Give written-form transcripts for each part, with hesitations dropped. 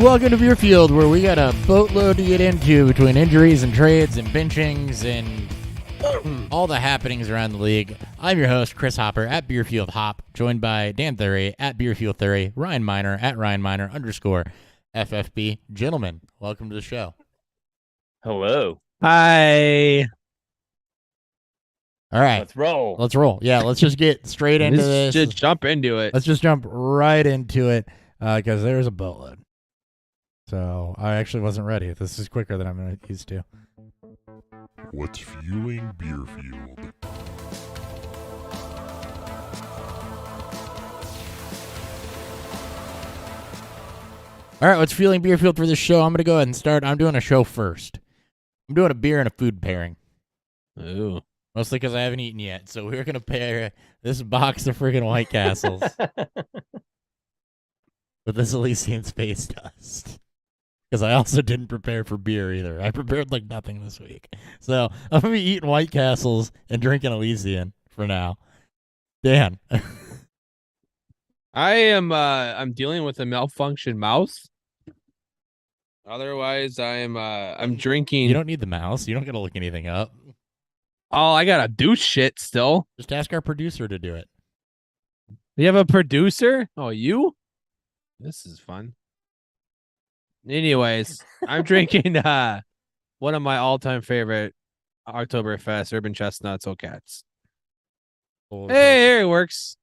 Welcome to Beer Field, where we got a boatload to get into between injuries and trades and benchings and all the happenings around the league. I'm your host, Chris Hopper, at Beerfield Hop, joined by Dan Thury, at Beerfield Thury, Ryan Miner, at Ryan Miner _ FFB. Gentlemen, welcome to the show. Hello. Hi. All right. Let's roll. Let's roll. Yeah, let's just get straight into this. Just jump into it. Let's just jump right into it because there's a boatload. So I actually wasn't ready. This is quicker than I'm used to. What's fueling Beerfield? All right, what's fueling Beerfield for this show? I'm going to go ahead and start. I'm doing a show first. I'm doing a beer and a food pairing. Ooh. Mostly because I haven't eaten yet. So we're going to pair this box of freaking White Castles with this Elysian Space Dust. Because I also didn't prepare for beer either. I prepared like nothing this week. So I'm going to be eating White Castles and drinking Elysian for now. Dan. I'm dealing with a malfunction mouse. Otherwise, I'm drinking. You don't need the mouse. You don't got to look anything up. Oh, I gotta do shit still. Just ask our producer to do it. You have a producer? Oh, you? This is fun. Anyways, I'm drinking one of my all-time favorite Oktoberfest Urban Chestnuts Cats. Hey, here it works.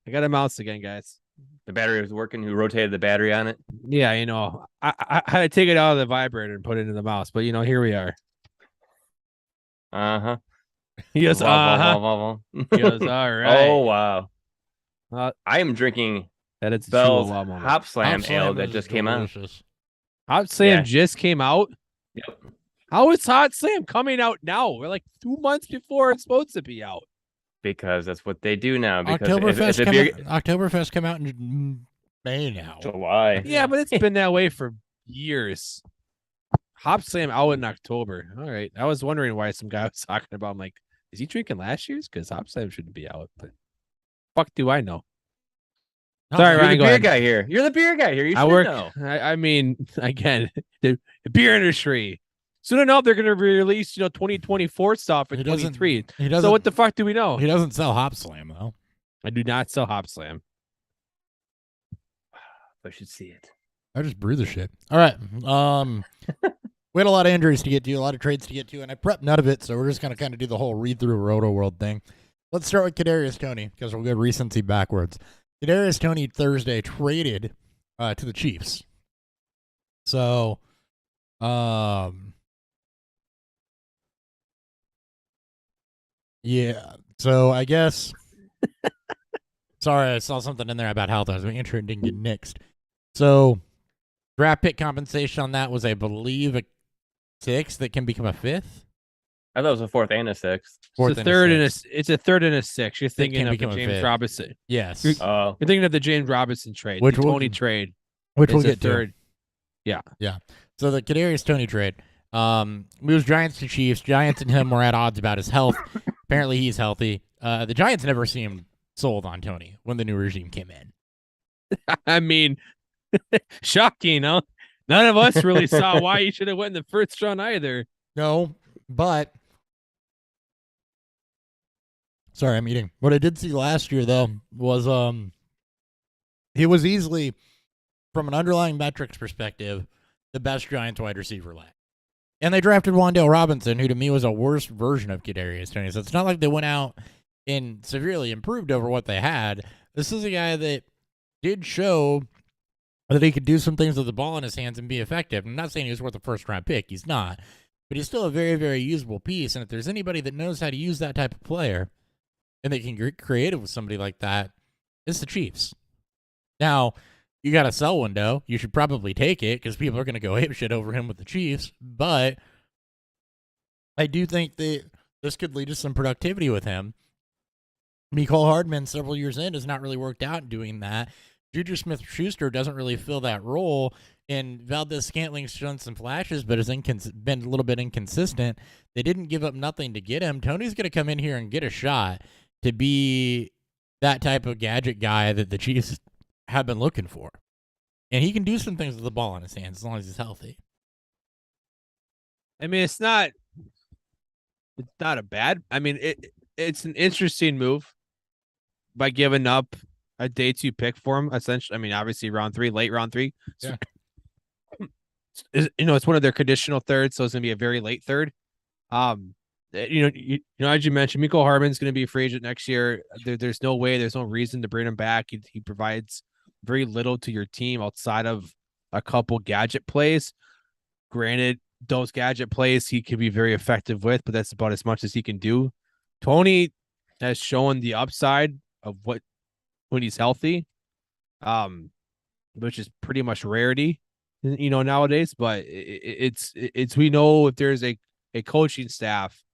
I got a mouse again, guys. The battery was working. Who rotated the battery on it? Yeah, I had to take it out of the vibrator and put it into the mouse, but here we are. Uh-huh. He goes, He He goes, all right. Oh, wow. I am drinking That it's Bell's a moment. Hop Slam Ale that just came out. Hot Slam Yeah. just came out. Yep. How is Hot Slam coming out now? We're like 2 months before it's supposed to be out. Because that's what they do now. Because Oktoberfest come out in May now. July. Yeah, but it's been that way for years. Hop Slam out in October. All right. I was wondering why some guy was talking about. I'm like, is he drinking last year's? Because Hop Slam shouldn't be out. But fuck do I know? Sorry, You're Ryan, the go beer ahead. guy here. You're the beer guy here. You I should work. know. I mean, again, the beer industry. Soon enough, they're going to release, 2024 stuff in He doesn't- 23. He doesn't. So what the fuck do we know? He doesn't sell Hop Slam though. I do not sell Hop Slam. I should see it. I just brew the shit. All right. We had a lot of injuries to get to, a lot of trades to get to, and I prepped none of it, so we're just gonna kind of do the whole read through Roto World thing. Let's start with Kadarius Toney because we'll go recency backwards. Kadarius Toney Thursday traded to the Chiefs. So, yeah. So I guess. Sorry, I saw something in there about health. I was making sure it didn't get nixed. So, draft pick compensation on that was, I believe, a 6th that can become a 5th. I thought it was a 4th and a 6th. It's a third and a 6th. You're thinking can of the become a James 5th. Robinson. Yes. Oh. You're thinking of the James Robinson trade, Which the we'll- Tony trade. Which we'll It's a get to. third. So the Kadarius Toney trade moves Giants to Chiefs. Giants and him were at odds about his health. Apparently he's healthy. The Giants never seemed sold on Toney when the new regime came in. I mean, shocking, huh? None of us really saw why he should have went in the first round either. No, but sorry, I'm eating. What I did see last year though was he was easily, from an underlying metrics perspective, the best Giants wide receiver last. And they drafted Wan'Dale Robinson, who to me was a worse version of Kadarius Toney. So it's not like they went out and severely improved over what they had. This is a guy that did show that he could do some things with the ball in his hands and be effective. I'm not saying he was worth a first-round pick. He's not. But he's still a very, very usable piece. And if there's anybody that knows how to use that type of player and they can get creative with somebody like that, it's the Chiefs. Now, you got a sell window. You should probably take it because people are going to go ape shit over him with the Chiefs. But I do think that this could lead to some productivity with him. Mecole Hardman, several years in, has not really worked out doing that. Juju Smith-Schuster doesn't really fill that role, and Valdez-Scantling's shown some flashes, but has been a little bit inconsistent. They didn't give up nothing to get him. Toney's going to come in here and get a shot to be that type of gadget guy that the Chiefs have been looking for. And he can do some things with the ball in his hands as long as he's healthy. I mean, it's not a bad. I mean, it's an interesting move by giving up a day 2 pick for him. Essentially, I mean, obviously late round 3. Yeah. It's one of their conditional thirds, so it's gonna be a very late third. As you mentioned, Miko Harmon's gonna be a free agent next year. There's no reason to bring him back. He provides very little to your team outside of a couple gadget plays. Granted, those gadget plays he can be very effective with, but that's about as much as he can do. Tony has shown the upside of when he's healthy, which is pretty much rarity, nowadays. But it's we know if there's a coaching staff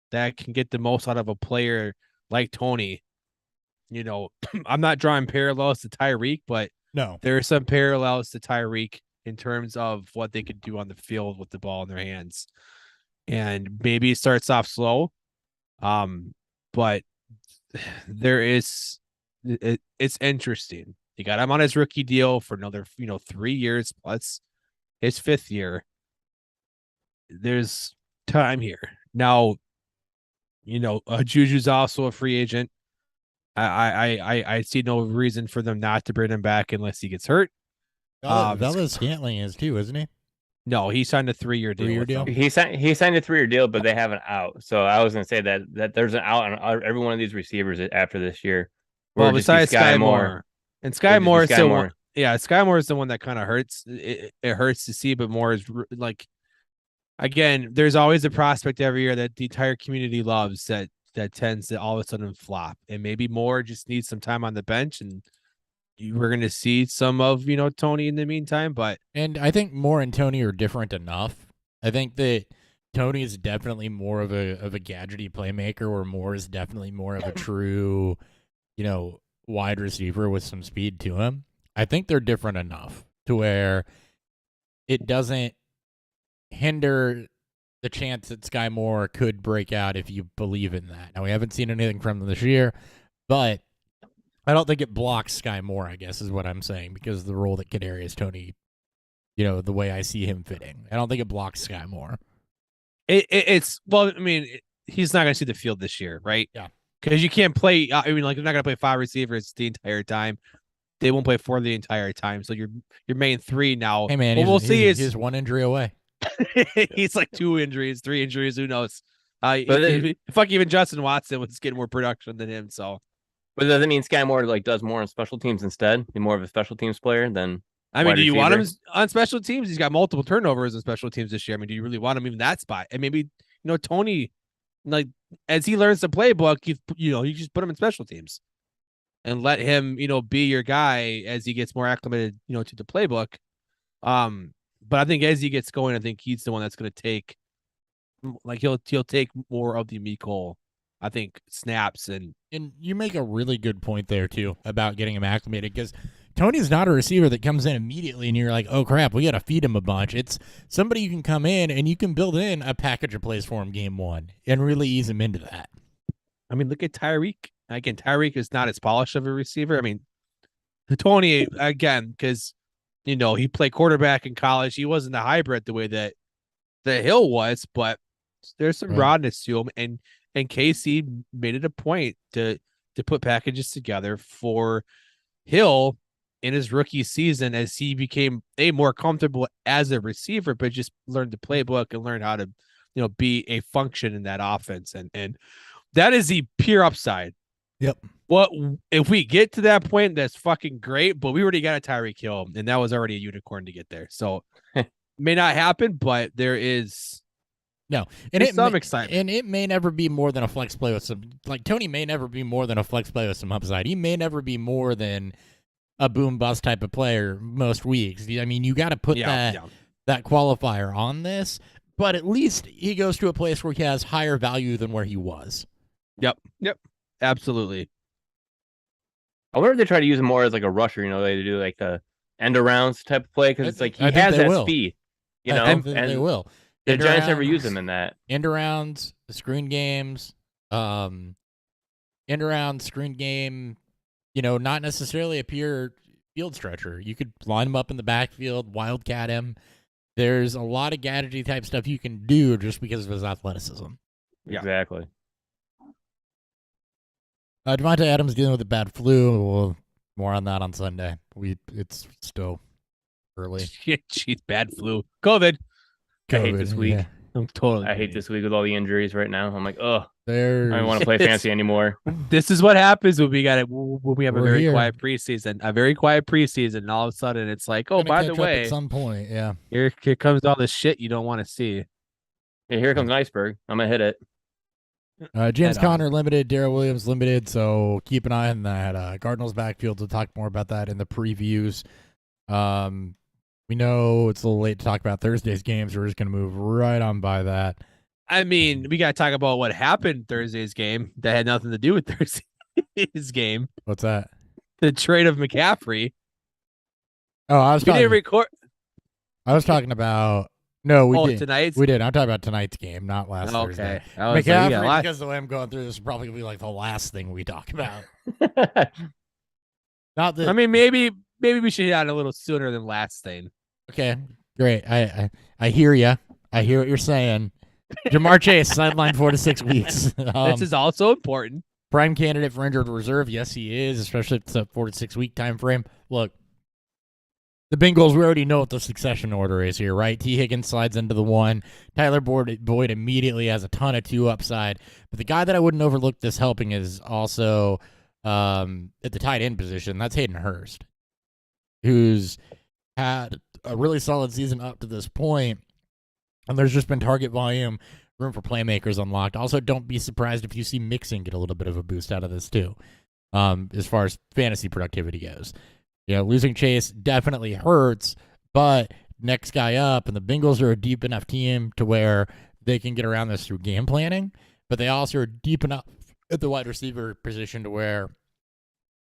that can get the most out of a player like Tony, I'm not drawing parallels to Tyreek, but No. there are some parallels to Tyreek in terms of what they could do on the field with the ball in their hands. And maybe it starts off slow. But it's interesting. You got him on his rookie deal for another, 3 years plus his 5th year. There's time here. Now, Juju's also a free agent. I see no reason for them not to bring him back unless he gets hurt. Valdez Scantling is too, isn't he? No, he signed a 3-year deal. 3-year deal? He signed a 3-year deal, but they have an out. So I was going to say that there's an out on every one of these receivers after this year. Well, besides Sky Moore. And Sky Moore is Sky still Moore. Yeah, Sky Moore is the one that kind of hurts. It hurts to see, but Moore is like, again, there's always a prospect every year that the entire community loves that tends to all of a sudden flop. And maybe Moore just needs some time on the bench, and we're going to see some of, Tony in the meantime. And I think Moore and Tony are different enough. I think that Tony is definitely more of a gadgety playmaker, where Moore is definitely more of a true, wide receiver with some speed to him. I think they're different enough to where it doesn't hinder the chance that Sky Moore could break out if you believe in that. Now, we haven't seen anything from them this year, but I don't think it blocks Sky Moore, I guess, is what I'm saying, because of the role that Kadarius Toney, the way I see him fitting. I don't think it blocks Sky Moore. He's not going to see the field this year, right? Yeah. Because you can't play. They're not going to play 5 receivers the entire time. They won't play 4 the entire time. So your main 3 now. Hey, man, he's one injury away. He's like 2 injuries, 3 injuries. Who knows? But even Justin Watson was getting more production than him. So, but does that mean Sky Moore does more on special teams instead? Be more of a special teams player than? Do you want him on special teams? He's got multiple turnovers on special teams this year. Do you really want him in that spot? And maybe Tony, as he learns the playbook, you just put him in special teams and let him be your guy as he gets more acclimated to the playbook. But I think as he gets going, I think he's the one that's going to take, he'll take more of the Mecole, I think, snaps. And you make a really good point there too about getting him acclimated, because Tony's not a receiver that comes in immediately and you're like, oh crap, we got to feed him a bunch. It's somebody you can come in and you can build in a package of plays for him game 1 and really ease him into that. Look at Tyreek. Again, Tyreek is not as polished of a receiver. Tony, again, because he played quarterback in college. He wasn't a hybrid the way that Hill was, but there's some rawness to him. And Casey made it a point to put packages together for Hill in his rookie season as he became more comfortable as a receiver, but just learned the playbook and learned how to, be a function in that offense. And that is the pure upside. Yep. Well, if we get to that point, that's fucking great, but we already got a Tyreek Hill, and that was already a unicorn to get there. So may not happen, but there is some excitement. And it may never be more than a flex play with some, Tony may never be more than a flex play with some upside. He may never be more than a boom bust type of player most weeks. You got to put that qualifier on this, but at least he goes to a place where he has higher value than where he was. Yep. Absolutely. I wonder if they try to use him more as a rusher. They do the end arounds type of play, because it's he has that speed. I think they will. The Giants never use him in that. End arounds, screen games, end around screen game. Not necessarily a pure field stretcher. You could line him up in the backfield, wildcat him. There's a lot of gadgety type stuff you can do just because of his athleticism. Yeah. Exactly. Devontae Adams dealing with a bad flu. We'll more on that on Sunday. It's still early. Jeez, bad flu. COVID. I hate this week. Yeah. I'm totally. I hate this week with all the injuries right now. I'm like, oh, I There's don't want to play fantasy anymore. This is what happens when we got it. When we have a We're very here. quiet preseason, and all of a sudden it's like, oh, gonna by catch the up way, at some point, yeah. here comes all the shit you don't want to see. Yeah, here comes an iceberg. I'm gonna hit it. James Head on. Conner limited, Darrell Williams limited, so keep an eye on that. Cardinals backfield. We'll talk more about that in the previews. We know it's a little late to talk about Thursday's games. We're just going to move right on by that. I mean, we got to talk about what happened Thursday's game that had nothing to do with Thursday's game. What's that? The trade of McCaffrey. Oh, I was We didn't talking. record. I was talking about. No, we did. Tonight's. We did. I'm talking about tonight's game, not last Thursday. Okay. I was like, McCaffrey, yeah, because the way I'm going through this, is probably going to be like the last thing we talk about. Not that. I mean, maybe we should hit on a little sooner than last thing. Okay, great. I hear you. I hear what you're saying. Jamar Chase sidelined 4 to 6 weeks. This is also important. Prime candidate for injured reserve. Yes, he is, especially if it's a 4 to 6 week time frame. Look, the Bengals, we already know what the succession order is here, right? T. Higgins slides into the 1. Tyler Boyd immediately has a ton of 2 upside. But the guy that I wouldn't overlook this helping is also at the tight end position. That's Hayden Hurst, who's had a really solid season up to this point. And there's just been target volume, room for playmakers unlocked. Also, don't be surprised if you see Mixon get a little bit of a boost out of this too, as far as fantasy productivity goes. You know, losing Chase definitely hurts, but next guy up, and the Bengals are a deep enough team to where they can get around this through game planning, but they also are deep enough at the wide receiver position to where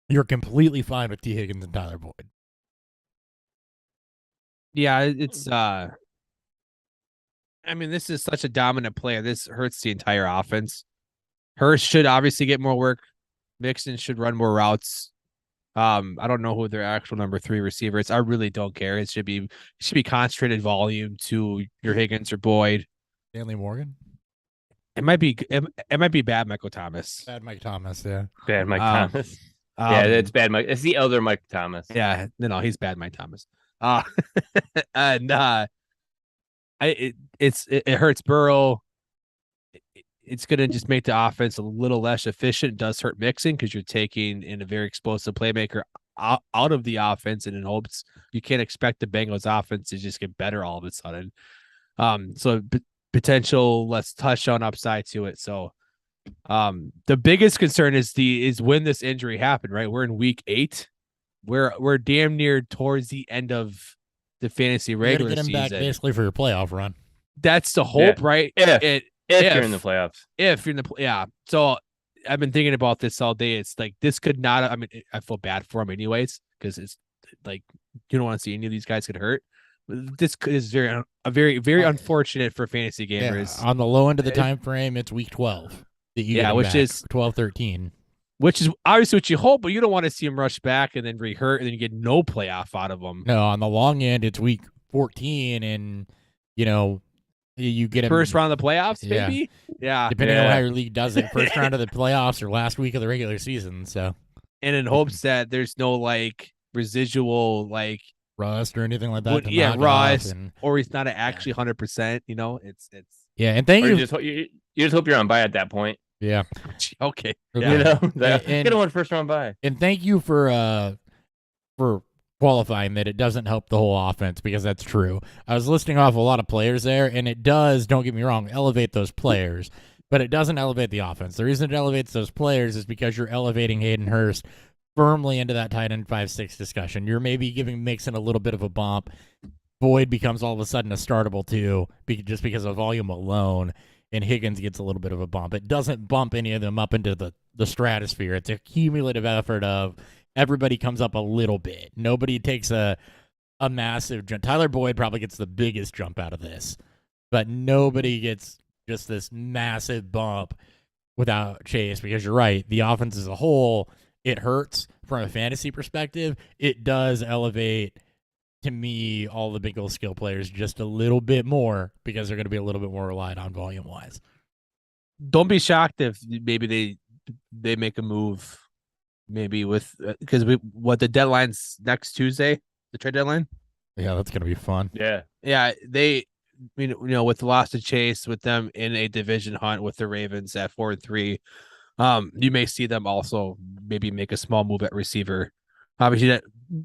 you're completely fine with T. Higgins and Tyler Boyd. Yeah, it's I mean, this is such a dominant player. This hurts the entire offense. Hurst should obviously get more work. Mixon should run more routes. I don't know who their actual number 3 receiver is. I really don't care. It should be concentrated volume to your Higgins or Boyd. Stanley Morgan? It might be bad Michael Thomas. Bad Mike Thomas, yeah. Bad Mike Thomas. Yeah, it's bad Mike. It's the elder Mike Thomas. Yeah, no, he's bad Mike Thomas. And it hurts Burrow. It's going to just make the offense a little less efficient. It does hurt Mixon because you're taking in a very explosive playmaker out of the offense, and in hopes you can't expect the Bengals offense to just get better all of a sudden. So potential less touchdown upside to it. So the biggest concern is when this injury happened, right? We're in week 8. We're damn near towards the end of the fantasy regular get him season. back basically for your playoff run. That's the hope, right? If you're in the playoffs. If you're in the yeah. So I've been thinking about this all day. It's like this could not. I mean, I feel bad for him anyways because it's like you don't want to see any of these guys get hurt. This is very unfortunate for fantasy gamers. Yeah, on the low end of the time frame, it's week 12. That you get him which back, is 12-13. Which is obviously what you hope, but you don't want to see him rush back and then re-hurt and then you get no playoff out of him. No, on the long end, it's week 14, and you get him first round of the playoffs, maybe. Yeah, depending on how your league does it, first round of the playoffs or last week of the regular season. So, and in hopes that there's no like residual like rust or anything like that. Rust, or he's not actually 100%. It's and thank you. You just hope you're on bye at that point. Yeah. Okay. Yeah. And get one first round bye. And thank you for qualifying that it doesn't help the whole offense, because that's true. I was listing off a lot of players there, and it does, don't get me wrong, elevate those players, but it doesn't elevate the offense. The reason it elevates those players is because you're elevating Hayden Hurst firmly into that tight end 5-6 discussion. You're maybe giving Mixon a little bit of a bump. Boyd becomes all of a sudden a startable too, just because of volume alone. And Higgins gets a little bit of a bump. It doesn't bump any of them up into the stratosphere. It's a cumulative effort of everybody comes up a little bit. Nobody takes a massive jump. Tyler Boyd probably gets the biggest jump out of this, but nobody gets just this massive bump without Chase, because you're right. The offense as a whole, it hurts, from a fantasy perspective, it does elevate, to me, all the big old skill players just a little bit more because they're going to be a little bit more relied on volume-wise. Don't be shocked if maybe they make a move, maybe with because the deadline's next Tuesday, the trade deadline. Yeah, that's going to be fun. Yeah. With the loss to Chase, with them in a division hunt with the Ravens at 4-3, you may see them also maybe make a small move at receiver. Obviously,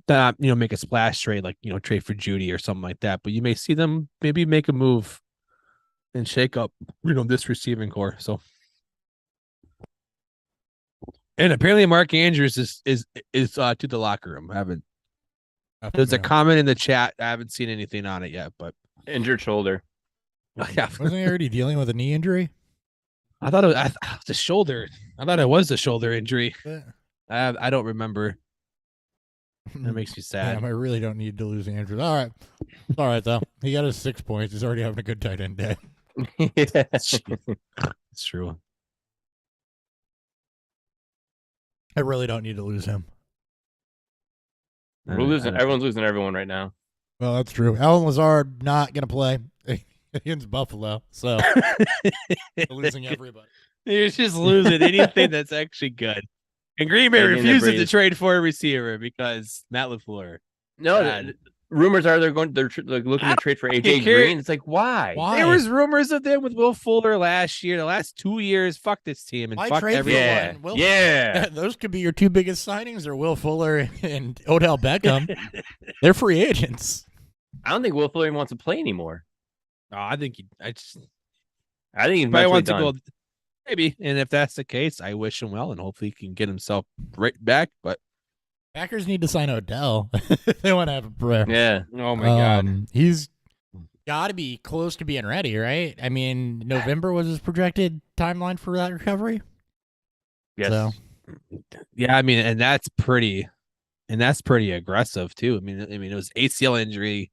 that make a splash trade, like trade for Judy or something like that. But you may see them maybe make a move and shake up this receiving core. So, and apparently Mark Andrews is to the locker room. There's a comment in the chat. I haven't seen anything on it yet, but injured shoulder. Yeah, wasn't he already dealing with a knee injury? I thought it was the shoulder. I thought it was the shoulder injury. Yeah. I don't remember. That makes me sad. Damn, I really don't need to lose Andrews. All right. All right, though. He got his 6 points. He's already having a good tight end day. Yeah. It's true. I really don't need to lose him. We're losing. Everyone's losing everyone right now. Well, that's true. Alan Lazard not going to play against Buffalo, so losing everybody. You're just losing anything that's actually good. And Green Bay refuses to trade for a receiver because Matt LaFleur. No, rumors are they're looking to trade for AJ Green. It's like why? There was rumors of them with Will Fuller last year. The last 2 years, fuck this team and fuck everyone. Yeah. Those could be your two biggest signings, are Will Fuller and Odell Beckham. They're free agents. I don't think Will Fuller even wants to play anymore. Oh, I think he's probably wants done. to go. Maybe, and if that's the case, I wish him well, and hopefully he can get himself right back. But Packers need to sign Odell. They want to have a prayer. Yeah. Oh my God, he's got to be close to being ready, right? I mean, November was his projected timeline for that recovery. Yes. So. Yeah, I mean, and that's pretty aggressive too. I mean, it was ACL injury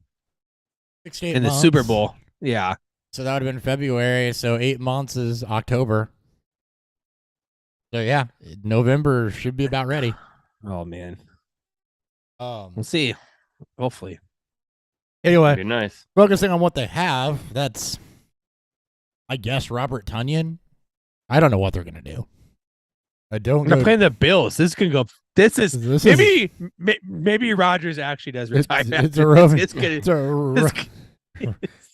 6 to 8 in the months. Super Bowl. Yeah. So that would have been February. So 8 months is October. So yeah, November should be about ready. Oh man. We'll We'll see. Hopefully. Anyway, Be nice. focusing on what they have, that's, I guess, Robert Tonyan. I don't know what they're going to do. I don't know. They're playing the Bills. This can go. Maybe Rodgers actually does retire. It's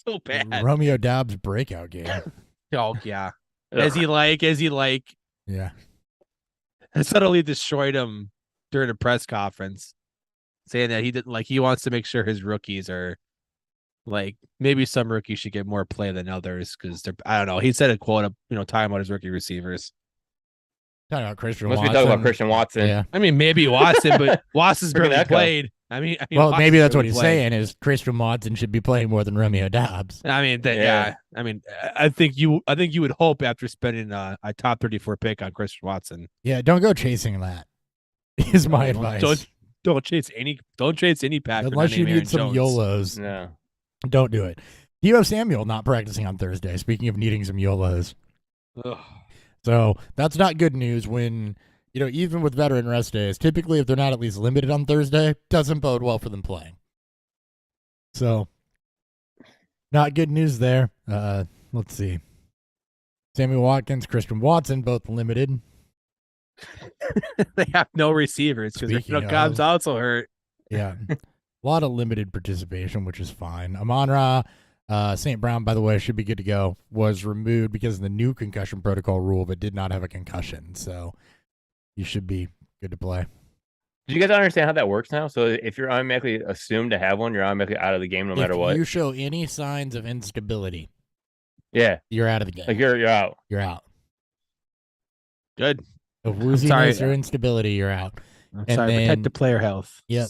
so bad. Romeo Dobbs breakout game. Oh yeah. As he like. Yeah. And suddenly destroyed him during a press conference, saying that he wants to make sure his rookies are like, maybe some rookies should get more play than others because I don't know. He said a quote talking about his rookie receivers. Talking about Christian Must Watson. be talking about Christian Watson. Yeah. I mean, maybe Watson, but Watson's barely played. I mean, well, Watson's maybe that's what barely he's played. saying is Christian Watson should be playing more than Romeo Dobbs. I mean, Yeah. I mean, I think you would hope after spending a top 34 pick on Christian Watson. Yeah, don't go chasing that. Is my advice. Don't chase any Packer unless you need some Jones. YOLOs. No. Don't do it. Deebo Samuel not practicing on Thursday. Speaking of needing some YOLOs, Ugh. so that's not good news. When even with veteran rest days, typically if they're not at least limited on Thursday, doesn't bode well for them playing. So, not good news there. Let's see. Sammy Watkins, Christian Watson, both limited. They have no receivers because Cobb's also hurt. Yeah. A lot of limited participation, which is fine. Amon-Ra St. Brown, by the way, should be good to go. Was removed because of the new concussion protocol rule, but did not have a concussion. So you should be good to play. Do you guys understand how that works now? So if you're automatically assumed to have one, you're automatically out of the game no matter what. If you show any signs of instability, yeah, you're out of the game. like you're out. You're out. Good. If wooziness or instability, you're out. I'm And sorry. then- Protect the player health. Yep.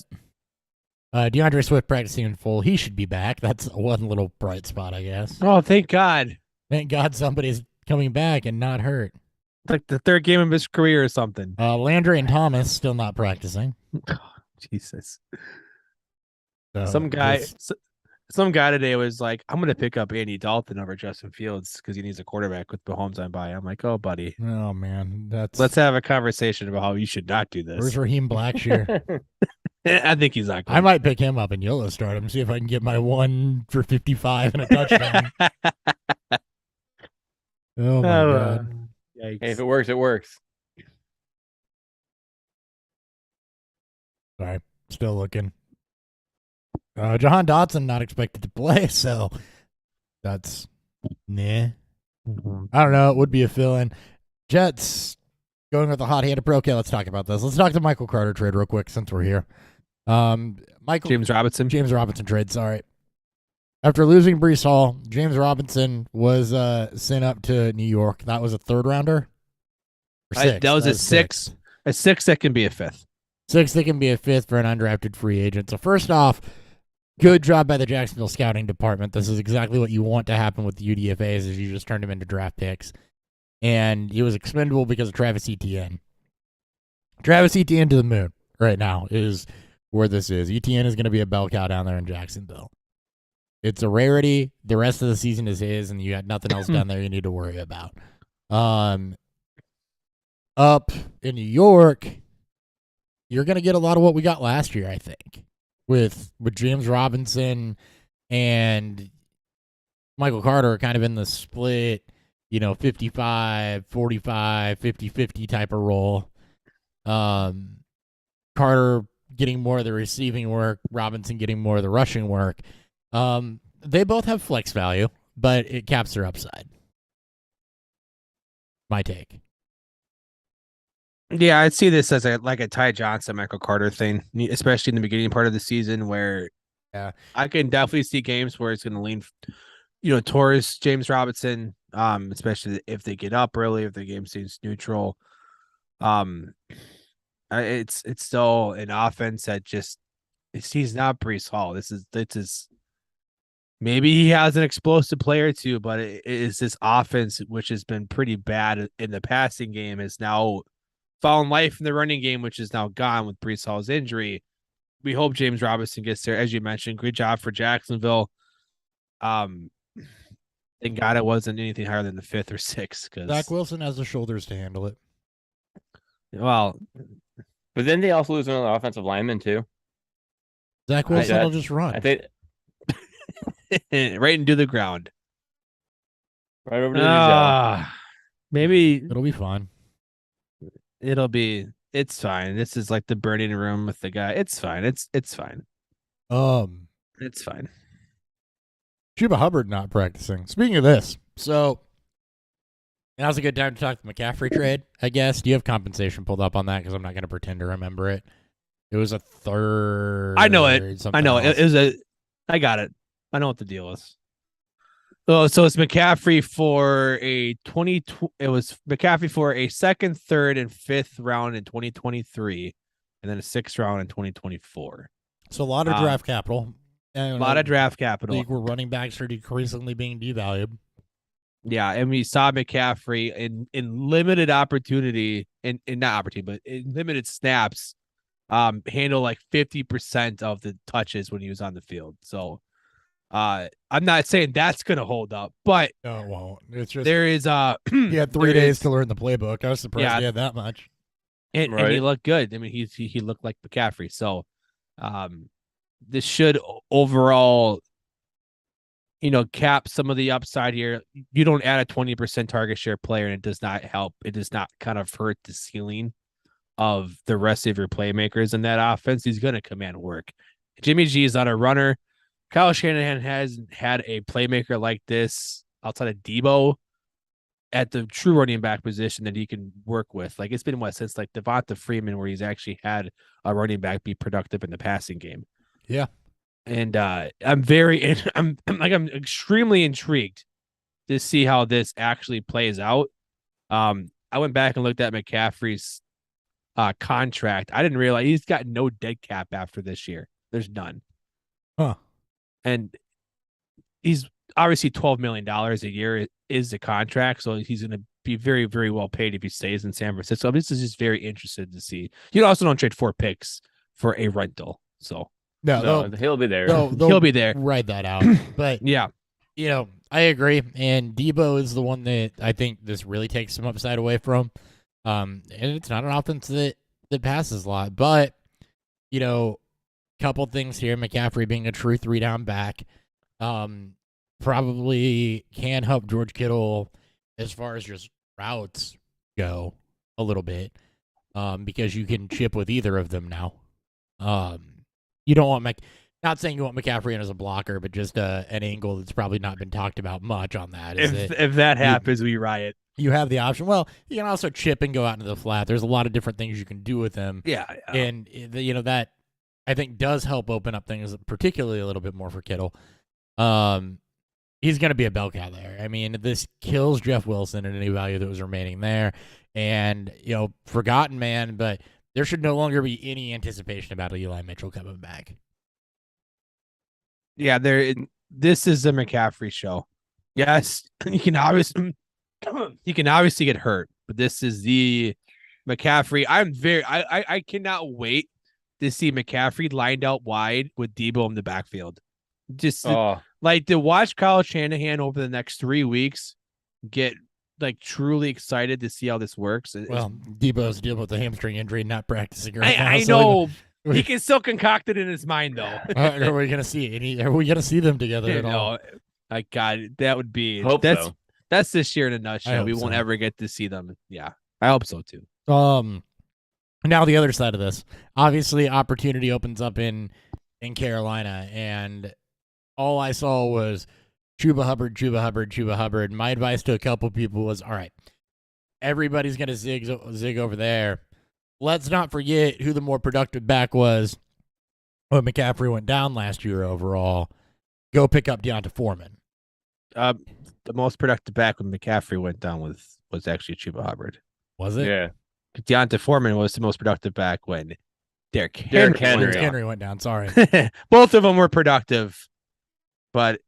DeAndre Swift practicing in full. He should be back. That's one little bright spot, I guess. Oh, thank God. Thank God somebody's coming back and not hurt. It's like the third game of his career or something. Landry and Thomas still not practicing. Jesus. So Some guy. this- Some guy today was like, I'm going to pick up Andy Dalton over Justin Fields because he needs a quarterback with Mahomes on by. I'm like, oh, buddy. Oh, man. Let's have a conversation about how you should not do this. Where's Raheem Blackshear? I think he's not good. I might pick him up and YOLO start him, see if I can get my 1 for 55 and a touchdown. Oh, my God. Hey, if it works, it works. Sorry. Still looking. Jahan Dotson not expected to play, so that's nah. I don't know. It would be a fill-in. Jets going with the hot-handed pro. Okay, let's talk about this. Let's talk the Michael Carter trade real quick since we're here. James Robinson trade. Sorry. After losing Breece Hall, James Robinson was sent up to New York. That was a third rounder. That was a sixth. A sixth that can be a fifth. Sixth that can be a fifth for an undrafted free agent. So first off, good job by the Jacksonville scouting department. This is exactly what you want to happen with the UDFAs is you just turned him into draft picks. And he was expendable because of Travis Etienne. Travis Etienne to the moon right now is where this is. Etienne is going to be a bell cow down there in Jacksonville. It's a rarity. The rest of the season is his, and you got nothing else down there you need to worry about. Up in New York, you're going to get a lot of what we got last year, I think, with James Robinson and Michael Carter kind of in the split, 55, 45, 50-50 type of role. Carter getting more of the receiving work, Robinson getting more of the rushing work. They both have flex value, but it caps their upside. My take. Yeah, I'd see this as a Ty Johnson, Michael Carter thing, especially in the beginning part of the season where I can definitely see games where it's going to lean, towards James Robinson, especially if they get up early, if the game seems neutral. It's still an offense that he's not Breece Hall. This is maybe he has an explosive player too, but it is this offense which has been pretty bad in the passing game is now found life in the running game, which is now gone with Breece Hall's injury. We hope James Robinson gets there. As you mentioned, great job for Jacksonville. Thank God it wasn't anything higher than the fifth or sixth. Zach Wilson has the shoulders to handle it. Well, but then they also lose another offensive lineman too. Zach Wilson will just run. I think right into the ground. Right over to the maybe it'll be fun. It's fine. This is like the burning room with the guy. It's fine. It's fine. It's fine. Chuba Hubbard not practicing. Speaking of this, so now's a good time to talk the McCaffrey trade, I guess. Do you have compensation pulled up on that? Because I'm not going to pretend to remember it. It was a third. I know it. I know it. It was I got it. I know what the deal is. Oh, so it's McCaffrey for a McCaffrey for a second, third, and fifth round in 2023, and then a sixth round in 2024. So a lot of draft capital. A lot of draft capital. League where running backs are decreasingly being devalued. Yeah, and we saw McCaffrey in limited opportunity, in not opportunity, but in limited snaps, handle like 50% of the touches when he was on the field. So I'm not saying that's gonna hold up, but no, it won't. It's just there is he had 3 days to learn the playbook. I was surprised he had that much. And he looked good. I mean, he looked like McCaffrey. So this should overall, cap some of the upside here. You don't add a 20% target share player, and it does not help. It does not kind of hurt the ceiling of the rest of your playmakers in that offense. He's going to command work. Jimmy G is not a runner. Kyle Shanahan hasn't had a playmaker like this outside of Debo at the true running back position that he can work with. Like, it's been since like Devonta Freeman, where he's actually had a running back be productive in the passing game. Yeah. And I'm extremely intrigued to see how this actually plays out. I went back and looked at McCaffrey's contract. I didn't realize he's got no dead cap after this year. There's none. Huh. And he's obviously $12 million a year is the contract. So he's going to be very, very well paid if he stays in San Francisco. This is just very interested to see. You also don't trade 4 picks for a rental. So No, he'll be there. He'll be there. Ride that out. But Yeah. I agree. And Debo is the one that I think this really takes some upside away from. And it's not an offense that passes a lot. But, couple things here. McCaffrey being a true 3-down back probably can help George Kittle as far as just routes go a little bit because you can chip with either of them now. You don't want not saying you want McCaffrey in as a blocker, but just an angle that's probably not been talked about much on that. If that happens, we riot. You have the option. Well, you can also chip and go out into the flat. There's a lot of different things you can do with him. Yeah. And, that I think does help open up things, particularly a little bit more for Kittle. He's going to be a Bellcat there. I mean, this kills Jeff Wilson and any value that was remaining there. And, forgotten man, but there should no longer be any anticipation about Eli Mitchell coming back. Yeah, this is the McCaffrey show. Yes, you can obviously get hurt, but this is the McCaffrey. I cannot wait to see McCaffrey lined out wide with Debo in the backfield. Just to watch Kyle Shanahan over the next 3 weeks get truly excited to see how this works. Well, Debo's dealing with a hamstring injury, not practicing right now. I know. He can still concoct it in his mind, though. Are we gonna see Are we gonna see them together at all? God, that would be. So. That's this year in a nutshell. We won't ever get to see them. Yeah, I hope so too. Now the other side of this, obviously, opportunity opens up in Carolina, and all I saw was Chuba Hubbard. My advice to a couple people was, all right, everybody's gonna zig over there. Let's not forget who the more productive back was when McCaffrey went down last year overall. Go pick up D'Onta Foreman. The most productive back when McCaffrey went down was actually Chuba Hubbard. Was it? Yeah. D'Onta Foreman was the most productive back when Derrick Henry went down. Sorry. Both of them were productive, but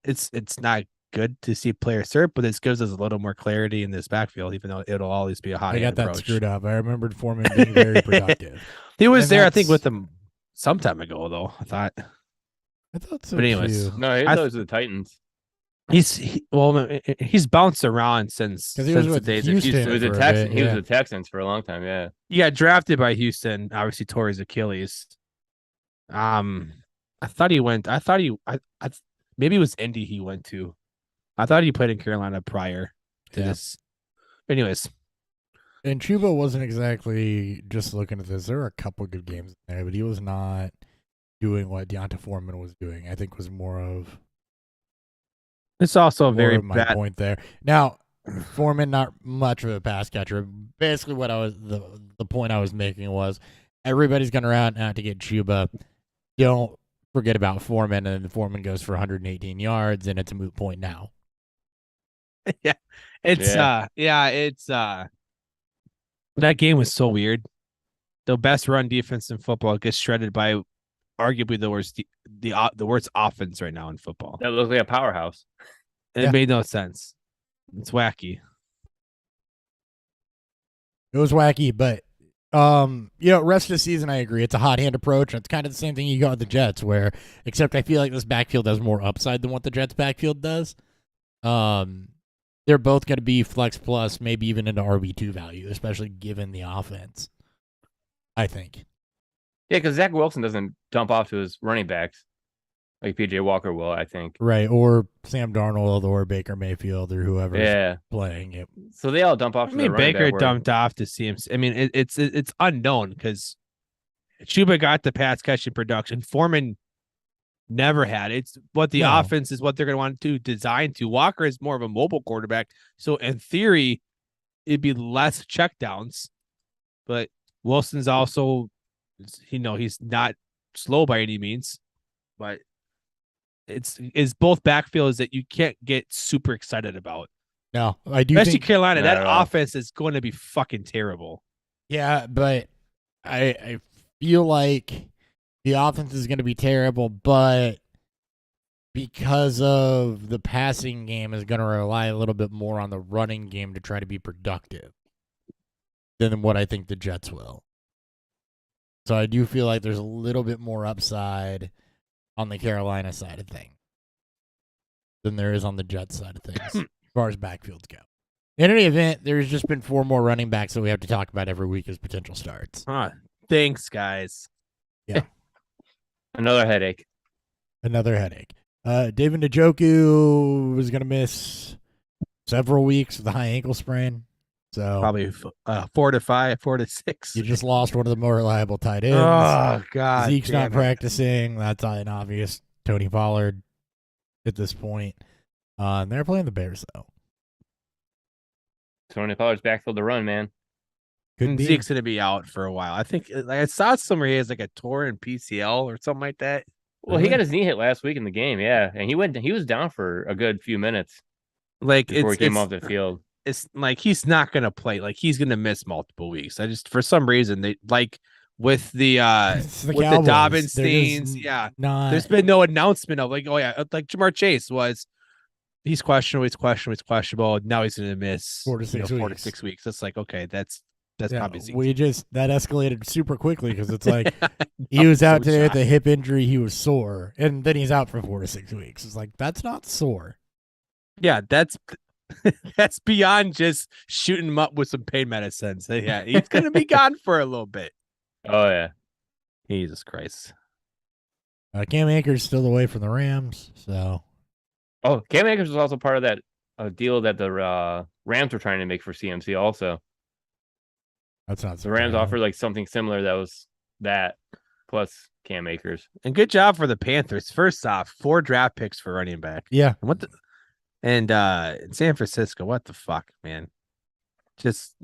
it's not good to see players hurt, but this gives us a little more clarity in this backfield, even though it'll always be a high. I got that screwed up. I remembered Foreman being very productive. He was there, I think, with them some time ago, though. I thought so. But anyways, no, he was the Titans. He's bounced around since the days of Houston. He was a Texan. He was the Texans for a long time. Yeah. He got drafted by Houston. Obviously, tore his Achilles. I thought maybe it was Indy he went to. I thought he played in Carolina prior to this. Anyways. And Chuba wasn't exactly just looking at this. There were a couple good games in there, but he was not doing what D'Onta Foreman was doing. I think was more of. It's also a very bad point there. Now, Foreman, not much of a pass catcher. Basically, what the point I was making was everybody's going to run out to get Chuba. Don't forget about Foreman, and Foreman goes for 118 yards, and it's a moot point now. That game was so weird. The best run defense in football gets shredded by arguably the worst offense right now in football. That looks like a powerhouse. It made no sense. It's wacky. It was wacky, but rest of the season, I agree. It's a hot hand approach. It's kind of the same thing you got with the Jets, except I feel like this backfield has more upside than what the Jets backfield does. They're both going to be flex plus, maybe even into RB2 value, especially given the offense, I think. Yeah, because Zach Wilson doesn't dump off to his running backs like PJ Walker will, I think. Right, or Sam Darnold or Baker Mayfield or whoever's playing it. So they all dump off to the running Baker back dumped off to CMC. I mean, it's unknown because Chuba got the pass catching production. Foreman never had. It's what the offense is what they're going to want to design to. Walker is more of a mobile quarterback. So in theory, it'd be less checkdowns. But Wilson's also, he's not slow by any means. But it's both backfields that you can't get super excited about. No, I do. Especially Carolina, that offense is going to be fucking terrible. Yeah, but I feel like the offense is going to be terrible, but because of the passing game is going to rely a little bit more on the running game to try to be productive than what I think the Jets will. So I do feel like there's a little bit more upside on the Carolina side of things than there is on the Jets side of things as far as backfields go. In any event, there's just been 4 more running backs that we have to talk about every week as potential starts. Thanks, guys. Yeah. Another headache. David Njoku was going to miss several weeks with a high ankle sprain. So Probably 4 to 5, 4 to 6. you just lost one of the more reliable tight ends. Oh, God. Zeke's not it. practicing. That's an obvious Tony Pollard at this point. And they're playing the Bears, though. Tony Pollard's backfield to run, man. Could be. Zeke's going to be out for a while. I think I saw somewhere he has like a torn PCL or something like that. Well, he got his knee hit last week in the game, yeah. And he was down for a good few minutes Like before he came off the field. It's like he's not going to play. Like he's going to miss multiple weeks. I just, for some reason, they like with the Cowboys. Dobbins things. Yeah. There's been no announcement of like, oh yeah, like Jamar Chase was. He's questionable. Now he's going to miss 4 to 6 weeks. 4 to 6 weeks. That's like, okay, that's probably Zeke. That escalated super quickly because it's like he was out today with a hip injury. He was sore, and then he's out for 4 to 6 weeks. It's like, that's not sore. Yeah, that's beyond just shooting him up with some pain medicine. So yeah, he's going to be gone for a little bit. Oh, yeah. Jesus Christ. Cam Akers still away from the Rams, so. Oh, Cam Akers was also part of that deal that the Rams were trying to make for CMC also. That's not the Rams offered like something similar that was that plus Cam Akers. And good job for the Panthers. First off, 4 draft picks for running back. Yeah. And in San Francisco, what the fuck, man? Just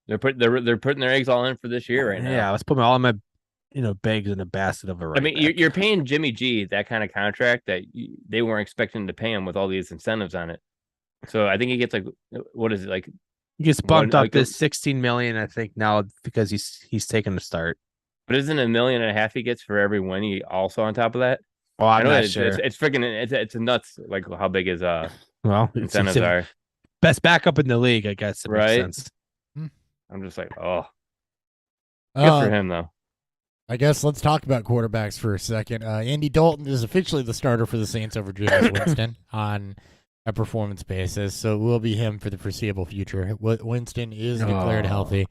they're putting their eggs all in for this year right now. Yeah, let's put all my bags in a basket of a running back. You're paying Jimmy G that kind of contract that they weren't expecting to pay him with all these incentives on it. So I think he gets like, what is it like? He gets bumped up to $16 million, I think, now because he's taking the start. But isn't $1.5 million he gets for every win also on top of that? Oh, I'm not sure. It's freaking it's nuts. Like how big his incentives are. Best backup in the league, I guess. Right. Makes sense. I'm just like, good for him though. I guess let's talk about quarterbacks for a second. Andy Dalton is officially the starter for the Saints over Jameis Winston on a performance basis, so it will be him for the foreseeable future. Winston is declared healthy,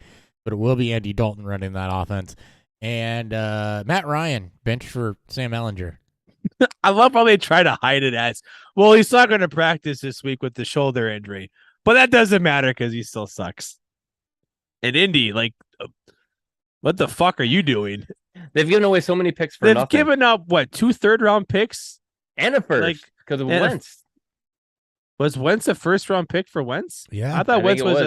but it will be Andy Dalton running that offense. And Matt Ryan, benched for Sam Ehlinger. I love how they try to hide it as, well, he's not going to practice this week with the shoulder injury, but that doesn't matter because he still sucks. And Indy, like, what the fuck are you doing? They've given away so many picks for nothing. They've given up, what, 2 third-round picks? And a first, because of Wentz. Was Wentz a first-round pick for Wentz? Yeah. I thought Wentz was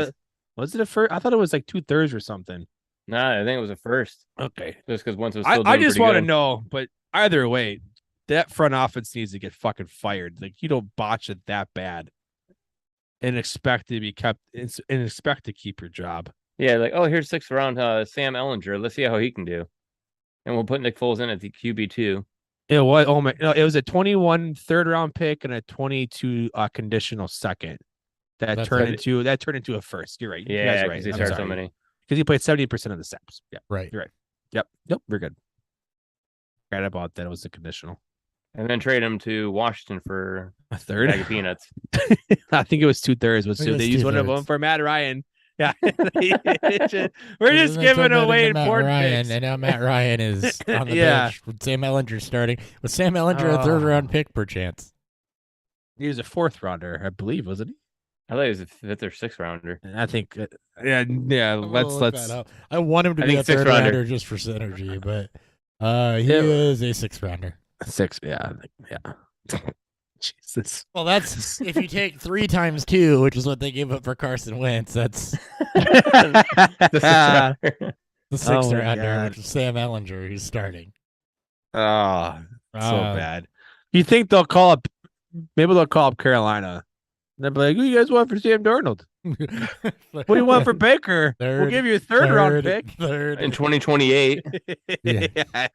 it a first? I thought it was like 2 thirds or something. Nah, I think it was a first. Okay. Just because Wentz was still doing I just want to good. know, but either way, that front office needs to get fucking fired. Like, you don't botch it that bad and expect to be kept and expect to keep your job. Yeah, like, oh, here's 6th round Sam Ehlinger. Let's see how he can do. And we'll put Nick Foles in at the QB2. It was it was a 21 third-round pick and a 22 conditional second. That turned into a first. You're right. Yeah, you guys because are right. he started so many. Because he played 70% of the snaps. Yeah, Right. You're right. Yep. Nope. We're good. Right about that. It was a conditional. And then trade him to Washington for A third? bag of peanuts. I think it was 2 thirds. They used one of them for Matt Ryan. Yeah. We're just giving away important picks. And now Matt Ryan is on the bench with Sam Ehlinger starting. Was Sam Ehlinger a 3rd-round pick, perchance? He was a 4th rounder, I believe, wasn't he? I thought he was a 5th or 6th rounder. I think, let's. I want him to be a 3rd rounder just for synergy, but he is a 6th rounder. 6, yeah. Jesus. Well, that's if you take 3 times 2, which is what they gave up for Carson Wentz. That's The 6th rounder, which is Sam Ehlinger, who's starting. Oh, so bad. You think they'll call up? Maybe they'll call up Carolina. They'll be like, "Who you guys want for Sam Darnold? What do you want for Baker? We'll give you a 3rd-round pick in 2028." Yeah.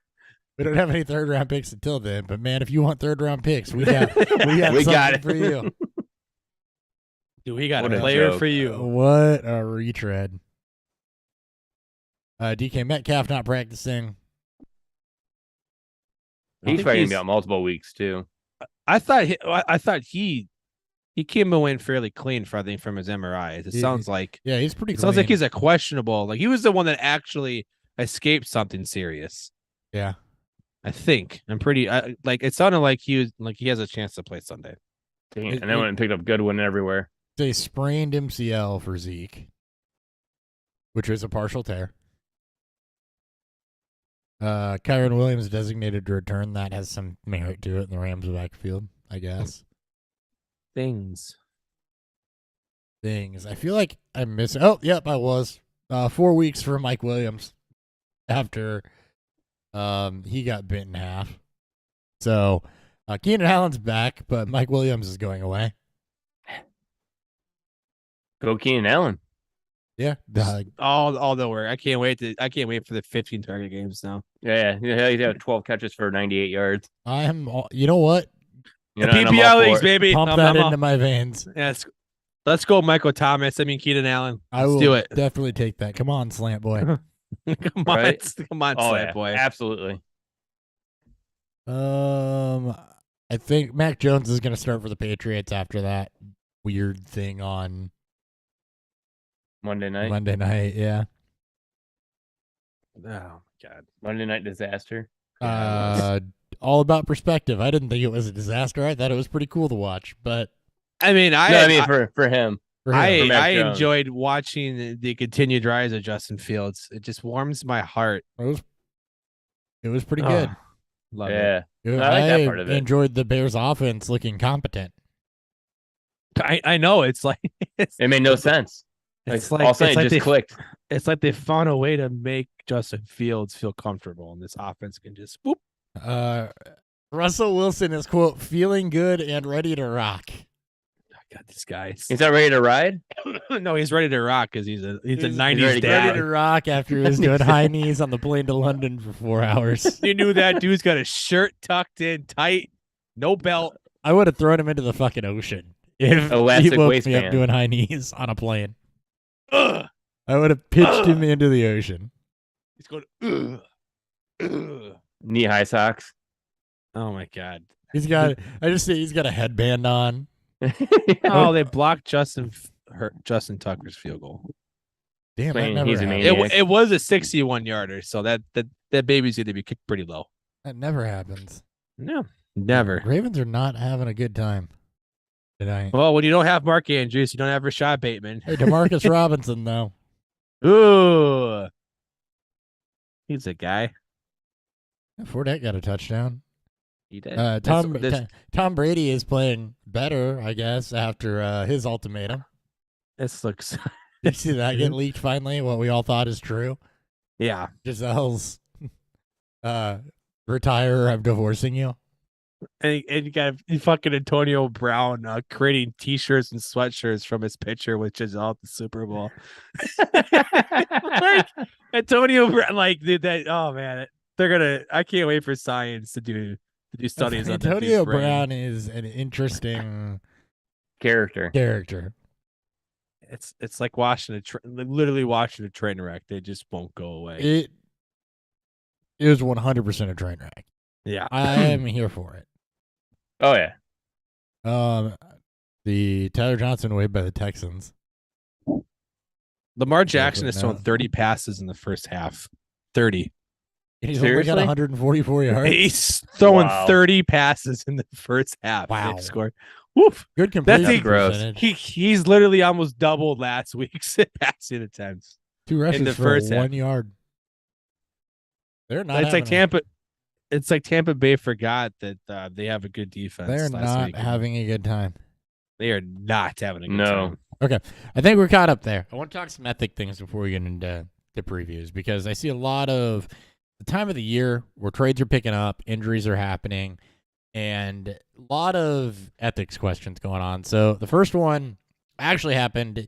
We don't have any 3rd-round picks until then, but man, if you want 3rd-round picks, we got something it for you. Dude, we got a player for you. What a retread. DK Metcalf not practicing. He's fighting me out multiple weeks too. I thought he came away fairly clean from his MRI. It sounds like he's pretty. It sounds like he's a questionable. Like he was the one that actually escaped something serious. Yeah, I think I'm pretty. Like it sounded like he has a chance to play Sunday. And then went and picked up Goodwin everywhere. They sprained MCL for Zeke, which was a partial tear. Kyron Williams designated to return. That has some merit to it in the Rams' backfield, I guess. Things. I feel like I'm missing. Oh, yep, I was. 4 weeks for Mike Williams after he got bit in half. So Keenan Allen's back, but Mike Williams is going away. Go Keenan Allen. Yeah. All the work. I can't wait for the 15 target games now. Yeah. He's had 12 catches for 98 yards. You know what? The PPR leagues, baby. Pump that into my veins. Yes. Let's go, Michael Thomas. Keenan Allen. Let's do it. Definitely take that. Come on, Slant Boy. Come on, Slant Boy. Absolutely. I think Mac Jones is going to start for the Patriots after that weird thing on Monday night. Yeah. Oh my God. Monday night disaster. All about perspective. I didn't think it was a disaster. I thought it was pretty cool to watch, but for him. I enjoyed watching the continued rise of Justin Fields. It just warms my heart. It was pretty good. Love it. I like that part of it. Enjoyed the Bears' offense looking competent. I know it's like it made no sense. It's all of a sudden it just clicked. It's like they found a way to make Justin Fields feel comfortable, and this offense can just whoop. Russell Wilson is, quote, feeling good and ready to rock. God, this guy. He's not ready to ride? No, he's ready to rock because he's a 90s dad. Ready to rock after he was doing high knees on the plane to London for 4 hours. You knew that dude's got a shirt tucked in tight, no belt. I would have thrown him into the fucking ocean if Elastic he woke waistband. me up doing high knees on a plane. I would have pitched him into the ocean. He's going knee-high socks. Oh my God. He's got a headband on. Oh, they blocked Justin Tucker's field goal. Damn, he's a maniac. It was a 61-yarder, so that baby's going to be kicked pretty low. That never happens. No, never. Ravens are not having a good time tonight. Well, when you don't have Mark Andrews, you don't have Rashad Bateman. Hey, Demarcus Robinson, though. Ooh. He's a guy. Fournette got a touchdown. He did. Tom Brady is playing better, I guess, after his ultimatum. This looks. You see that get leaked finally? What we all thought is true. Yeah. Gisele's retire. I'm divorcing you. And you got fucking Antonio Brown creating T-shirts and sweatshirts from his picture with Gisele at the Super Bowl. Like, Antonio Brown, like that. Oh man, I can't wait for science to do studies on Antonio Brown is an interesting character. It's like literally watching a train wreck. They just won't go away. It was 100% a train wreck. Yeah, I am here for it. Oh yeah. The Tyler Johnson wave by the Texans. Lamar Jackson has thrown 30 passes in the first half. 30. And he's only got 144 yards. He's throwing 30 passes in the first half. Wow. Score. Woof. Good completion gross. percentage. He's literally almost doubled last week's passing attempts. 2 rushes in the for first 1 yard. They're not. It's like Tampa. It's like Tampa Bay forgot that they have a good defense. They're last not week. having a good time. They are not having a good time. Okay. I think we're caught up there. I want to talk some ethic things before we get into the previews because I see a lot of the time of the year where trades are picking up, injuries are happening, and a lot of ethics questions going on. So the first one actually happened,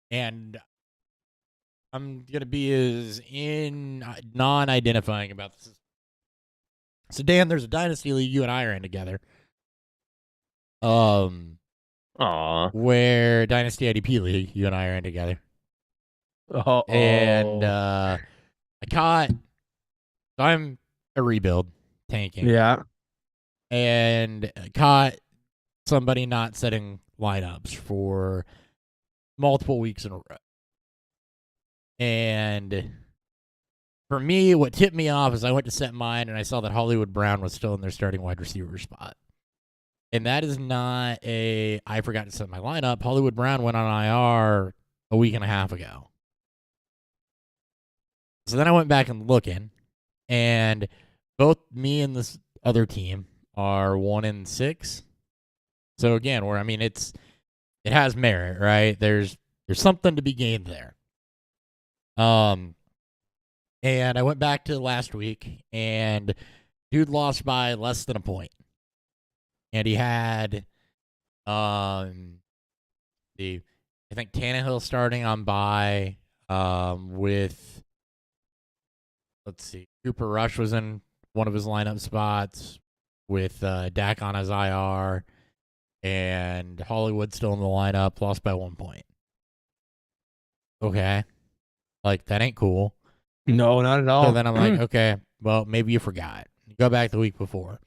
and I'm going to be as non-identifying about this. So, Dan, there's a Dynasty League you and I are in together. Where Dynasty IDP League, you and I are in together. And I'm a rebuild, tanking. Yeah. and caught somebody not setting lineups for multiple weeks in a row. And for me, what tipped me off is I went to set mine and I saw that Hollywood Brown was still in their starting wide receiver spot. And that is not I forgot to set my lineup. Hollywood Brown went on IR a week and a half ago. So then I went back and looking, and both me and this other team are 1-6. So again, it has merit, right? There's something to be gained there. And I went back to last week, and dude lost by less than a point. And he had I think Tannehill starting on bye with, let's see, Cooper Rush was in one of his lineup spots with Dak on his IR, and Hollywood still in the lineup, lost by 1 point. Okay. Like, that ain't cool. No, not at all. So then I'm like, okay, well, maybe you forgot. You go back the week before.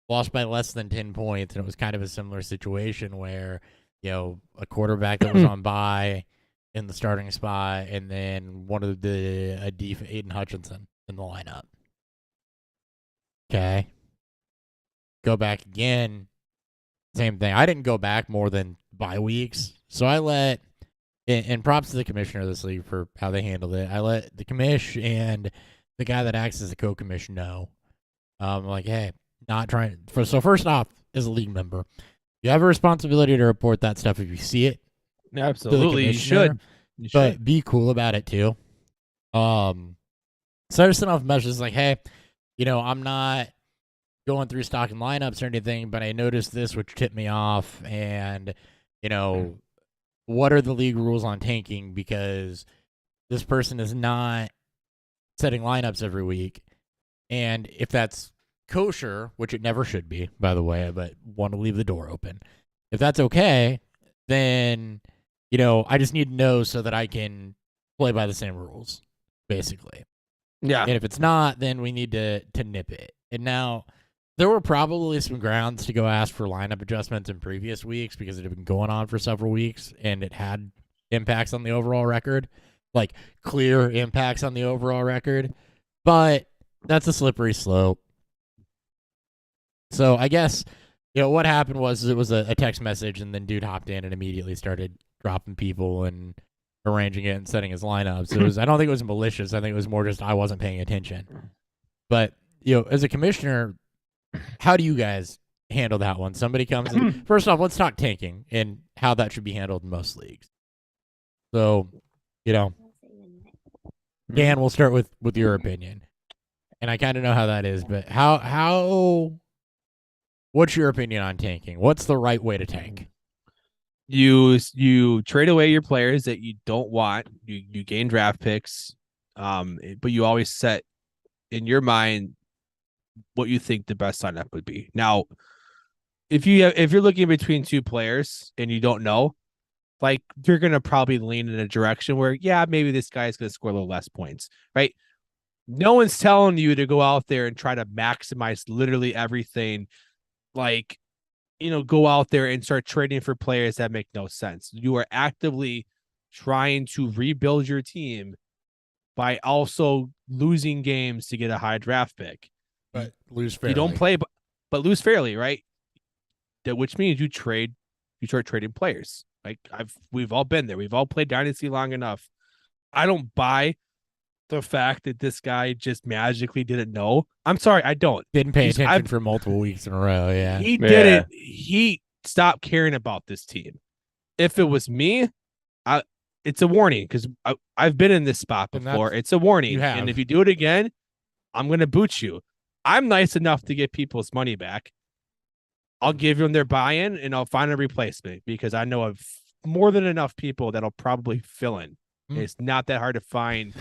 Lost by less than 10 points, and it was kind of a similar situation where, a quarterback that was on bye in the starting spot, and then one of the Aiden Hutchinson in the lineup. Okay. Go back again. Same thing. I didn't go back more than bye weeks, so I let, and props to the commissioner of this league for how they handled it. I let the commish and the guy that acts as a co-commish know. Like, hey, not trying. So first off, as a league member, you have a responsibility to report that stuff if you see it. Absolutely, you should. But be cool about it too. So I just sent off messages like, hey, I'm not going through stocking lineups or anything, but I noticed this, which tipped me off, and what are the league rules on tanking, because this person is not setting lineups every week, and if that's kosher, which it never should be, by the way, but want to leave the door open. If that's okay, then, I just need to know so that I can play by the same rules, basically. Yeah. And if it's not, then we need to nip it. And now, there were probably some grounds to go ask for lineup adjustments in previous weeks because it had been going on for several weeks, and it had impacts on the overall record, like clear impacts on the overall record. But that's a slippery slope. So I guess, what happened was it was a text message, and then dude hopped in and immediately started dropping people and arranging it and setting his lineups. I don't think it was malicious. I think it was more just I wasn't paying attention. But, as a commissioner, how do you guys handle that one? Somebody comes in. First off, let's talk tanking and how that should be handled in most leagues. So, Dan, we'll start with your opinion. And I kind of know how that is, but what's your opinion on tanking? What's the right way to tank? You trade away your players that you don't want. You gain draft picks, but you always set in your mind what you think the best signup would be. Now, if you're looking between two players and you don't know, like, you're gonna probably lean in a direction where, yeah, maybe this guy is gonna score a little less points, right? No one's telling you to go out there and try to maximize literally everything. Like, go out there and start trading for players that make no sense. You are actively trying to rebuild your team by also losing games to get a high draft pick. But lose fairly. You don't play, but lose fairly, right? Which means you start trading players. Like, we've all been there. We've all played Dynasty long enough. I don't buy the fact that this guy just magically didn't know. I'm sorry, I don't. Didn't pay attention for multiple weeks in a row, yeah. He didn't. He stopped caring about this team. If it was me, it's a warning, because I've been in this spot before. It's a warning. And if you do it again, I'm going to boot you. I'm nice enough to get people's money back. I'll give them their buy-in, and I'll find a replacement, because I know of more than enough people that'll probably fill in. It's not that hard to find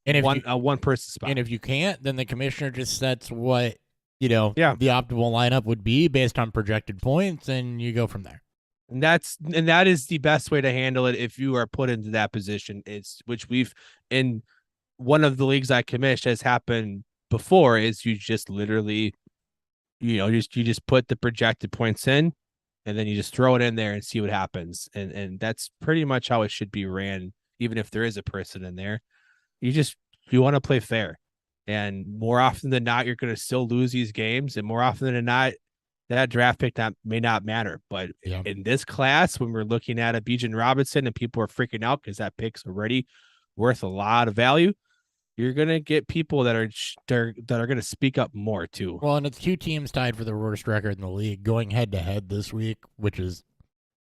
a one-person spot. And if you can't, then the commissioner just sets what, the optimal lineup would be based on projected points, and you go from there. And that is the best way to handle it if you are put into that position. Which we've, in one of the leagues I commissioned, has happened before, is you just literally you just put the projected points in, and then you just throw it in there and see what happens. And that's pretty much how it should be ran, even if there is a person in there. You want to play fair. And more often than not, you're going to still lose these games. And more often than not, that draft pick may not matter. But in this class, when we're looking at a Bijan Robinson and people are freaking out because that pick's already worth a lot of value, you're going to get people that are going to speak up more too. Well, and it's 2 teams tied for the worst record in the league going head to head this week, which is,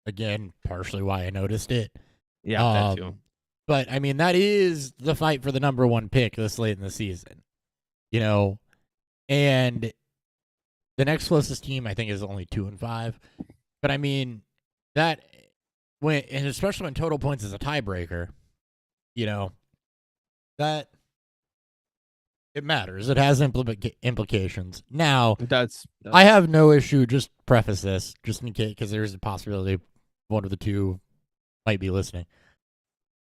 again, partially why I noticed it. Yeah, that too. But, I mean, that is the fight for the number 1 pick this late in the season. And the next closest team, I think, is only 2-5. But, I mean, and especially when total points is a tiebreaker, that it matters. It has implications. Now, I have no issue, just preface this, just in case, because there's a possibility one of the two might be listening.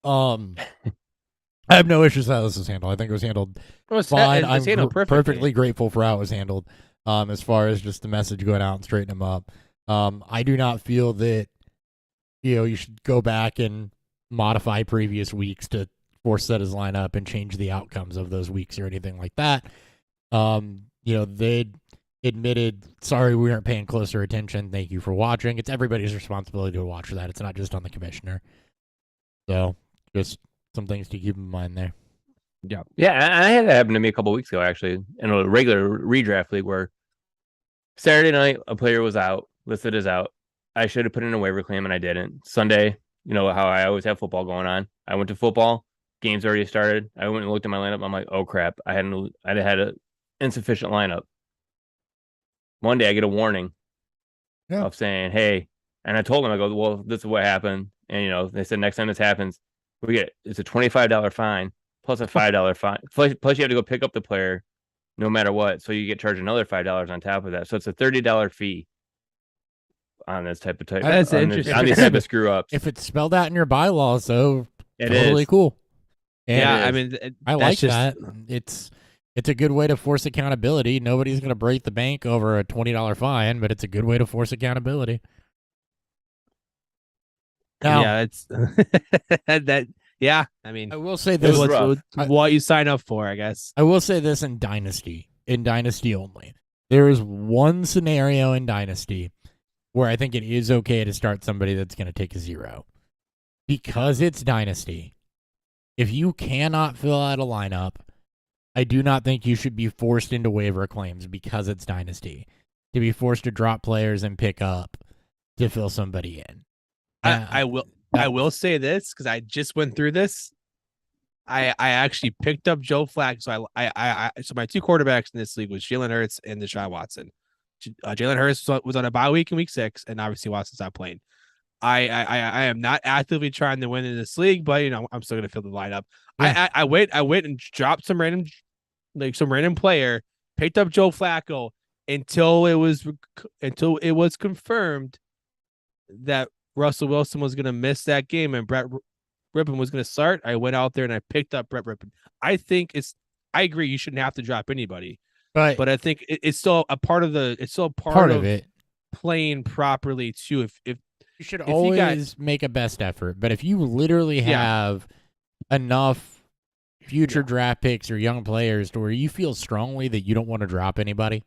I have no issues how this was handled. I think it was handled fine. I'm perfectly grateful for how it was handled. As far as just the message going out and straighten them up. I do not feel that you should go back and modify previous weeks to force set his lineup and change the outcomes of those weeks or anything like that. They admitted, sorry, we aren't paying closer attention. Thank you for watching. It's everybody's responsibility to watch that. It's not just on the commissioner. So just some things to keep in mind there. Yeah. I had that happen to me a couple weeks ago, actually, in a regular redraft league where Saturday night a player was out, listed as out. I should have put in a waiver claim and I didn't. Sunday, how I always have football going on. I went to football. Game's already started. I went and looked at my lineup. I'm like, oh crap! I had an insufficient lineup. Monday, I get a warning of saying, "Hey," and I told them, I go, "Well, this is what happened." And they said next time this happens, it's a $25 fine plus a $5 fine. Plus, you have to go pick up the player, no matter what. So you get charged another $5 on top of that. So it's a $30 fee on this type of That's interesting. On these type of screw ups. If it's spelled out in your bylaws, though, totally cool. And I mean, I like that. It's a good way to force accountability. Nobody's going to break the bank over a $20 fine, but it's a good way to force accountability. Now, it's that. Yeah, I mean, I will say this: what you sign up for, I guess. I will say this in Dynasty only. There is one scenario in Dynasty where I think it is okay to start somebody that's going to take a 0, because it's Dynasty. If you cannot fill out a lineup, I do not think you should be forced into waiver claims because it's Dynasty, to be forced to drop players and pick up to fill somebody in. I will say this because I just went through this. I actually picked up Joe Flacco. So so my 2 quarterbacks in this league was Jalen Hurts and Deshaun Watson. Jalen Hurts was on a bye week in week 6, and obviously Watson's not playing. I am not actively trying to win in this league, but I'm still gonna fill the lineup. Yeah. I went and dropped some random player, picked up Joe Flacco until it was confirmed that Russell Wilson was gonna miss that game and Brett Rippon was gonna start. I went out there and I picked up Brett Rippon. I agree you shouldn't have to drop anybody, but I think it's still a part of it playing properly too. If you should always make a best effort, but if you literally have enough future draft picks or young players to where you feel strongly that you don't want to drop anybody,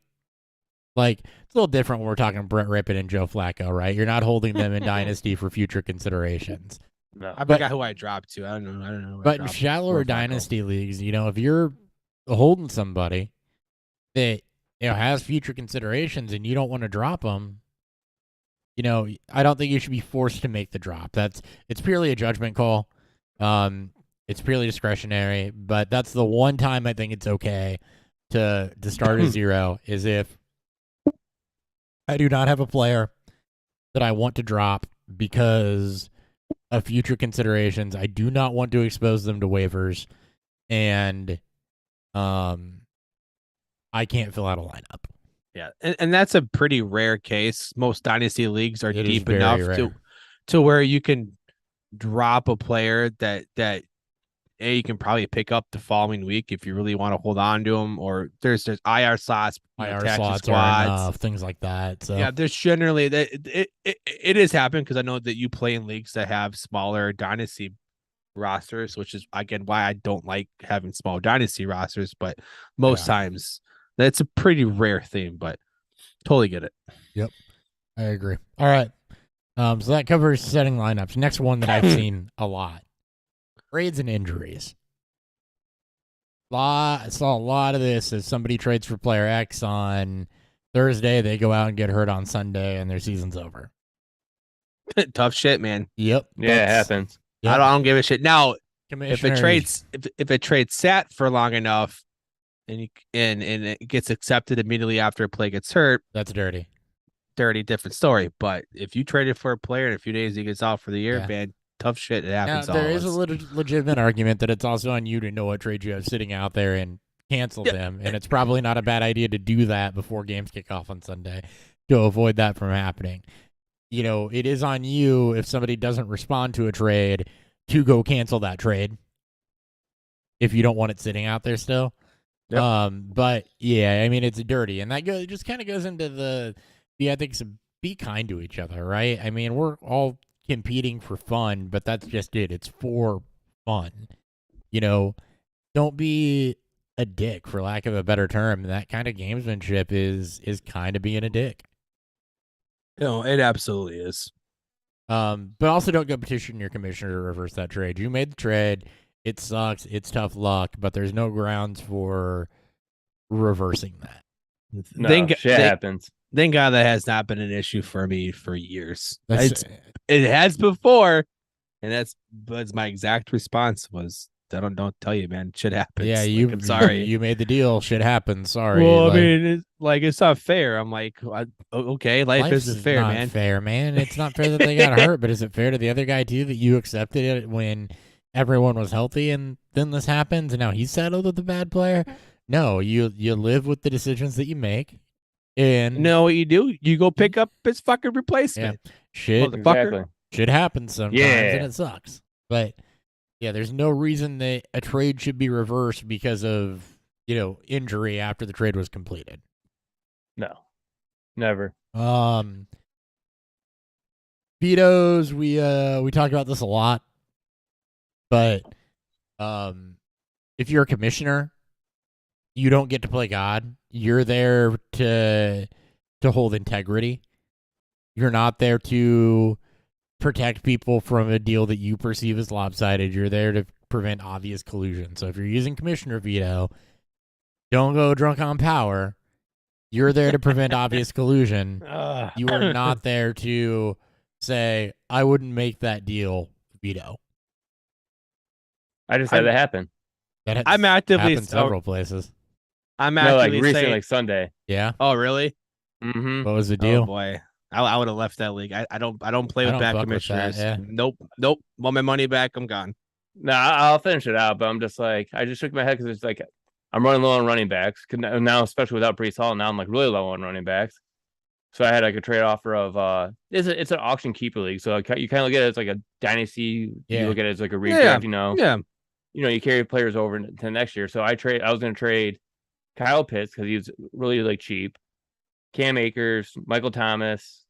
like, it's a little different when we're talking Brett Rippon and Joe Flacco, right? You're not holding them in Dynasty for future considerations. No, I forgot who I dropped to. I don't know. But in shallower Dynasty leagues, if you're holding somebody that has future considerations and you don't want to drop them, I don't think you should be forced to make the drop. It's purely a judgment call. It's purely discretionary, but that's the one time I think it's okay to start a 0 is if I do not have a player that I want to drop because of future considerations. I do not want to expose them to waivers, and I can't fill out a lineup. Yeah, and that's a pretty rare case. Most Dynasty leagues are deep enough to where you can drop a player that you can probably pick up the following week if you really want to hold on to him, or there's IR slots, IR attached to slots are squads. enough, things like that. So Yeah, there's generally that it has happened because I know that you play in leagues that have smaller dynasty rosters, which is again why I don't like having small dynasty rosters. But most times that's a pretty rare thing. But totally get it. Yep, I agree. All right, so that covers setting lineups. Next one that I've seen a lot: trades and injuries. I saw a lot of this as somebody trades for player X on Thursday, they go out and get hurt on Sunday, and their season's over. Tough shit, man. Yep. Yeah, it happens. Yep. I don't give a shit. Now, if Commissioners- it trades sat for long enough, and it gets accepted immediately after a player gets hurt, that's dirty. different story. But if you traded for a player in a few days, he gets out for the year, Yeah. man. Tough shit. It Now, happens. there is a legitimate argument that it's also on you to know what trade you have sitting out there and cancel them, and it's probably not a bad idea to do that before games kick off on Sunday to avoid that from happening. You know, it is on you if somebody doesn't respond to a trade to go cancel that trade if you don't want it sitting out there still. Yep. But yeah, I mean, it's dirty, and that just kind of goes into the ethics of be kind to each other, right? I mean, we're all competing for fun, but that's just it. It's for fun. You know, don't be a dick, for lack of a better term. That kind of gamesmanship is kind of being a dick. No, it absolutely is. But also don't go petition your commissioner to reverse that trade. You made the trade. It sucks. It's tough luck, but there's no grounds for reversing that. No, shit happens. Thank God that has not been an issue for me for years. That's, It has before, and that's my exact response was, don't tell you, man. Shit happens. yeah, Like, I'm sorry. You made the deal. Shit happens. Sorry. Well, Like, I mean, it's not fair. I'm like, okay, life isn't fair, not man. Fair, man. It's not fair that they got hurt, but is it fair to the other guy too that you accepted it when everyone was healthy and then this happens and now he's settled with the bad player? No, you live with the decisions that you make. And You know what you do? You go pick up his fucking replacement. shit, Motherfucker. Exactly. shit happens sometimes Yeah. and it sucks. But yeah, there's no reason that a trade should be reversed because of, injury after the trade was completed. No, never. Vetoes, we talk about this a lot. But if you're a commissioner, you don't get to play God. You're there to hold integrity. You're not there to protect people from a deal that you perceive as lopsided. You're there to prevent obvious collusion. So if you're using commissioner veto, don't go drunk on power. You're there to prevent obvious collusion. You are not there to say, I wouldn't make that deal, veto. I just had that happen. That has I'm actively happened several places. I'm No, like actively recently, saying, like Sunday. Yeah. oh really? Mm-hmm. What was the Oh deal? boy, I would have left that league. I don't play I with don't bad fuck with that, commissioners. yeah. Nope. Want my money back? I'm gone. No, I'll finish it out, but I'm just like, I just shook my head because it's like I'm running low on running backs. Now, especially without Brees Hall, now I'm like really low on running backs. So I had like a trade offer of it's an auction keeper league. So you kind of look at it as like a dynasty. Yeah. You look at it as like a redraft. Yeah. You carry players over to next year. So I was going to trade Kyle Pitts because he was really like cheap. Cam Akers, Michael Thomas.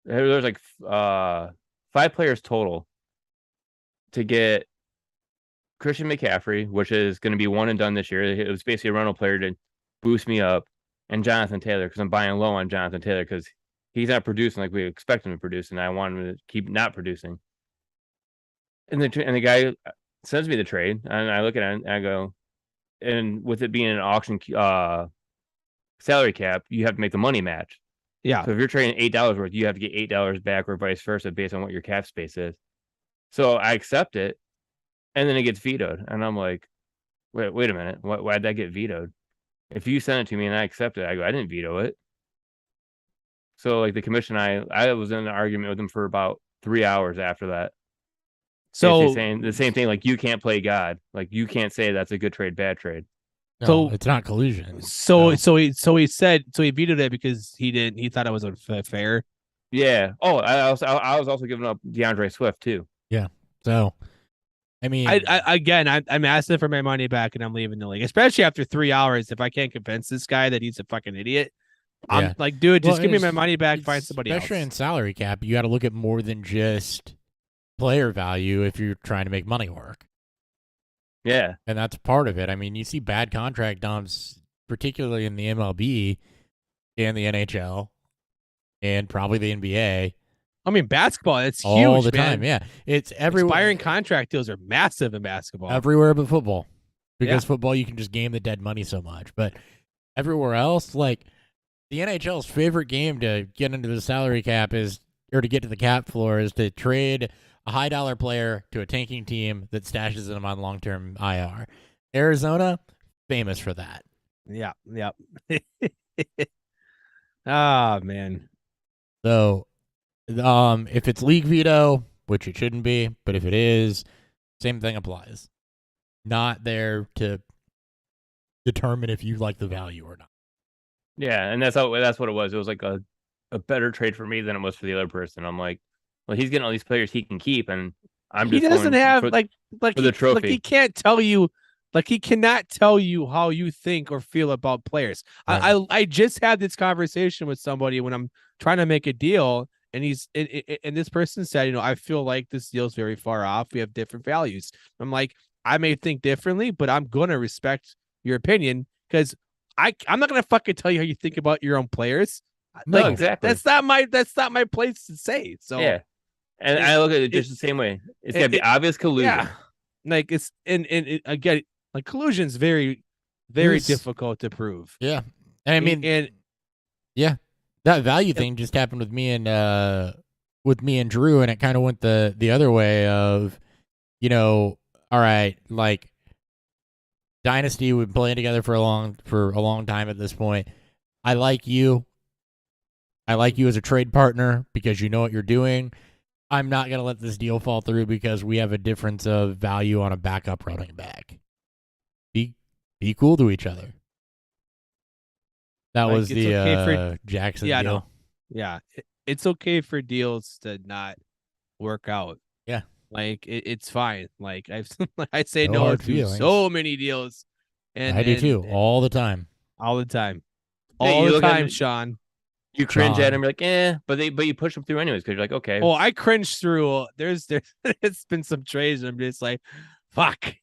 There's like 5 players total to get Christian McCaffrey, which is going to be one and done this year. It was basically a rental player to boost me up, and Jonathan Taylor because I'm buying low on Jonathan Taylor because he's not producing like we expect him to produce, and I want him to keep not producing. And the guy sends me the trade, and I look at it and I go, and with it being an auction salary cap, you have to make the money match. Yeah. So if you're trading $8 worth, you have to get $8 back or vice versa based on what your cap space is. So I accept it, and then it gets vetoed. And I'm like, wait a minute. Why'd that get vetoed? If you send it to me and I accept it, I go, I didn't veto it. So like the commission, I was in an argument with them for about 3 hours after that. So basically saying the same thing, like you can't play God. Like you can't say that's a good trade, bad trade. No, So- it's not collusion. So No. he vetoed it because he thought it was unfair. Yeah. Oh, I was also giving up DeAndre Swift too. So I mean, I'm asking for my money back and I'm leaving the league, especially after 3 hours. If I can't convince this guy that he's a fucking idiot, Yeah. I'm like, dude, just well, give me my it's- money back. it's- Find somebody else. Especially in salary cap, you got to look at more than just player value if you're trying to make money work. Yeah. And that's part of it. I mean, you see bad contract dumps, particularly in the MLB and the NHL and probably the NBA I mean, basketball, it's all huge, the man. time. Yeah. It's everywhere. Expiring contract deals are massive in basketball. Everywhere but football. Because Yeah. football, you can just game the dead money so much. But everywhere else, like the NHL's favorite game to get into the salary cap is, or to get to the cap floor, is to trade a high dollar player to a tanking team that stashes them on long term IR. Arizona, famous for that. Yeah. Ah, man. So, if it's league veto, which it shouldn't be, but if it is, same thing applies. Not there to determine if you like the value or not. Yeah, and that's what it was. It was like a better trade for me than it was for the other person. I'm like, well, he's getting all these players he can keep, and I'm He just doesn't going have for, like for the he trophy. can't tell you, like he cannot tell you how you think or feel about players. Right. I just had this conversation with somebody when I'm trying to make a deal, and and this person said, you know, I feel like this deal's very far off. We have different values. I'm like, I may think differently, but I'm gonna respect your opinion because I'm not gonna fucking tell you how you think about your own players. No, Like, exactly. That's not my place to say. So Yeah, and it- I look at it just it- the same way. It's got to be it- obvious collusion. yeah, like it's and again, like collusion's very, very Yes. difficult to prove. Yeah. And I mean, and that value thing just happened with me and Drew, and it kind of went the other way of, you know, all right, like Dynasty, we've been playing together for a long time at this point. I like you as a trade partner because you know what you're doing. I'm not gonna let this deal fall through because we have a difference of value on a backup running back. Be cool to each other. That Like, was it's the okay for- Jackson yeah, deal. no. Yeah, it's okay for deals to not work out. Yeah. Like it's fine. Like I say No no hard to feelings. so many deals, and I do and- too, and all the time. all the time, Yeah, all you the look at time, it- Sean. You cringe John. at him, you're like, but you push them through anyways because you're like, okay, Oh, I cringe through. There's it's been some trades, and I'm just like, fuck.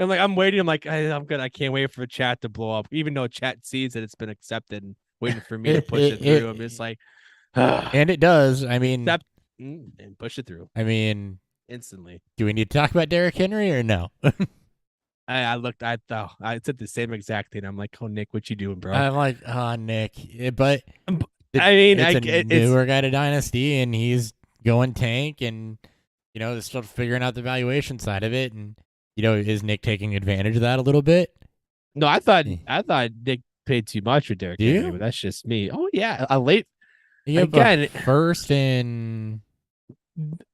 And like I'm waiting. I'm like, I'm good. I can't wait for chat to blow up, even though chat sees that it's been accepted and waiting for me to push it through. I'm just like, And it does. I mean, Accept- and push it through instantly. do we need to talk about Derrick Henry or no? I looked. I thought I said the same exact thing. I'm like, oh Nick, what you doing, bro? I'm like, Nick, but I mean, it's I- a it's- newer guy to Dynasty, and he's going tank, and you know, they're still figuring out the valuation side of it, and you know, is Nick taking advantage of that a little bit? No, I thought Hmm. Nick paid too much for Derrick Do Henry, you? but that's just me. Oh yeah, a late You have again. a first in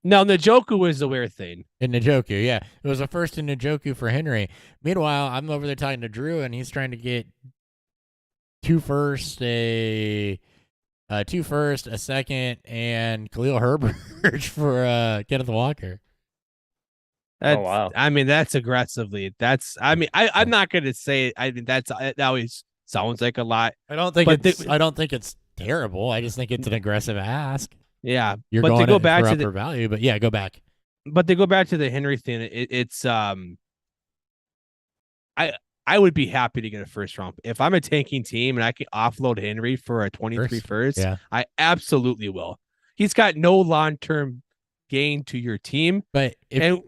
No, Njoku was the weird thing. Njoku, yeah, it was a first in Njoku for Henry. Meanwhile, I'm over there talking to Drew, and he's trying to get two first, a second, and Khalil Herbert for Kenneth Walker. That's, wow. I mean, that's aggressively. That's. I mean, I'm not gonna say. I mean, that always sounds like a lot. I don't think But I don't think it's terrible. I just think it's an aggressive ask. Yeah, You're but going to go in back for to upper the value, but yeah, go back. but to go back to the Henry thing, it's I would be happy to get a first round if I'm a tanking team and I can offload Henry for a 23 first. Yeah. I absolutely will. He's got no long term gain to your team, But and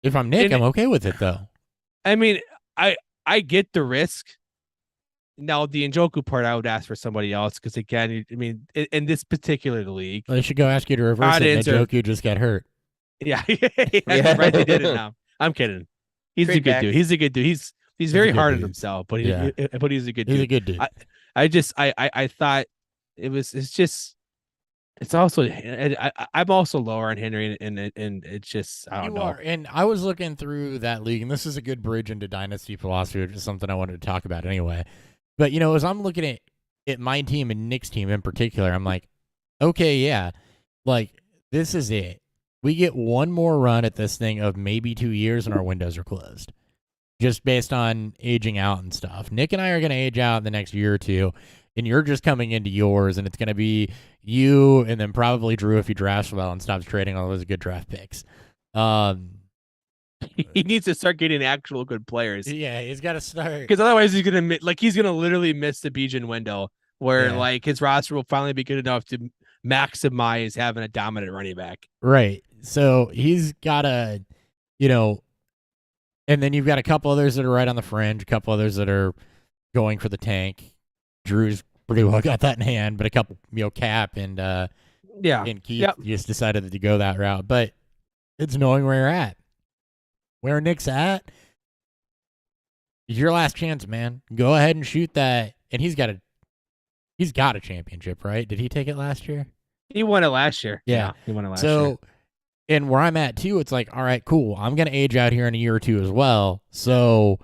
if I'm Nick, and- I'm okay with it though. I mean, I get the risk. Now the Njoku part, I would ask for somebody else because again, I mean, in this particular league, They should go ask you to reverse it. Audience are- Njoku just got hurt. yeah, right, they did it now. I'm kidding. He's a Trade good back. dude. He's a good dude. He's very a good hard on dude. himself, but Yeah. but he's a good He's dude. a good dude. I thought it's also I'm also lower on Henry and it's just I don't You know. are, and I was looking through that league, and this is a good bridge into dynasty philosophy, which is something I wanted to talk about anyway. But you know, as I'm looking at my team and Nick's team in particular, I'm like, okay, yeah, like this is it. we get one more run at this thing of maybe 2 years and our windows are closed. Just based on aging out and stuff. Nick and I are going to age out in the next year or two, and you're just coming into yours, and it's going to be you and then probably Drew if he drafts well and stops trading all those good draft picks. He needs to start getting actual good players. Yeah, he's got to start. Because otherwise he's gonna literally miss the Bijan window where Yeah. like his roster will finally be good enough to maximize having a dominant running back. Right. So he's got to, and then you've got a couple others that are right on the fringe, a couple others that are going for the tank. Drew's pretty well got that in hand, but a couple, Cap and Yeah. and Keith Yep. just decided to go that route. But it's knowing where you're at. Where Nick's at, is your last chance, man. Go ahead and shoot that. And he's got a championship, right? Did he take it last year? He won it last year. Yeah. He won it last year. So, and where I'm at too, it's like, all right, cool. I'm going to age out here in a year or two as well. So,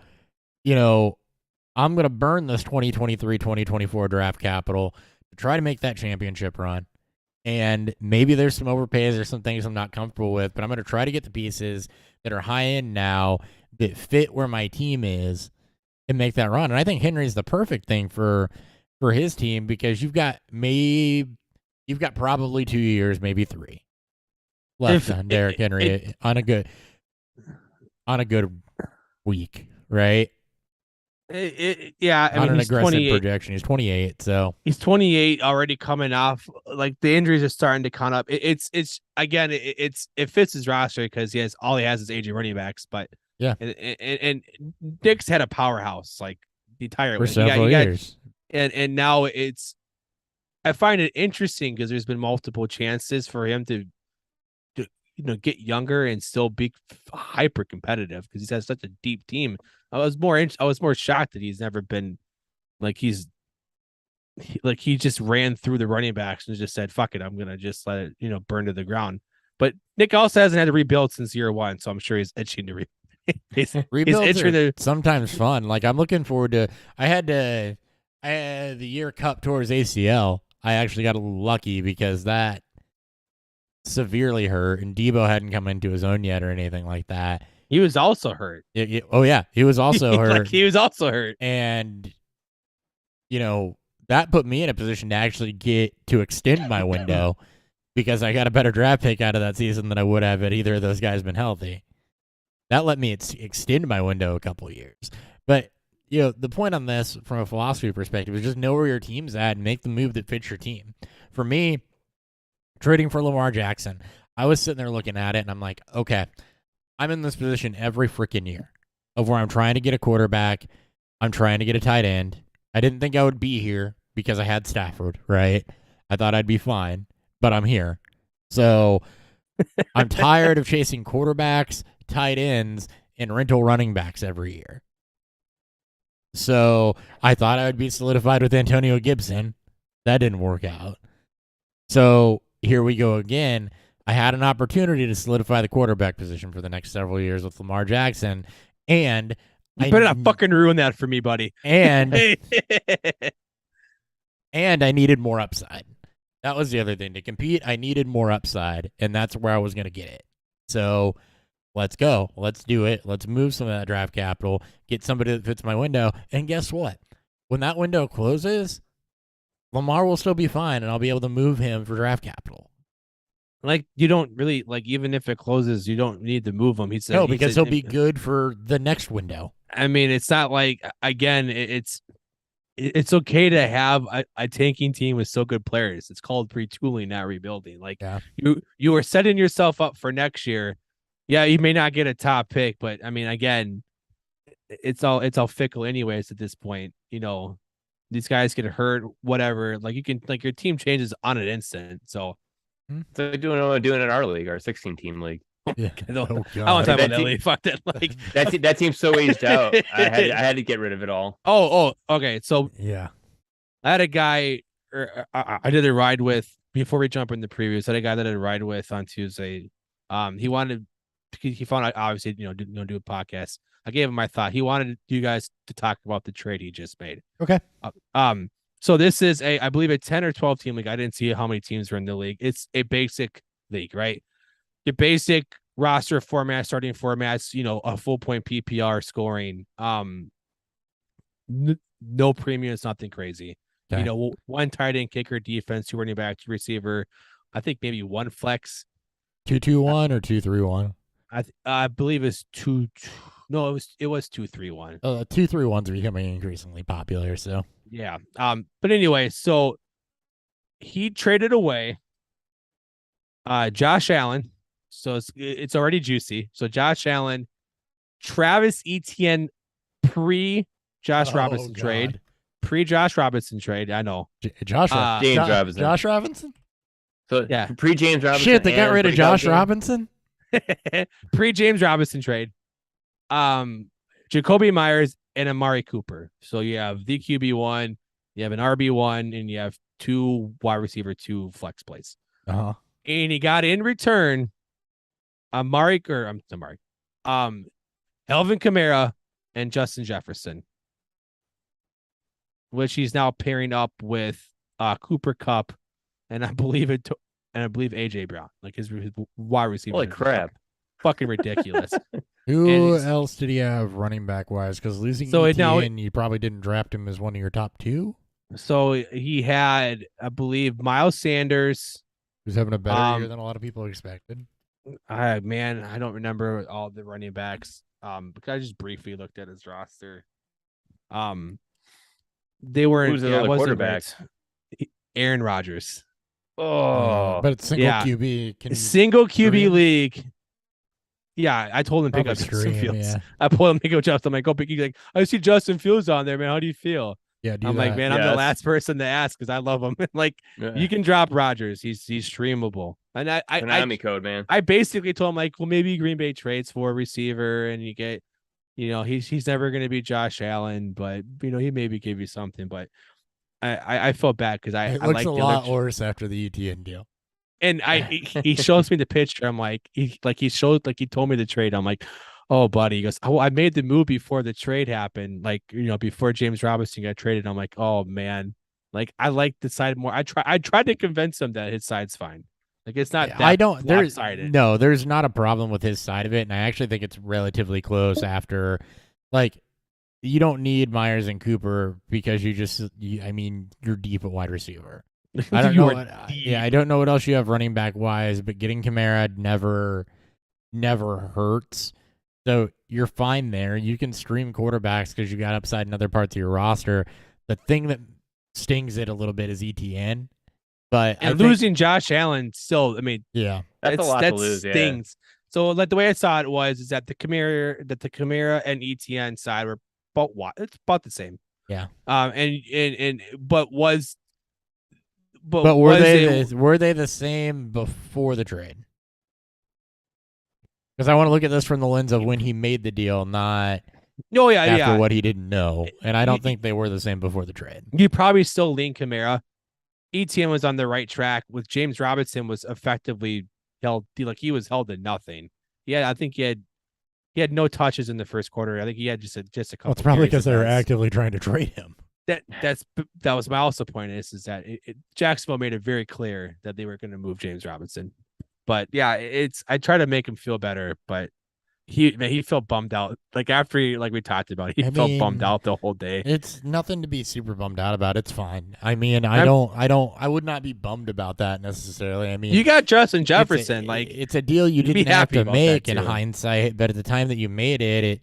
I'm going to burn this 2023, 2024 draft capital to try to make that championship run. And maybe there's some overpays or some things I'm not comfortable with, but I'm going to try to get the pieces that are high end now that fit where my team is and make that run. And I think Henry's the perfect thing for his team because you've got probably 2 years, maybe 3 left on Derrick Henry on a good week, right? Yeah, On an he's aggressive 28. projection. He's 28, so He's 28 already coming off. Like the injuries are starting to count up. It fits his roster because all he has is aging running backs. But Yeah. and Nick's had a powerhouse like the entire for league. several years. And now I find it interesting because there's been multiple chances for him to get younger and still be hyper competitive because he's had such a deep team. I was more shocked that he's never been like he just ran through the running backs and just said, fuck it, I'm gonna just let it, burn to the ground. But Nick also hasn't had to rebuild since year 1, so I'm sure he's itching to Rebuilds itching are to sometimes fun. Like I'm looking forward to. I had the year Cup towards ACL. I actually got a little lucky because that severely hurt, and Debo hadn't come into his own yet or anything like that. he was also hurt. Oh yeah, he was also hurt. He was also hurt. And that put me in a position to actually get to extend my window because I got a better draft pick out of that season than I would have had either of those guys been healthy. That let me extend my window a couple of years. But the point on this from a philosophy perspective is just know where your team's at and make the move that fits your team. For me, trading for Lamar Jackson, I was sitting there looking at it and I'm like, okay, I'm in this position every freaking year of where I'm trying to get a quarterback. I'm trying to get a tight end. I didn't think I would be here because I had Stafford, right? I thought I'd be fine, but I'm here. So I'm tired of chasing quarterbacks, tight ends, and rental running backs every year. So I thought I would be solidified with Antonio Gibson. That didn't work out. So here we go again. I had an opportunity to solidify the quarterback position for the next several years with Lamar Jackson, and You better not fucking ruin that for me, buddy. and I needed more upside. That was the other thing. To compete, I needed more upside, and that's where I was going to get it. So let's go. Let's do it. Let's move some of that draft capital, get somebody that fits my window, and guess what? When that window closes, Lamar will still be fine, and I'll be able to move him for draft capital. Like you don't really even if it closes, you don't need to move him. Because he'll be good for the next window. I mean, it's not like it's okay to have a tanking team with so good players. It's called retooling, not rebuilding. Like you are setting yourself up for next year. Yeah, you may not get a top pick, but I mean, again, it's all fickle anyways at this point. These guys get hurt, whatever. Like your team changes on an instant. So It's like doing in our league, our 16-team league. Yeah. I don't Oh, want to God. talk about That that team- league. Fuck that. Like That team's so aged out. I had to get rid of it all. oh, okay. So Yeah. I had a guy I did a ride with before we jump in the previews. I had a guy that I did a ride with on Tuesday. He found out obviously do a podcast. I gave him my thought. He wanted you guys to talk about the trade he just made. Okay. So this is I believe a 10 or 12 team league. I didn't see how many teams were in the league. It's a basic league, right? your basic roster format, starting formats, a full point PPR scoring. No premiums, nothing crazy. Okay. One tight end, kicker, defense, 2 running back, 2 receiver. I think maybe 1 flex. 2-2-1 or 2-3-1. I believe it's 2. No, it was 2-3-1. 2-3-1s are becoming increasingly popular. So Yeah. But anyway, so he traded away Josh Allen. So it's already juicy. So Josh Allen, Travis Etienne pre Josh Robinson trade. Pre-Josh Robinson trade. I know. Josh James Robinson. Josh Robinson? So Yeah. pre-James Robinson. Shit, they got and rid of pre-Dalton. Josh Robinson? Pre-James Robinson trade. Jacoby Myers and Amari Cooper. So you have the QB1, you have an RB1, and you have 2 wide receiver, 2 flex plays. Uh-huh. And he got in return Elvin Kamara and Justin Jefferson, which he's now pairing up with Cooper Kupp, and I believe AJ Brown, like his wide receiver. Holy crap. Fucking ridiculous. Who else did he have running back wise? Because losing ETN, you probably didn't draft him as one of your top 2. So he had, I believe, Miles Sanders. Who's having a better year than a lot of people expected. I don't remember all the running backs. Because I just briefly looked at his roster. They weren't. Who's the other quarterback? Aaron Rodgers. Oh, but it's single yeah. QB. Single QB league. Yeah, I told him pick Probably up Justin stream, Fields. yeah. I pulled him pick up Justin. I'm like, go pick. He's like, I see Justin Fields on there, man. How do you feel? Yeah, I'm like, man, I'm the Yes. last person to ask because I love him. Like, yeah. you can drop Rodgers. He's streamable. And I Konami code, man. I basically told him, like, well, maybe Green Bay trades for a receiver and you get, he's never going to be Josh Allen, but, he maybe give you something. But I felt bad because It I looks like a lot worse after the ETN deal. And he shows me the picture. I'm like, he told me the trade. I'm like, oh, buddy. He goes, oh, I made the move before the trade happened. Like, before James Robinson got traded. I'm like, oh man, like I like the side more. I tried to convince him that his side's fine. Like it's not. That there's not a problem with his side of it, and I actually think it's relatively close. After, like, you don't need Myers and Cooper because you're deep at wide receiver. I don't know. I don't know what else you have running back wise, but getting Kamara never hurts. So you're fine there. You can stream quarterbacks because you got upside in other parts of your roster. The thing that stings it a little bit is ETN. But losing Josh Allen still, yeah, that's a lot to lose. Stings. Yeah. So like the way I saw it was the Kamara and ETN side were it's about the same. Yeah. But were they the same before the trade? Because I want to look at this from the lens of when he made the deal, not after what he didn't know. And I don't think they were the same before the trade. You probably still lean Kamara. ETN was on the right track. With James Robinson was effectively held, like he was held to nothing. Yeah, I think he had no touches in the first quarter. I think he had just a couple. Well, it's probably because they were actively trying to trade him. That was my also point is that Jacksonville made it very clear that they were going to move James Robinson. But yeah, I try to make him feel better, but he felt bummed out. Like after we talked about, he felt bummed out the whole day. It's nothing to be super bummed out about. It's fine. I would not be bummed about that necessarily. You got Justin Jefferson. It's a deal you didn't have to make in hindsight, but at the time that you made it, it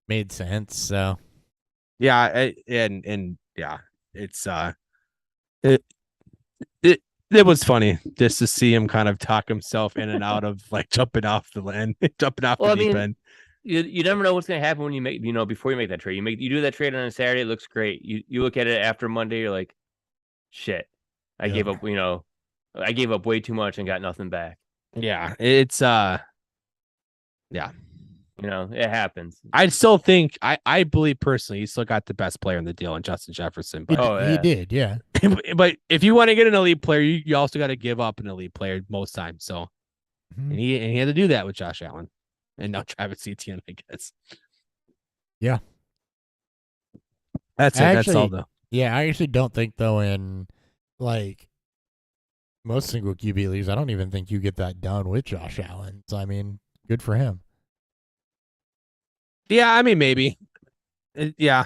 made sense. So yeah, it's it was funny just to see him kind of talk himself in and out of like jumping off the deep end. You never know what's going to happen when you make, before you make that trade. You do that trade on a Saturday, it looks great. You look at it after Monday, you're like, shit, I gave up, I gave up way too much and got nothing back. Yeah, it's yeah. It happens. I still think I believe personally he still got the best player in the deal in Justin Jefferson. But he did, yeah. But if you want to get an elite player, you also got to give up an elite player most times. So and he had to do that with Josh Allen and now Travis Etienne, I guess. Yeah. That's all though. Yeah, I actually don't think though in like most single QB leagues, I don't even think you get that done with Josh Allen. So I mean, good for him. Yeah, I mean maybe. Yeah,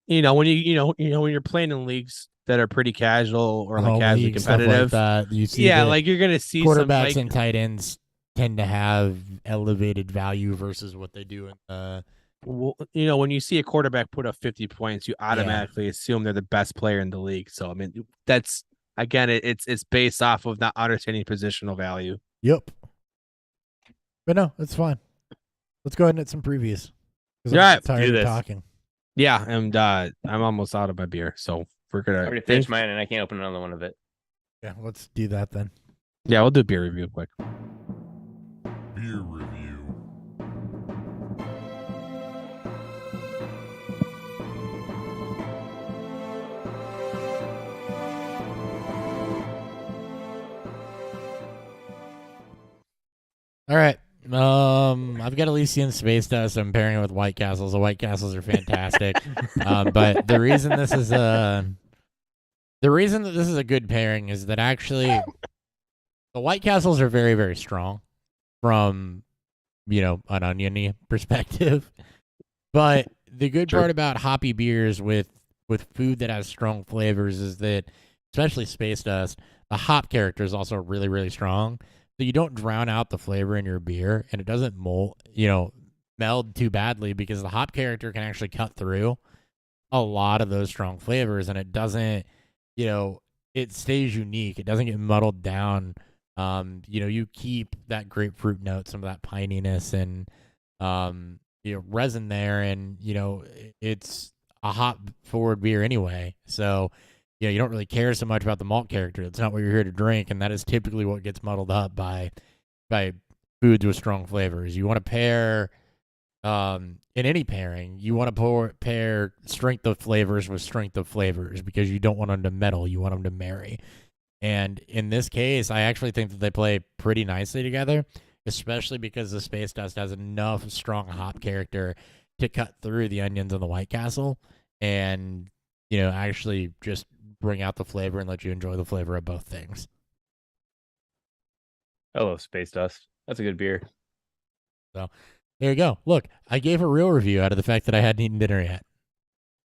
when when you're playing in leagues that are pretty casual or like Home casually league, stuff competitive, like that. You see, yeah, that like you're gonna see some quarterbacks like and tight ends tend to have elevated value versus what they do in when you see a quarterback put up 50 points, you automatically assume they're the best player in the league. So I mean, that's again, it's based off of not understanding positional value. Yep. But no, it's fine. Let's go ahead and hit some previews. All right, tired do of this. talking. Yeah, and I'm almost out of my beer, so we're I gonna already finished mine, and I can't open another one of it. Yeah, let's do that then. Yeah, we'll do a beer review quick. Beer review. All right. I've got Elysian Space Dust. I'm pairing it with White Castles. The White Castles are fantastic. But the reason that this is a good pairing is that actually the White Castles are very, very strong from, an oniony perspective. But the good part about hoppy beers with food that has strong flavors is that, especially Space Dust, the hop character is also really, really strong. So you don't drown out the flavor in your beer, and it doesn't meld too badly because the hop character can actually cut through a lot of those strong flavors, and it doesn't, it stays unique. It doesn't get muddled down. You keep that grapefruit note, some of that pininess, and resin there, and it's a hop forward beer anyway. So you don't really care so much about the malt character. It's not what you're here to drink, and that is typically what gets muddled up by foods with strong flavors. You want to pair, in any pairing, you want to pair strength of flavors with strength of flavors because you don't want them to meddle. You want them to marry. And in this case, I actually think that they play pretty nicely together, especially because the Space Dust has enough strong hop character to cut through the onions on the White Castle and, actually just bring out the flavor and let you enjoy the flavor of both things. I love Space Dust. That's a good beer. So there you go. Look, I gave a real review out of the fact that I hadn't eaten dinner yet.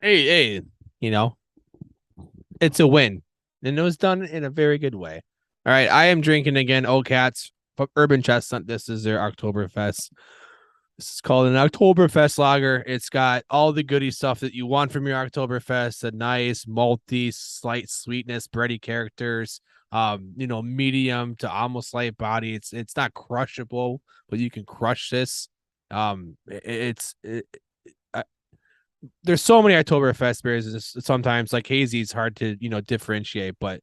Hey, it's a win. And it was done in a very good way. All right, I am drinking again Old Cats Urban Chestnut. This is their Oktoberfest. This is called an Oktoberfest lager. It's got all the goody stuff that you want from your Oktoberfest, a nice malty, slight sweetness, bready characters, medium to almost light body. It's not crushable, but you can crush this. There's so many Oktoberfest beers. Sometimes like hazy is hard to differentiate, but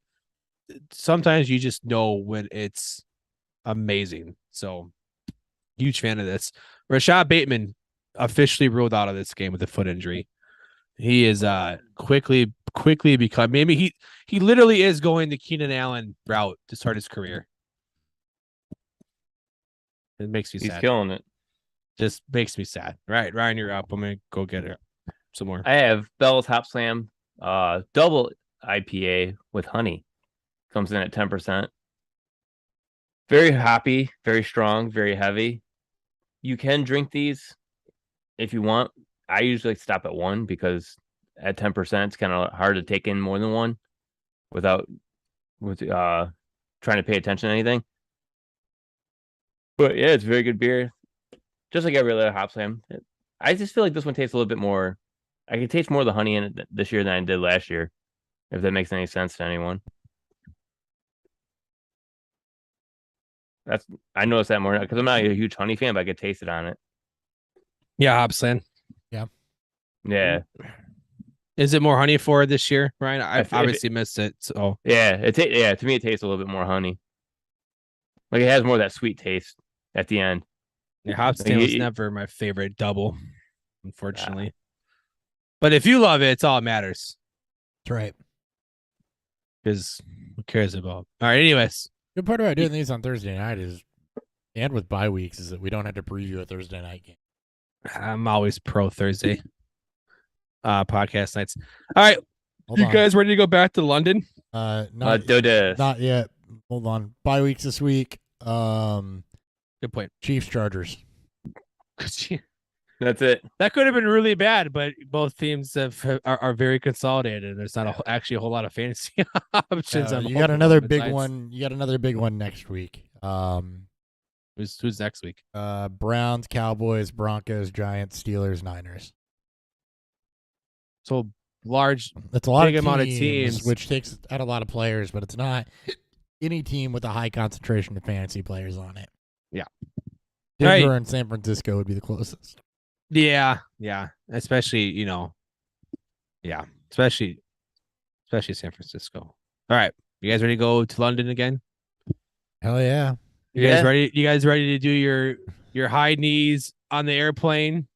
sometimes you just know when it's amazing. So huge fan of this. Rashad Bateman officially ruled out of this game with a foot injury. He is quickly become maybe he literally is going the Keenan Allen route to start his career. It makes me sad. He's killing it. Just makes me sad. Right, Ryan, you're up. I'm gonna go get it. Some more. I have Bell's Hop Slam double IPA with honey. Comes in at 10%. Very hoppy, very strong, very heavy. You can drink these if you want. I usually stop at one because at 10%, it's kind of hard to take in more than one without trying to pay attention to anything. But yeah, it's a very good beer. Just like every other Hop Slam. I just feel like this one tastes a little bit more. I can taste more of the honey in it this year than I did last year, if that makes any sense to anyone. I noticed that more because I'm not a huge honey fan, but I could taste it on it. Yeah, Hobson. Yeah. Is it more honey for this year, Ryan? I If- obviously missed it. So Yeah, to me it tastes a little bit more honey. Like it has more of that sweet taste at the end. yeah, Hobson was never my favorite double, unfortunately. But if you love it, it's all that matters. That's right. Because who cares about? All right, anyways. Good part about doing these on Thursday night is, and with bye weeks, is that we don't have to preview a Thursday night game. I'm always pro Thursday podcast nights. All right. Hold You on. guys ready to go back to London? Not Dodas. yet. hold on. Bye weeks this week. Good point. Chiefs, Chargers. That's it. That could have been really bad, but both teams are very consolidated. There's not actually a whole lot of fantasy options. On You both got of another them big besides- one. You got another big one next week. Who's next week? Browns, Cowboys, Broncos, Giants, Steelers, Niners. So large. That's a lot Big of amount of teams, teams. which takes out a lot of players, but it's not any team with a high concentration of fantasy players on it. Yeah. Denver Right. and San Francisco would be the closest. Yeah. Especially especially San Francisco. All right, you guys ready to go to London again? Hell yeah. You guys Yeah. ready? You guys ready to do your high knees on the airplane?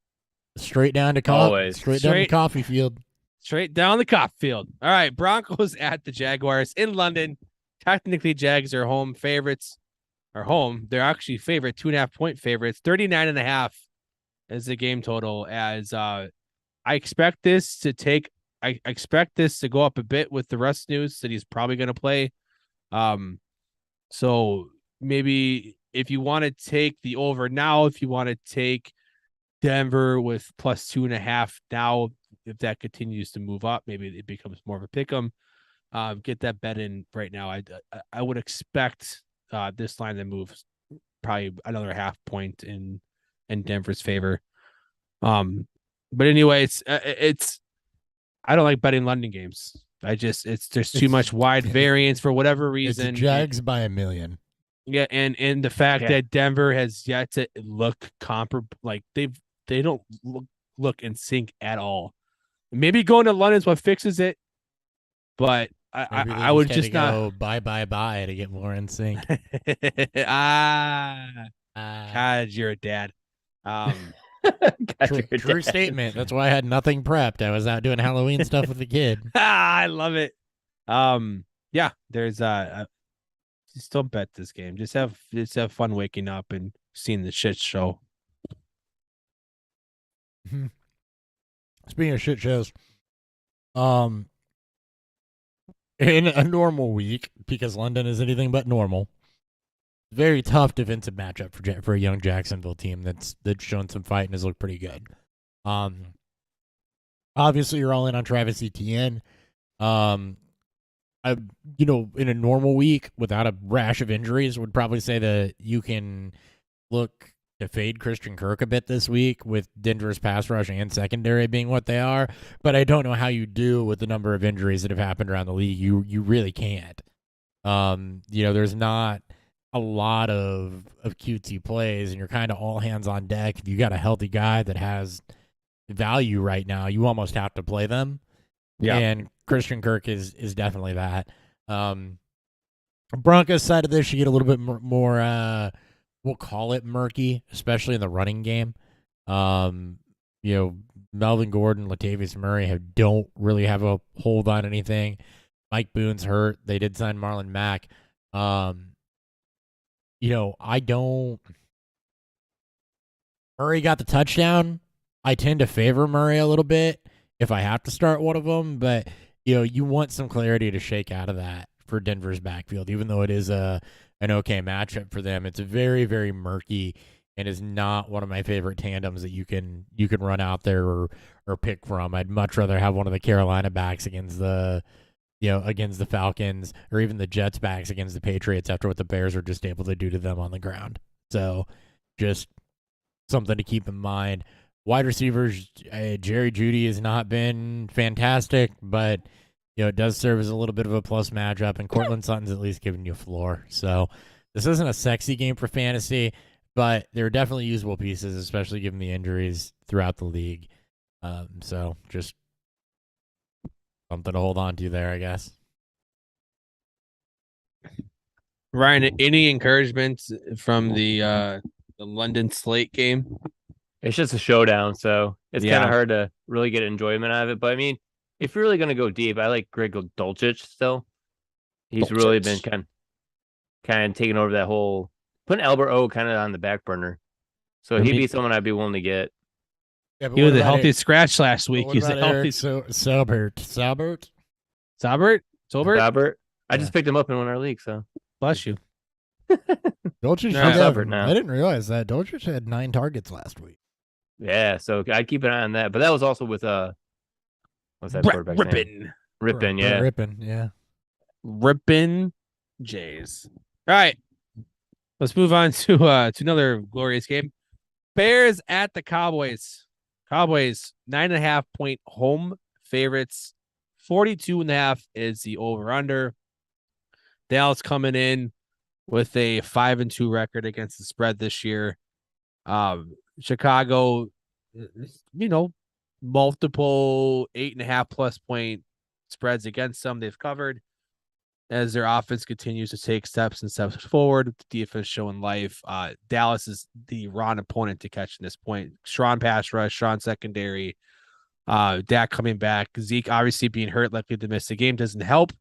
Straight down to coffee. Always. Straight down to Straight- coffee field. Straight down the cop field. All right, Broncos at the Jaguars in London. Technically, Jags are home favorites. Are home. They're actually favorite, 2.5-point favorites. 39.5 is the game total. As I expect this to I expect this to go up a bit with the Russ news that he's probably going to play. So maybe if you want to take the over now, if you want to take Denver with plus 2.5 now, if that continues to move up, maybe it becomes more of a pick 'em. Get that bet in right now. I would expect this line to move probably another 0.5 point in Denver's favor. But anyway, it's I don't like betting London games. There's too much wide variance for whatever It's the reason. Jags by a million. Yeah, and the fact Yeah. that Denver has yet to look comparable, like they don't look in sync at all. Maybe going to London is what fixes it, but Maybe they I would had to just not. go buy to get more in sync. God, you're a dad. God, True, you're true dead. statement. That's why I had nothing prepped. I was out doing Halloween stuff with the kid. I love it. Yeah, there's just don't bet this game. Just have fun waking up and seeing the shit show. Speaking of shit shows, in a normal week, because London is anything but normal, very tough defensive matchup for a young Jacksonville team that's shown some fight and has looked pretty good. Obviously you're all in on Travis Etienne. In a normal week without a rash of injuries, would probably say that you can look to fade Christian Kirk a bit this week with Denver's pass rush and secondary being what they are. But I don't know how you do with the number of injuries that have happened around the league. You really can't. There's not a lot of cutesy plays, and you're kind of all hands on deck. If you got a healthy guy that has value right now, you almost have to play them. Yeah. And Christian Kirk is definitely that. Broncos side of this, you get a little bit more we'll call it murky, especially in the running game. Melvin Gordon, Latavius Murray don't really have a hold on anything. Mike Boone's hurt. They did sign Marlon Mack. Murray got the touchdown. I tend to favor Murray a little bit if I have to start one of them, but you want some clarity to shake out of that for Denver's backfield, even though it is an okay matchup for them. It's very, very murky and is not one of my favorite tandems that you can run out there or pick from. I'd much rather have one of the Carolina backs against the Falcons, or even the Jets backs against the Patriots after what the Bears are just able to do to them on the ground. So just something to keep in mind. Wide receivers, Jerry Jeudy has not been fantastic, but it does serve as a little bit of a plus matchup, and Cortland Sutton's at least giving you a floor. So this isn't a sexy game for fantasy, but there are definitely usable pieces, especially given the injuries throughout the league. So just something to hold on to there, I guess. Ryan, any encouragement from the London slate game? It's just a showdown, so it's Yeah. kind of hard to really get enjoyment out of it. But I mean, if you're really going to go deep, I like Greg Dulcich still. He's really been kind of taking over that whole, putting Albert O kind of on the back burner. So he'd be someone I'd be willing to get. Yeah, but He was a healthy scratch last week. What He was a about healthy Eric Saubert? Sobert. Robert, I just picked him up in one of our leagues, so Bless you. Dulcich No, did it's have- covered now. I didn't realize that Dulcich had 9 targets last week. Yeah, so I'd keep an eye on that. But that was also with what's that Brett quarterback's name? Rippin. Rippin, yeah. Rippin, yeah. Rippin Jays. All right. Let's move on to another glorious game. Bears at the Cowboys. Cowboys 9.5-point home favorites. 42.5 is the over/under. Dallas coming in with a 5-2 record against the spread this year. Chicago, multiple 8.5+ point spreads against them. They've covered as their offense continues to take steps forward. The defense showing life. Dallas is the wrong opponent to catch in this point. Strong pass rush, strong secondary. Dak coming back. Zeke obviously being hurt, likely to miss the game, doesn't help.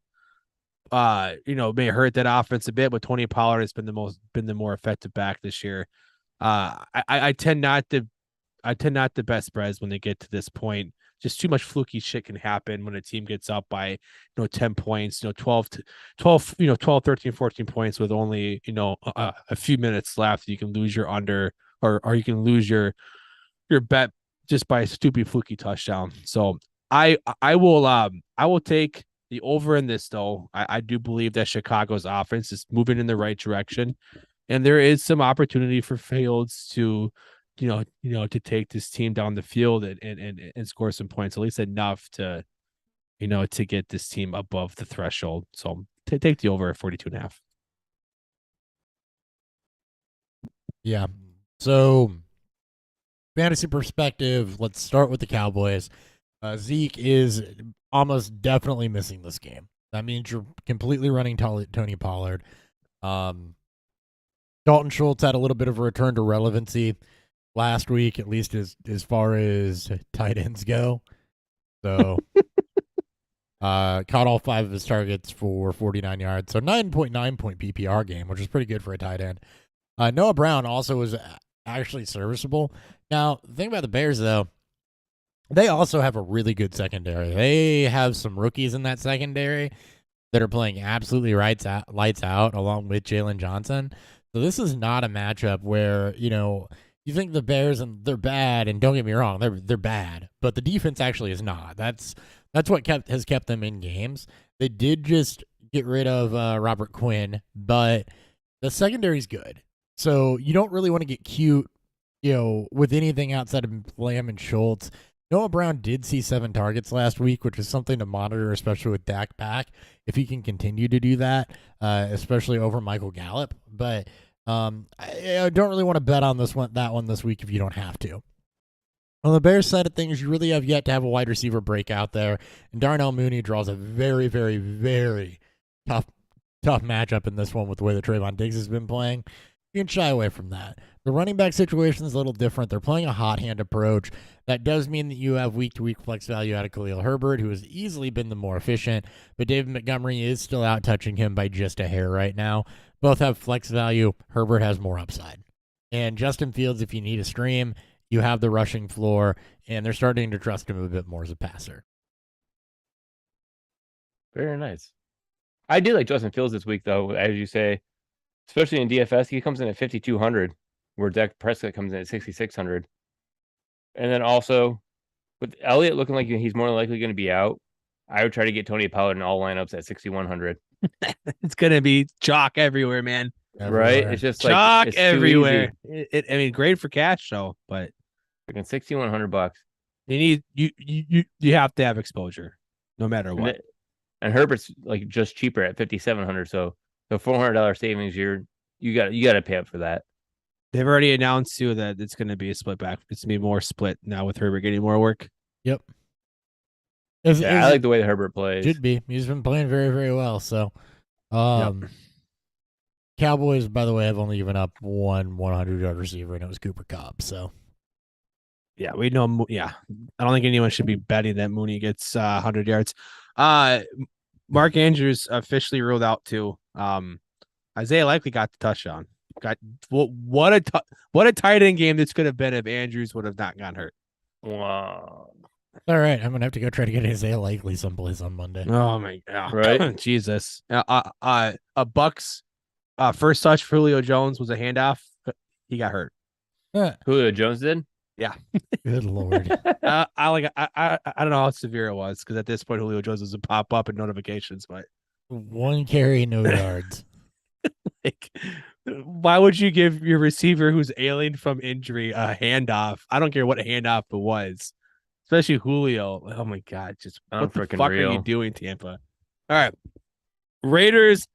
May hurt that offense a bit, but Tony Pollard has been the more effective back this year. I tend not to bet spreads when they get to this point. Just too much fluky shit can happen when a team gets up by 10 points, 12, 13, 14 points with only a few minutes left. You can lose your under, or you can lose your bet just by a stupid fluky touchdown. So I will take the over in this, though. I do believe that Chicago's offense is moving in the right direction, and there is some opportunity for Fields to to take this team down the field and score some points, at least enough to get this team above the threshold. So take the over at 42.5. Yeah. So, fantasy perspective, let's start with the Cowboys. Zeke is almost definitely missing this game. That means you're completely running Tony Pollard. Dalton Schultz had a little bit of a return to relevancy last week, at least as far as tight ends go. So, caught all 5 of his targets for 49 yards. So 9.9 point PPR game, which is pretty good for a tight end. Noah Brown also was actually serviceable. Now, the thing about the Bears, though, they also have a really good secondary. They have some rookies in that secondary that are playing absolutely lights out along with Jalen Johnson. So this is not a matchup where, you think the Bears, and they're bad, and don't get me wrong, they're bad, but the defense actually is not. That's what has kept them in games. They did just get rid of Robert Quinn, but the secondary's good. So you don't really want to get cute, with anything outside of Lamb and Schultz. Noah Brown did see 7 targets last week, which is something to monitor, especially with Dak back, if he can continue to do that, especially over Michael Gallup. But I don't really want to bet on that one this week if you don't have to. On the Bears side of things, you really have yet to have a wide receiver break out there, and Darnell Mooney draws a very, very, very tough matchup in this one with the way that Trayvon Diggs has been playing. You can shy away from that. The running back situation is a little different. They're playing a hot hand approach. That does mean that you have week-to-week flex value out of Khalil Herbert, who has easily been the more efficient, but David Montgomery is still out touching him by just a hair right now. Both have flex value. Herbert has more upside. And Justin Fields, if you need a stream, you have the rushing floor, and they're starting to trust him a bit more as a passer. Very nice. I do like Justin Fields this week, though, as you say, especially in DFS. He comes in at 5,200, where Dak Prescott comes in at 6,600. And then also, with Elliott looking like he's more likely going to be out, I would try to get Tony Pollard in all lineups at 6,100. It's going to be chalk everywhere, man. Right? It's just chalk it's everywhere. Great for cash, though, but freaking $6,100. You have to have exposure, no matter what. And Herbert's just cheaper at 5,700. So the $400 savings, you got to pay up for that. They've already announced too that it's going to be a split back. It's going to be more split now with Herbert getting more work. Yep. I like the way that Herbert plays. Should be. He's been playing very, very well. So, Yep. Cowboys, by the way, have only given up one 100-yard receiver, and it was Cooper Kupp. So, yeah, we know. Yeah, I don't think anyone should be betting that Mooney gets 100 yards. Mark Andrews officially ruled out too. Isaiah Likely got the touchdown. What a tight end game this could have been if Andrews would have not gotten hurt. Wow. all right, I'm gonna have to go try to get Isaiah Likely someplace on Monday. Oh my god! Right? Jesus. A Bucks First touch for Julio Jones was a handoff. He got hurt. Julio Jones did. Good Lord. I don't know how severe it was because at this point Julio Jones doesn't pop up in notifications, but 1 carry, no yards. like, why would you give your receiver who's ailing from injury a handoff? I don't care what handoff it was, especially Julio. Oh my God, just what the Unfreaking fuck are you real. doing, Tampa? All right, Raiders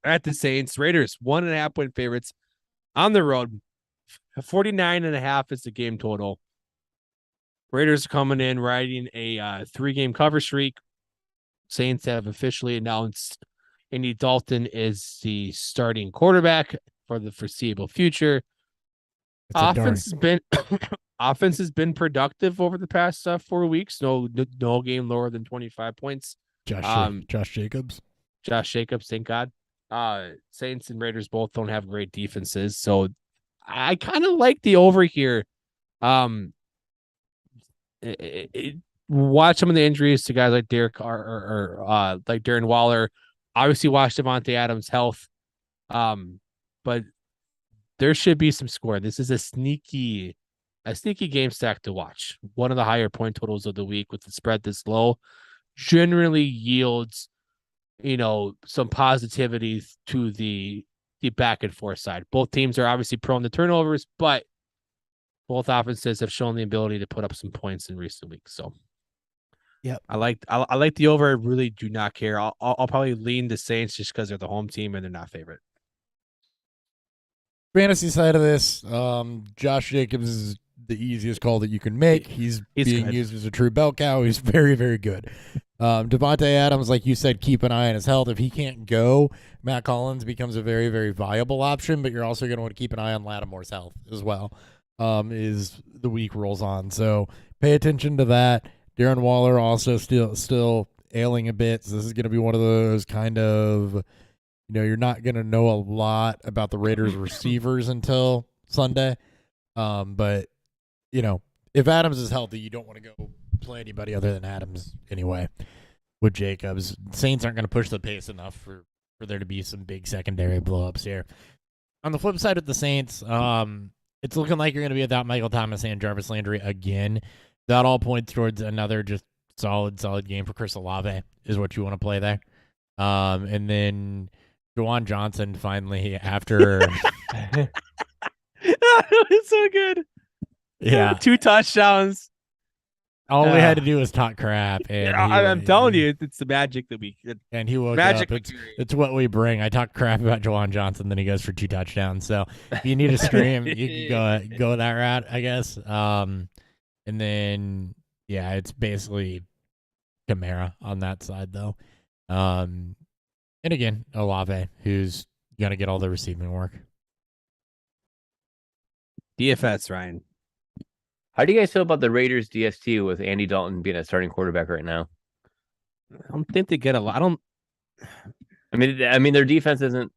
at the Saints. Raiders 1.5-point favorites on the road. 49.5 is the game total. Raiders coming in riding a 3-game cover streak. Saints have officially announced Andy Dalton is the starting quarterback for the foreseeable future. Offense has been productive over the past 4 weeks. No game lower than 25 points. Josh Jacobs. Josh Jacobs, thank God. Saints and Raiders both don't have great defenses, so I kind of like the over here. Watch some of the injuries to guys like Derek Carr or like Darren Waller. Obviously, watch Devontae Adams' health. But there should be some score. This is a sneaky game stack to watch. One of the higher point totals of the week with the spread this low generally yields, some positivity to the back and forth side. Both teams are obviously prone to turnovers, but both offenses have shown the ability to put up some points in recent weeks. So, yep, I like the over. I really do not care. I'll probably lean the Saints just because they're the home team and they're not favorite. Fantasy side of this, Josh Jacobs is the easiest call that you can make. He's being good. used as a true bell cow. He's very, very good. Devontae Adams, like you said, keep an eye on his health. If he can't go, Matt Collins becomes a very, very viable option, but you're also going to want to keep an eye on Lattimore's health as well, as the week rolls on. So pay attention to that. Darren Waller also still ailing a bit. So this is going to be one of those kind of, you're not going to know a lot about the Raiders receivers until Sunday. But, if Adams is healthy, you don't want to go play anybody other than Adams anyway with Jacobs. Saints aren't going to push the pace enough for there to be some big secondary blowups here. On the flip side with the Saints, it's looking like you're going to be without Michael Thomas and Jarvis Landry again. That all points towards another just solid game for Chris Olave is what you want to play there. And then Juwan Johnson finally after It's so good. Yeah. 2 touchdowns. All we had to do was talk crap, and I'm telling you, it's the magic that we and he woke magic. up. It's what we bring. I talk crap about Juwan Johnson, then he goes for 2 touchdowns. So if you need a stream, you can go that route, I guess. And then it's basically Kamara on that side though. And again, Olave, who's gonna get all the receiving work. DFS, Ryan. How do you guys feel about the Raiders DST with Andy Dalton being a starting quarterback right now? I don't think they get a lot. I mean, their defense isn't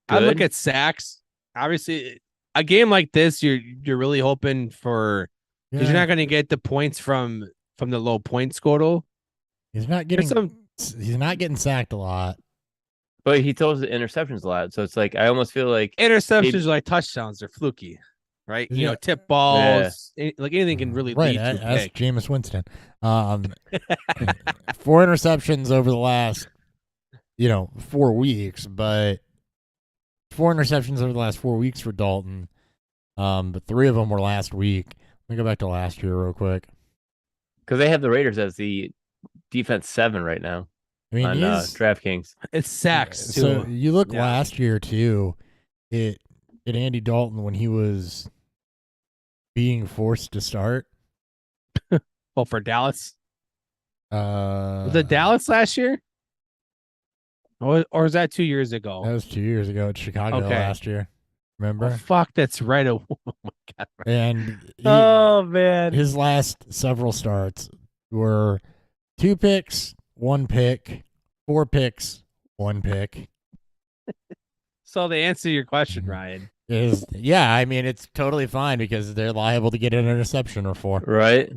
good. I look at sacks. Obviously, a game like this, you're really hoping for because you're not going to get the points from the low point total. He's not getting sacked a lot. But he throws the interceptions a lot. So it's like I almost feel like Interceptions are like touchdowns. They're fluky, right? Yeah. Tip balls, like anything can really lead to a That's pick. Jameis Winston. 4 interceptions over the last, 4 weeks, but 4 interceptions over the last 4 weeks for Dalton. But 3 of them were last week. Let me go back to last year real quick. because they have the Raiders as the defense 7 right now I mean, on DraftKings. It's sacks too. So you look Yeah. last year too, at Andy Dalton when he was being forced to start. Well, for Dallas, was Uh, it Dallas last year? Or was that 2 years ago? That was 2 years ago at Chicago Okay. last year. Remember? Oh, fuck, that's right. Oh my god. And Oh man. his last several starts were 2 picks, 1 pick, 4 picks, 1 pick. So to answer your question, Ryan, It's totally fine because they're liable to get an interception or 4. Right?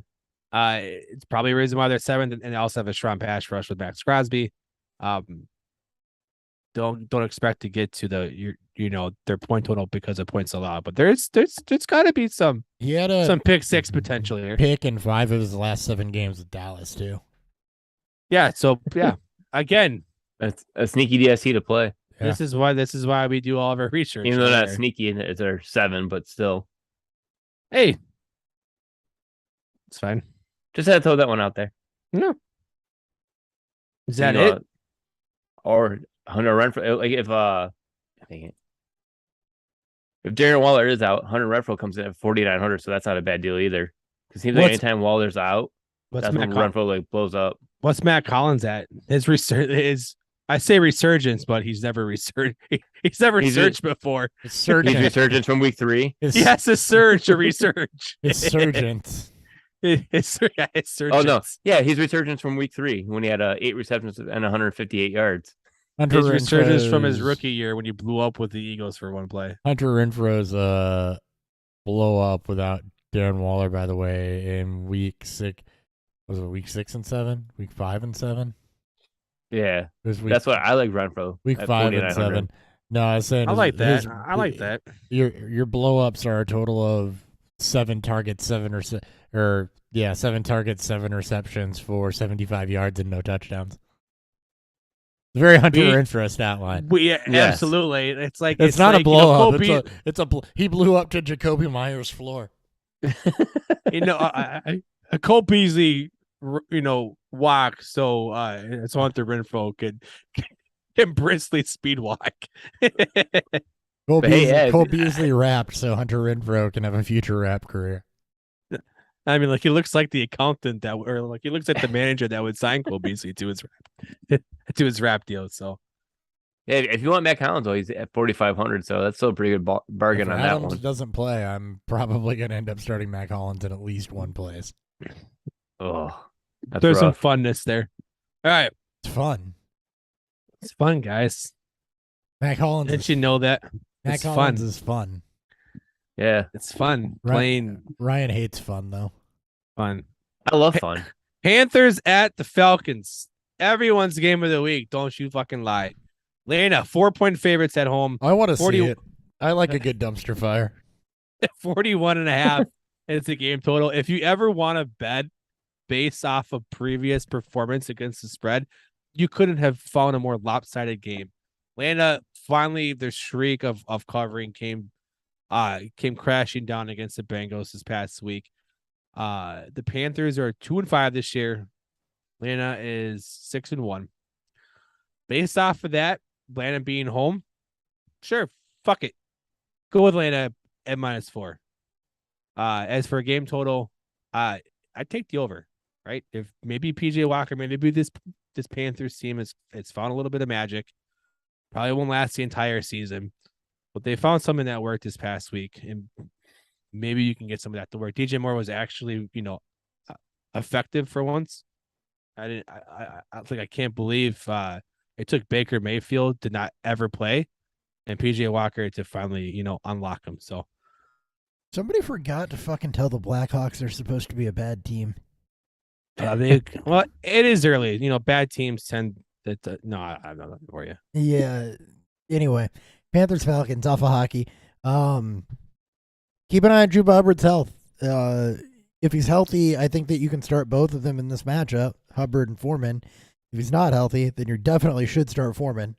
it's probably a reason why they're 7th, and they also have a strong pass rush with Max Crosby. don't expect to get to their point total because of points allowed. But there's got to be some He had a pick six potential here. pick in 5 of his last 7 games with Dallas too. Yeah. So yeah, again, That's a sneaky DSC to play. Yeah. this is why we do all of our research. Even though right not here. sneaky, it's our 7, but still. Hey, it's fine. Just had to throw that one out there. No. Is that You know, it? Or Hunter Renfro, like if I think if Darren Waller is out, Hunter Renfro comes in at 4,900, so that's not a bad deal either. Because seems like What's- anytime Waller's out, What's that's when Matt, Renfro like blows up. what's Matt Collins at? His I say resurgence, but he's never resurged. He's never He's surged before. His He's surgeon. resurgence from week 3. His, Yes, a surge, a resurge. his surgeons. His Oh no, yeah, he's resurgence from week 3 when he had 8 receptions and 158 yards. Hunter His resurgence from his Renfro's- rookie year when you blew up with the Eagles for one play. Hunter Renfro's blow up without Darren Waller, by the way, in week 6. Was it week 6 and 7? Week 5 and 7? Yeah, It was week, that's what I like Renfro. week at 5 and 4,900. 7. No, I was saying I his- like that. his- I like that. Your blow ups are a total of 7 targets, 7 targets, 7 receptions for 75 yards and no touchdowns. It's a very Hunter Renfro stat line. Yeah, Yes. absolutely. It's like It's not like, a blow up. Kobe- He blew up to Jacoby Myers' floor. a Cole Beasley, walk so Hunter Renfro can briskly speed walk. Cole But hey, Beasley, Ed- Cole Beasley rapped so Hunter Renfro can have a future rap career. I mean, like he looks like the accountant he looks like the manager that would sign Cole Beasley to his rap deal. So Yeah, if you want Matt Collins, though, he's at 4,500, so that's still a pretty good bargain If on that Adams one. doesn't play, I'm probably going to end up starting Matt Collins in at least one place. Oh, that's there's rough. some funness there. All right, It's fun. it's fun, guys. Matt Collins. Didn't Is, you know that? Matt It's Collins fun. is fun. Yeah, It's fun Right. playing Ryan hates fun though. fun. I love fun. Panthers at the Falcons. Everyone's game of the week. Don't you fucking lie. Lena, 4-point favorites at home. I want to 40 see it. I like a good dumpster fire. 41.5 is the game total. If you ever want to bet based off of previous performance against the spread, you couldn't have found a more lopsided game. Atlanta finally their streak of covering came crashing down against the Bengals this past week. The Panthers are 2-5 this year. Atlanta is 6-1. Based off of that, Atlanta being home, sure, fuck it. Go with Atlanta at -4. As for a game total, I take the over, right? If maybe PJ Walker, maybe this Panthers team it's found a little bit of magic. Probably won't last the entire season, but they found something that worked this past week, and maybe you can get some of that to work. DJ Moore was actually, effective for once. I can't believe it took Baker Mayfield to not ever play, and PJ Walker to finally, unlock him. So Somebody forgot to fucking tell the Blackhawks they're supposed to be a bad team. well, it is early. Bad teams tend to. No, I'm not looking for you. Yeah. Anyway, Panthers Falcons off of hockey. Keep an eye on Drew Hubbard's health. If he's healthy, I think that you can start both of them in this matchup, Hubbard and Foreman. If he's not healthy, then you definitely should start Foreman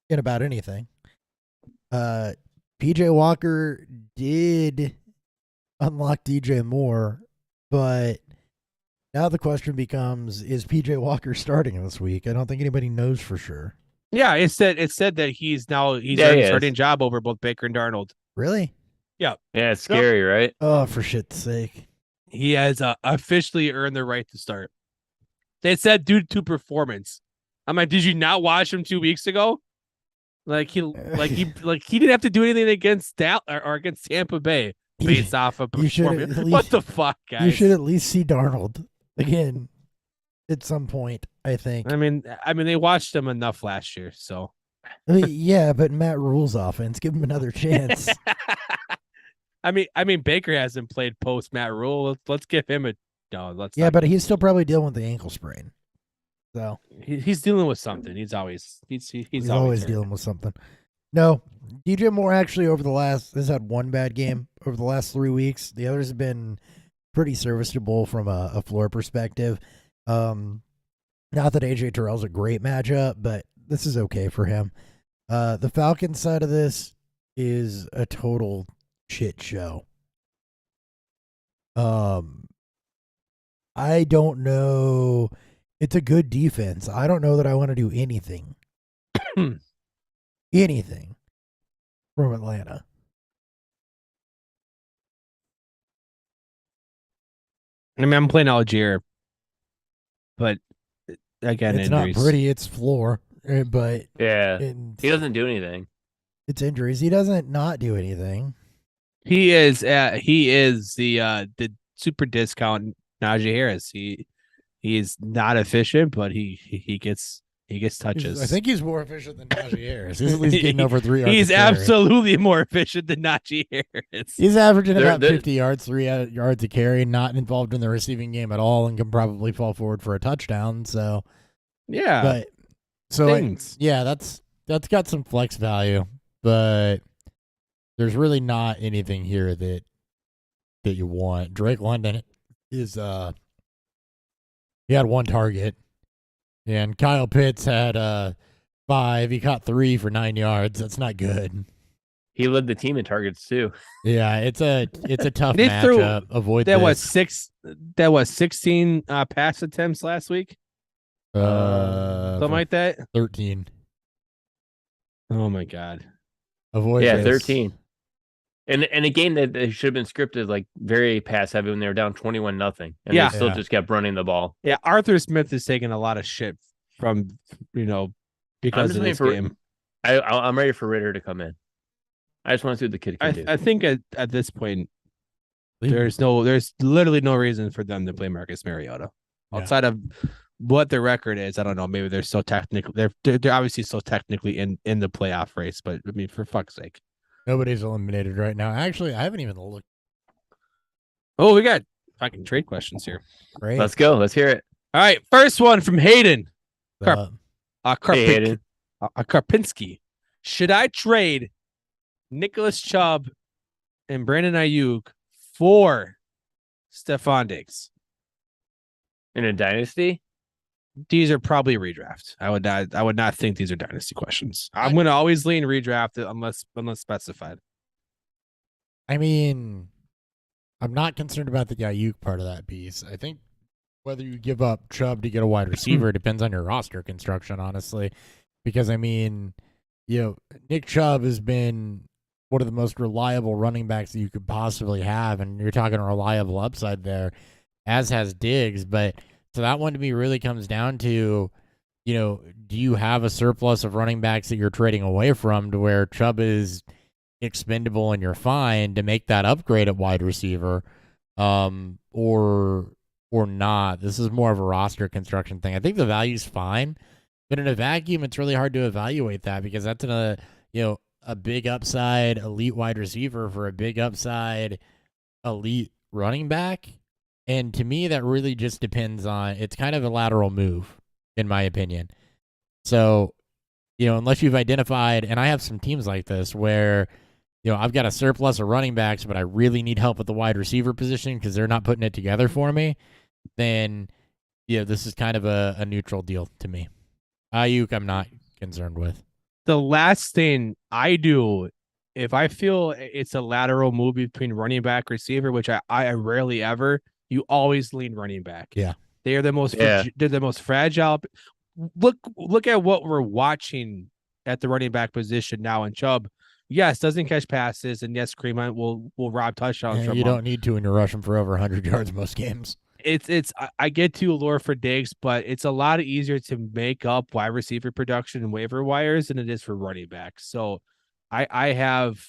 in about anything. PJ Walker did unlock DJ Moore, but now the question becomes, is PJ Walker starting this week? I don't think anybody knows for sure. Yeah, it said that he's earned he a is. starting job over both Baker and Darnold. Really? Yeah, it's scary, right? Oh, for shit's sake. He has officially earned the right to start. They said due to performance. I'm like, did you not watch him 2 weeks ago? He didn't have to do anything against or against Tampa Bay based off of you should performance. at What least- the fuck, guys? You should at least see Darnold again at some point, I think. I mean, they watched him enough last year, so Yeah, but Matt Rule's offense. Give him another chance. I mean, Baker hasn't played post Matt Rule. Let's give him a no. Let's Yeah, not- but he's still probably dealing with the ankle sprain. So He's dealing with something. He's always always hurt. dealing with something. No, DJ Moore actually has had one bad game over the last 3 weeks. The others have been pretty serviceable from a floor perspective. Not that AJ Terrell's a great matchup, but this is okay for him. The Falcons side of this is a total shit show. I don't know. It's a good defense. I don't know that I want to do anything. Anything from Atlanta. I mean, I'm playing Algier, but again, It's injuries. not pretty. It's floor, but Yeah. He doesn't do anything. It's injuries. He doesn't not do anything. He is the super discount Najee Harris. He is not efficient, but he gets touches. I think he's more efficient than Najee Harris. He's at least getting over 3 yards. He's a carry. absolutely more efficient than Najee Harris. He's averaging about They're- 50 yards, 3 yards a carry, not involved in the receiving game at all, and can probably fall forward for a touchdown. So, Yeah, but so things. yeah, that's got some flex value, but there's really not anything here that you want. Drake London is he had 1 target, and Kyle Pitts had 5. He caught 3 for 9 yards. That's not good. He led the team in targets too. Yeah, it's a tough They threw- matchup. Avoid That this. was 16 pass attempts last week. Something like that. 13. Oh my god. Avoid Yeah, this. 13. And a game that they should have been scripted like very pass heavy when they were down 21-0, and Yeah. they still Yeah. just kept running the ball. Yeah, Arthur Smith is taking a lot of shit from because just of waiting this for- game. I'm ready for Ritter to come in. I just want to see what the kid can do. I think at this point Leave him. there's literally no reason for them to play Marcus Mariota Yeah. outside of what their record is. I don't know. Maybe they're so technically they're obviously so technically in the playoff race, but I mean, for fuck's sake. Nobody's eliminated right now. Actually, I haven't even looked. Oh, we got fucking trade questions here. Right. Let's go. Let's hear it. All right, first one from Hayden Uh, Hey, Hayden. Karpinski. Should I trade Nicholas Chubb and Brandon Ayuk for Stephon Diggs? In a dynasty? These are probably redraft. I would not think these are dynasty questions. I'm gonna always lean redraft unless specified. I mean, I'm not concerned about the Ayuk part of that piece. I think whether you give up Chubb to get a wide receiver depends on your roster construction, honestly. Because, I mean, Nick Chubb has been one of the most reliable running backs that you could possibly have, and you're talking a reliable upside there, as has Diggs. But so that one to me really comes down to, do you have a surplus of running backs that you're trading away from to where Chubb is expendable and you're fine to make that upgrade at wide receiver, or not? This is more of a roster construction thing. I think the value's fine, but in a vacuum, it's really hard to evaluate that because that's a big upside elite wide receiver for a big upside elite running back. And to me, that really just depends on, it's kind of a lateral move, in my opinion. So, unless you've identified, and I have some teams like this where, I've got a surplus of running backs, but I really need help at the wide receiver position because they're not putting it together for me, then, this is kind of a neutral deal to me. Ayuk, I'm not concerned with. The last thing I do, if I feel it's a lateral move between running back receiver, which I rarely ever, you always lean running back. Yeah. They are the most they're the most fragile. Look at what we're watching at the running back position now in Chubb. Yes, doesn't catch passes, and yes, Kareem will rob touchdowns from You him. don't need to when you're rushing for over 100 yards most games. I get to allure for Diggs, but it's a lot easier to make up wide receiver production and waiver wires than it is for running backs. So I have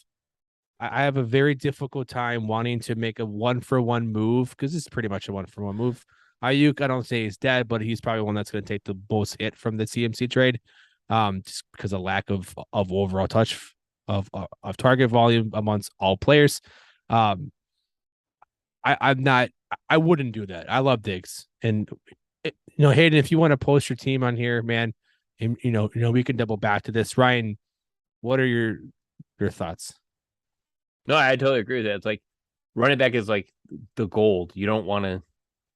a very difficult time wanting to make a 1-for-1 move because it's pretty much a 1-for-1 move. Ayuk, I don't say he's dead, but he's probably one that's going to take the most hit from the CMC trade, just because of lack of overall touch of target volume amongst all players. I wouldn't do that. I love Diggs, and Hayden, if you want to post your team on here, man, and, we can double back to this. Ryan, what are your thoughts? No, I totally agree with that. It's like running back is like the gold. You don't want to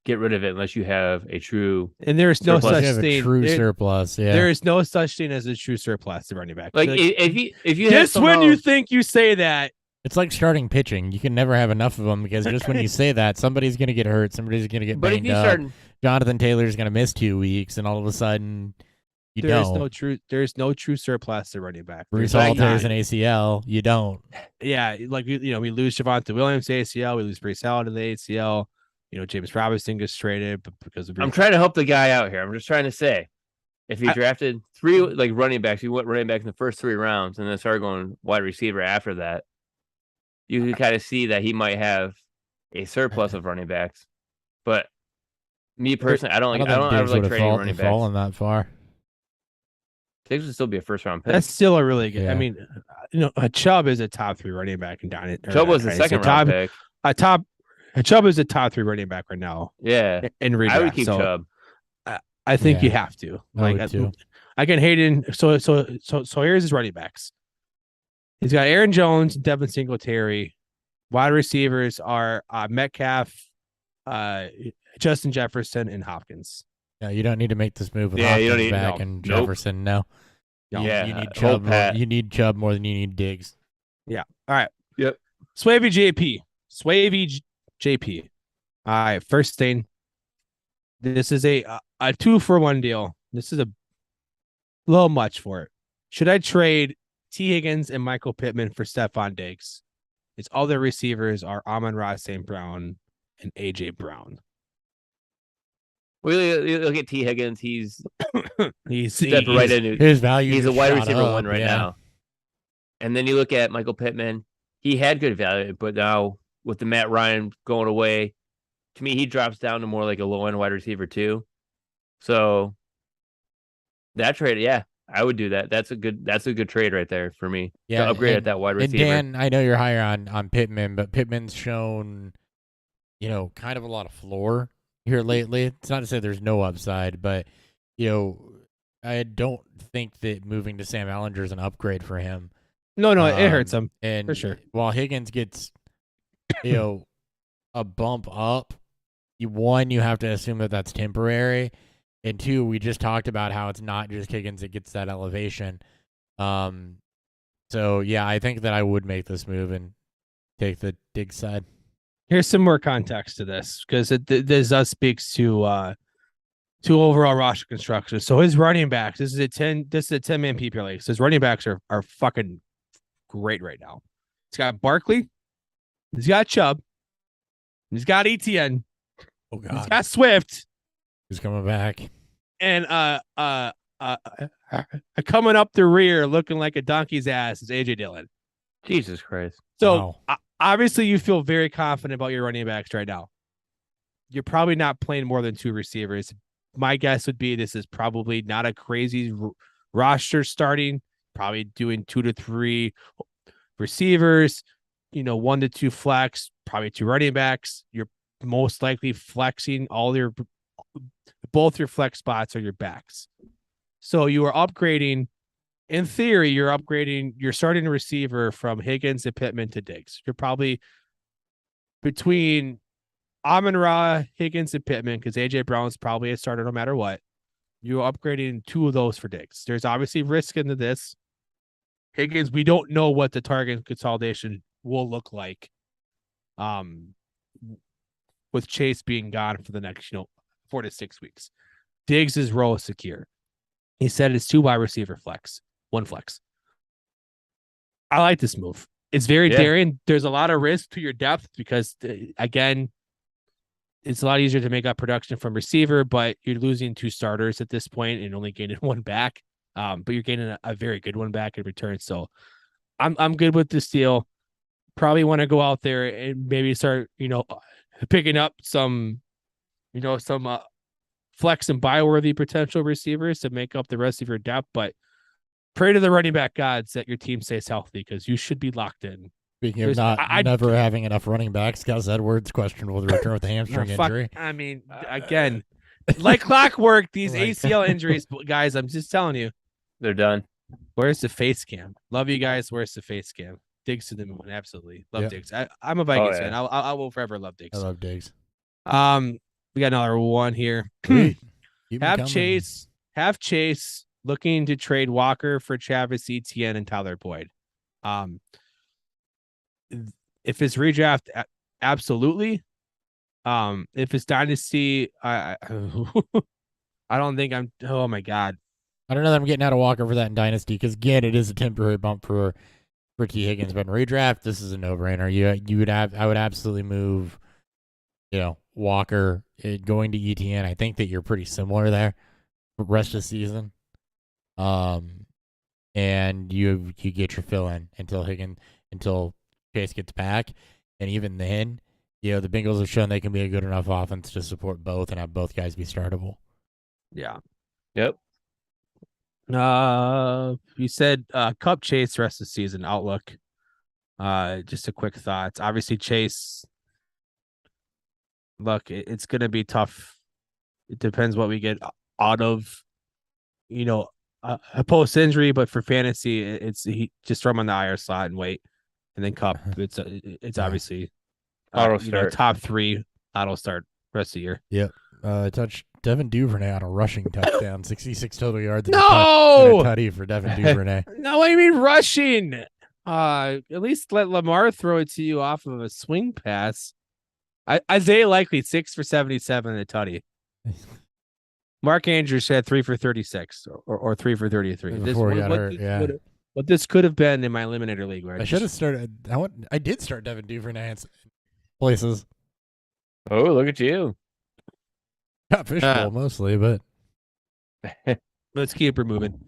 get rid of it unless you have a true. And there's no Surplus. such You have a thing. true surplus. Yeah. There is no such thing as a true surplus to running back. Like if you have just when you somehow- think you say that, It's like starting pitching. You can never have enough of them because just when you say that, somebody's going to get hurt. Somebody's going to get but if banged you up. start Jonathan Taylor's going to miss 2 weeks, and all of a sudden, you there's don't. there's no true surplus to running back. Bruce There's Hall not. tears an ACL. You don't. Yeah, like we lose Javonte Williams to ACL, we lose Brees Hall to the ACL. James Robinson gets traded because of I'm trying to help the guy out here. I'm just trying to say, if you I- drafted 3 like running backs, you went running back in the first 3 rounds, and then started going wide receiver after that, you can kind of see that he might have a surplus of running backs. But me personally, I don't I ever don't think like Diggs would trading have running fallen backs. that far. Diggs would still be a first round pick. That's still a really good. Yeah. I mean, a Chubb is a top 3 running back in down it. Chubb was the second round pick. Chubb is a top 3 running back right now Yeah, in redraft. I would keep so Chubb. I think Yeah, you have to. I would too. Again, Hayden. So here's his running backs. He's got Aaron Jones, Devin Singletary. Wide receivers are Metcalf, Justin Jefferson, and Hopkins. Yeah, you don't need to make this move with Yeah, you don't Hopkins need- back no. and Nope. Jefferson. No. Yeah, you need hold Chubb. pat. You need Chubb more than you need Diggs. All right. Yep. Swavey JP. All right. First thing. This is a 2-for-1 deal. This is a little much for it. Should I trade T. Higgins and Michael Pittman for Stephon Diggs? Its other receivers are Amon-Ra St. Brown and AJ Brown. Well, you look at T. Higgins. He's He's stepped right into. His value. He's a just wide shot receiver up, 1 right yeah. now. And then you look at Michael Pittman. He had good value, but now with the Matt Ryan going away, to me, he drops down to more like a low end wide receiver 2. So that trade, yeah, I would do that. That's a good trade right there for me. Yeah, to upgrade and- at that wide And receiver. Dan, I know you're higher on Pittman, but Pittman's shown, kind of a lot of floor here lately. It's not to say there's no upside, but I don't think that moving to Sam Ellinger is an upgrade for him. No, it hurts him. And For sure. while Higgins gets, a bump up, you have to assume that that's temporary. And 2, we just talked about how it's not just Higgins that gets that elevation. So, yeah, I think that I would make this move and take the Diggs side. Here's some more context to this because this speaks to overall roster construction. So his running backs, this is a 10-man PPR league. So his running backs are fucking great right now. He's got Barkley, he's got Chubb, he's got ETN, Oh, he's God. got Swift, Who's coming back? and coming up the rear looking like a donkey's ass is AJ Dillon. Jesus Christ. So Wow. obviously you feel very confident about your running backs right now. You're probably not playing more than 2 receivers. My guess would be this is probably not a crazy roster starting, probably doing 2 to 3 receivers, 1 to 2 flex, probably 2 running backs. You're most likely flexing both your flex spots are your backs. So you are upgrading. In theory, you're starting a receiver from Higgins and Pittman to Diggs. You're probably between Amon-Ra, Higgins, and Pittman, because AJ Brown's probably a starter no matter what. You're upgrading 2 of those for Diggs. There's obviously risk into this. Higgins, we don't know what the target consolidation will look like. With Chase being gone for the next, 4 to 6 weeks. Diggs' role is secure. He said it's 2 wide receiver flex, 1 flex. I like this move. It's very daring. There's a lot of risk to your depth because, again, it's a lot easier to make up production from receiver, but you're losing 2 starters at this point and only gaining 1 back. But you're gaining a very good one back in return. So I'm good with this deal. Probably want to go out there and maybe start, picking up some flex and buy-worthy potential receivers to make up the rest of your depth. But pray to the running back gods that your team stays healthy because you should be locked in. Speaking of There's- never having enough running backs, Gus Edwards questionable to return with a hamstring injury. I mean, again, Like clockwork, these Like- ACL injuries, guys. I'm just telling you. They're done. Where's the face cam? Love you guys. Where's the face cam? Diggs to the moon. Absolutely. Love Yeah. Diggs. I'm a Vikings yeah. fan. I will forever love I Diggs. love Diggs. We got another one here. Sweet. Keep 'em Have coming. Chase looking to trade Walker for Travis Etienne and Tyler Boyd. If it's redraft, absolutely. If it's dynasty, I I don't think I'm. Oh my god. I don't know that I'm getting out of Walker for that in Dynasty because again, it is a temporary bump for T Higgins. But in redraft, this is a no-brainer. I would absolutely move, Walker going to ETN. I think that you're pretty similar there for the rest of the season. And you get your fill in until Chase gets back, and even then, the Bengals have shown they can be a good enough offense to support both and have both guys be startable. Yeah. Yep. You said Cup Chase rest of the season outlook. Just a quick thoughts. Obviously, Chase. Look, it's gonna be tough. It depends what we get out of, a post injury. But for fantasy, he just throw him on the IR slot and wait, and then Cup. It's Yeah. obviously Auto start. top 3 auto start rest of the year. Touched Devin Duvernay on a rushing touchdown, 66 total yards. And No! a tutty for Devin Duvernay. No, I mean rushing. At least let Lamar throw it to you off of a swing pass. Isaiah Likely 6 for 77 and a tutty. Mark Andrews had 3 for 36 or 3 for 33. Before he got hurt, What this could have been in my eliminator league. Where I should have started. I did start Devin Duvernay in places. Oh, look at you. Not fishbowl mostly, but Let's keep her moving.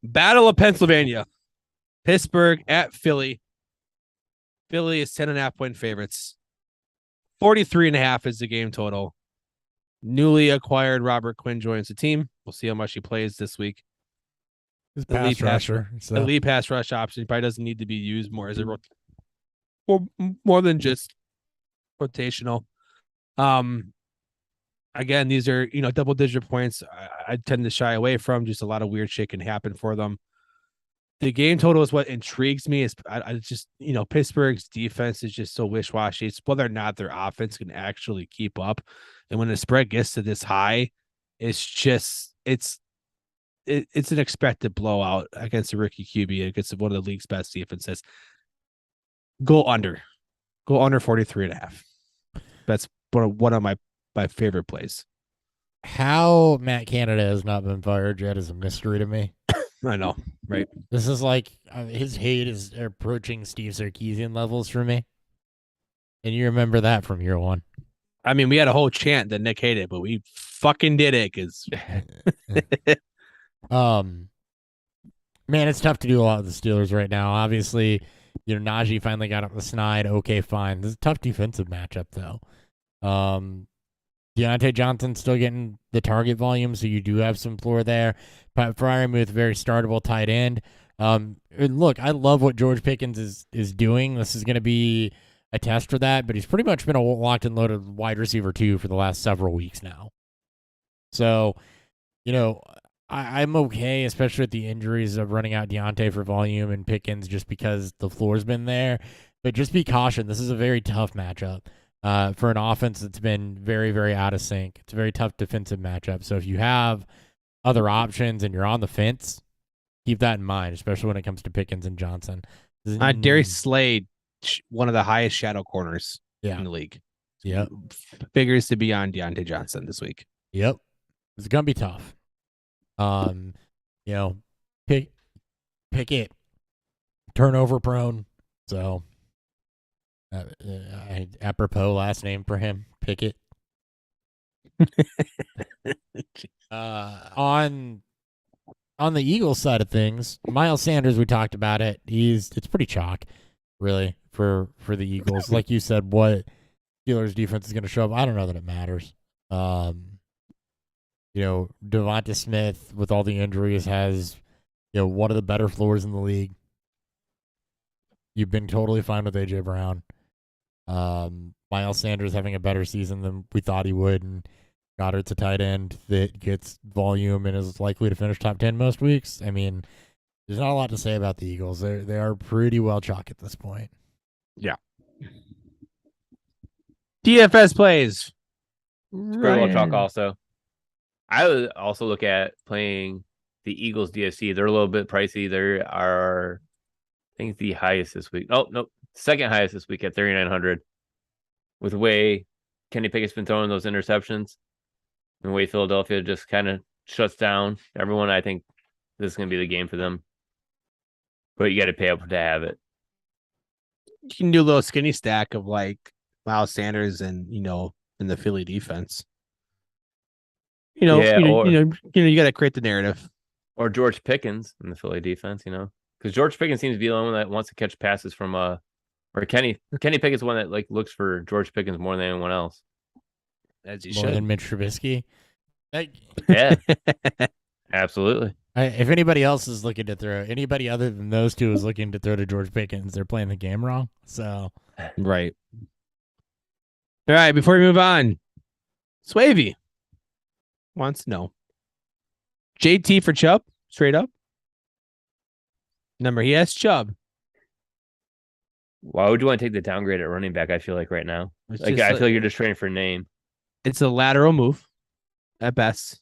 Battle of Pennsylvania. Pittsburgh at Philly. Philly is 10.5-point favorites. 43.5 is the game total. Newly acquired Robert Quinn joins the team. We'll see how much he plays this week. his Elite pass rusher. So. Elite pass rush option. He probably doesn't need to be used more as a more than just rotational. Again, these are double-digit points. I tend to shy away from. Just a lot of weird shit can happen for them. The game total is what intrigues me. Is I just Pittsburgh's defense is just so wish-washy. It's whether or not their offense can actually keep up. And when the spread gets to this high, it's an expected blowout against a rookie QB against one of the league's best defenses. Go under 43.5. That's one of my favorite plays. How Matt Canada has not been fired yet is a mystery to me. I know, right? This is like his hate is approaching Steve Sarkisian levels for me. And you remember that from year one. I mean, we had a whole chant that Nick hated, but we fucking did it because man, it's tough to do a lot with the Steelers right now. Obviously, Najee finally got up the snide. Okay, fine. This is a tough defensive matchup though. Deontay Johnson still getting the target volume, so you do have some floor there. Pat Freiermuth, very startable tight end. And look, I love what George Pickens is doing. This is going to be a test for that, but he's pretty much been a locked and loaded wide receiver too for the last several weeks now. So, I'm okay, especially with the injuries of running out Deontay for volume and Pickens just because the floor's been there. But just be cautioned. This is a very tough matchup. For an offense that's been very, very out of sync. It's a very tough defensive matchup. So if you have other options and you're on the fence, keep that in mind, especially when it comes to Pickens and Johnson. Darius Slade, one of the highest shadow corners in the league. Yep. Figures to be on Deontay Johnson this week. Yep. It's going to be tough. Pickett, turnover prone. So, apropos last name for him, Pickett. On the Eagles side of things, Miles Sanders, we talked about it. It's pretty chalk, really, for the Eagles. Like you said, what Steelers defense is going to show up, I don't know that it matters. Devonta Smith with all the injuries has, one of the better floors in the league. You've been totally fine with AJ Brown. Miles Sanders having a better season than we thought he would, and Goddard's a tight end that gets volume and is likely to finish top 10 most weeks. I mean, there's not a lot to say about the Eagles. They are pretty well chalk at this point. DFS plays. Pretty well chalk also. I would also look at playing the Eagles DSC. They're a little bit pricey. They are, I think, the highest this week. Oh, no, second highest this week at 3,900. With the way Kenny Pickett's been throwing those interceptions, and the way Philadelphia just kind of shuts down everyone, I think this is going to be the game for them. But you got to pay up to have it. You can do a little skinny stack of like Miles Sanders and in the Philly defense. You got to create the narrative. Or George Pickens in the Philly defense, because George Pickens seems to be the one that wants to catch passes from or Kenny Pickett's one that like looks for George Pickens more than anyone else. As you More should. than Mitch Trubisky. Yeah, absolutely. If anybody else is looking to throw, anybody other than those two is looking to throw to George Pickens, they're playing the game wrong. So Right. All right, before we move on, Swavey wants to know. JT for Chubb, straight up. Number, he has Chubb. Why would you want to take the downgrade at running back? I feel like right now, It's I just feel like you're just trading for a name. it's a lateral move at best.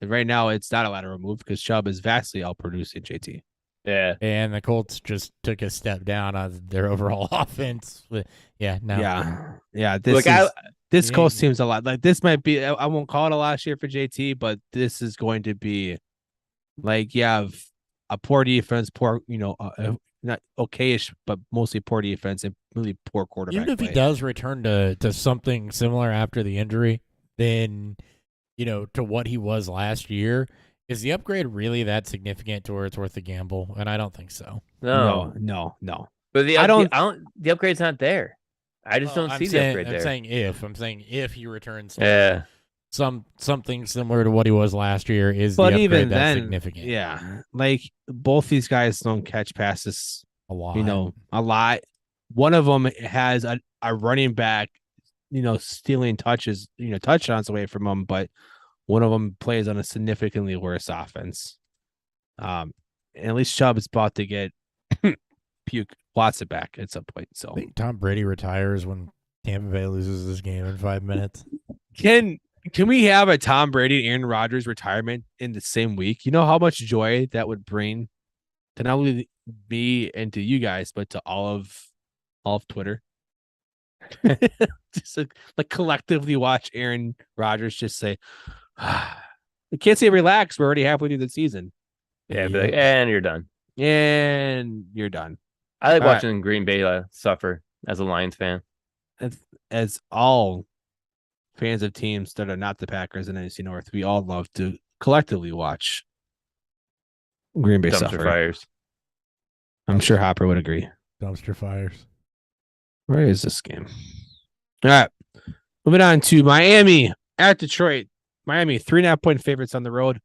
And right now, it's not a lateral move because Chubb is vastly outproducing JT. Yeah, and the Colts just took a step down on their overall offense. But yeah, no. Yeah. This Look, Colts team's a lot. Like this might be. I won't call it a last year for JT, but this is going to be like you have a poor defense, poor not okayish, but mostly poor defense and really poor quarterback. Even if he play. does return to something similar after the injury, then to what he was last year, is the upgrade really that significant to where it's worth the gamble? And I don't think so. no. But the upgrade's not there. I just don't see the upgrade there. I'm saying if he returns to Yeah, something similar to what he was last year, is But the upgrade even that then, significant? yeah, like both these guys don't catch passes, A lot. a lot. One of them has a running back, stealing touchdowns away from him, but one of them plays on a significantly worse offense. And at least Chubb is about to get puke Watson back at some point. So I think Tom Brady retires when Tampa Bay loses this game in 5 minutes. can we have a Tom Brady, Aaron Rodgers retirement in the same week? You know how much joy that would bring to not only me and to you guys, but to all of Twitter. Just like collectively watch Aaron Rodgers just say, "We can't say relax. We're already halfway through the season, yeah. Be like, and you're done. and you're done." I like All right. watching Green Bay suffer as a Lions fan. As all fans of teams that are not the Packers and NFC North, we all love to collectively watch Green Bay Dumpster suffer. fires. I'm sure Hopper would agree. Dumpster fires. Where is this game? All right. Moving on to Miami at Detroit. Miami, 3.5-point favorites on the road.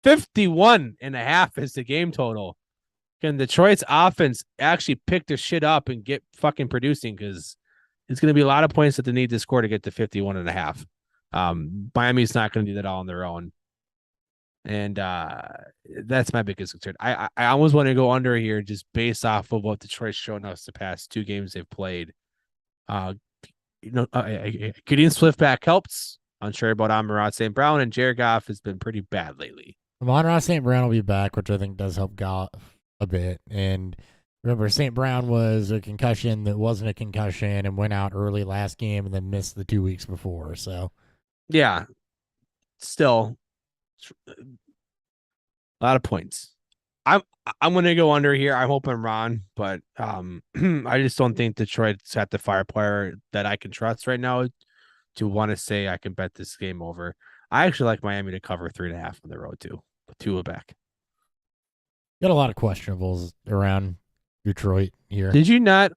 51.5 is the game total. Can Detroit's offense actually pick their shit up and get fucking producing? Because it's going to be a lot of points that they need to score to get to 51.5. Miami's not going to do that all on their own. And that's my biggest concern. I almost want to go under here just based off of what Detroit's shown us the past 2 games they've played. Gideon Swiftback helps. Unsure about Amon-Ra St. Brown, and Jared Goff has been pretty bad lately. Amon-Ra St. Brown will be back, which I think does help Goff a bit. And remember, St. Brown was a concussion that wasn't a concussion and went out early last game and then missed the 2 weeks before. So Yeah, still a lot of points. I'm going to go under here. I'm hoping Ron, but I just don't think Detroit's at the firepower that I can trust right now to want to say I can bet this game over. I actually like Miami to cover 3.5 on the road too. With Tua back. got a lot of questionables around Detroit here. Did you not?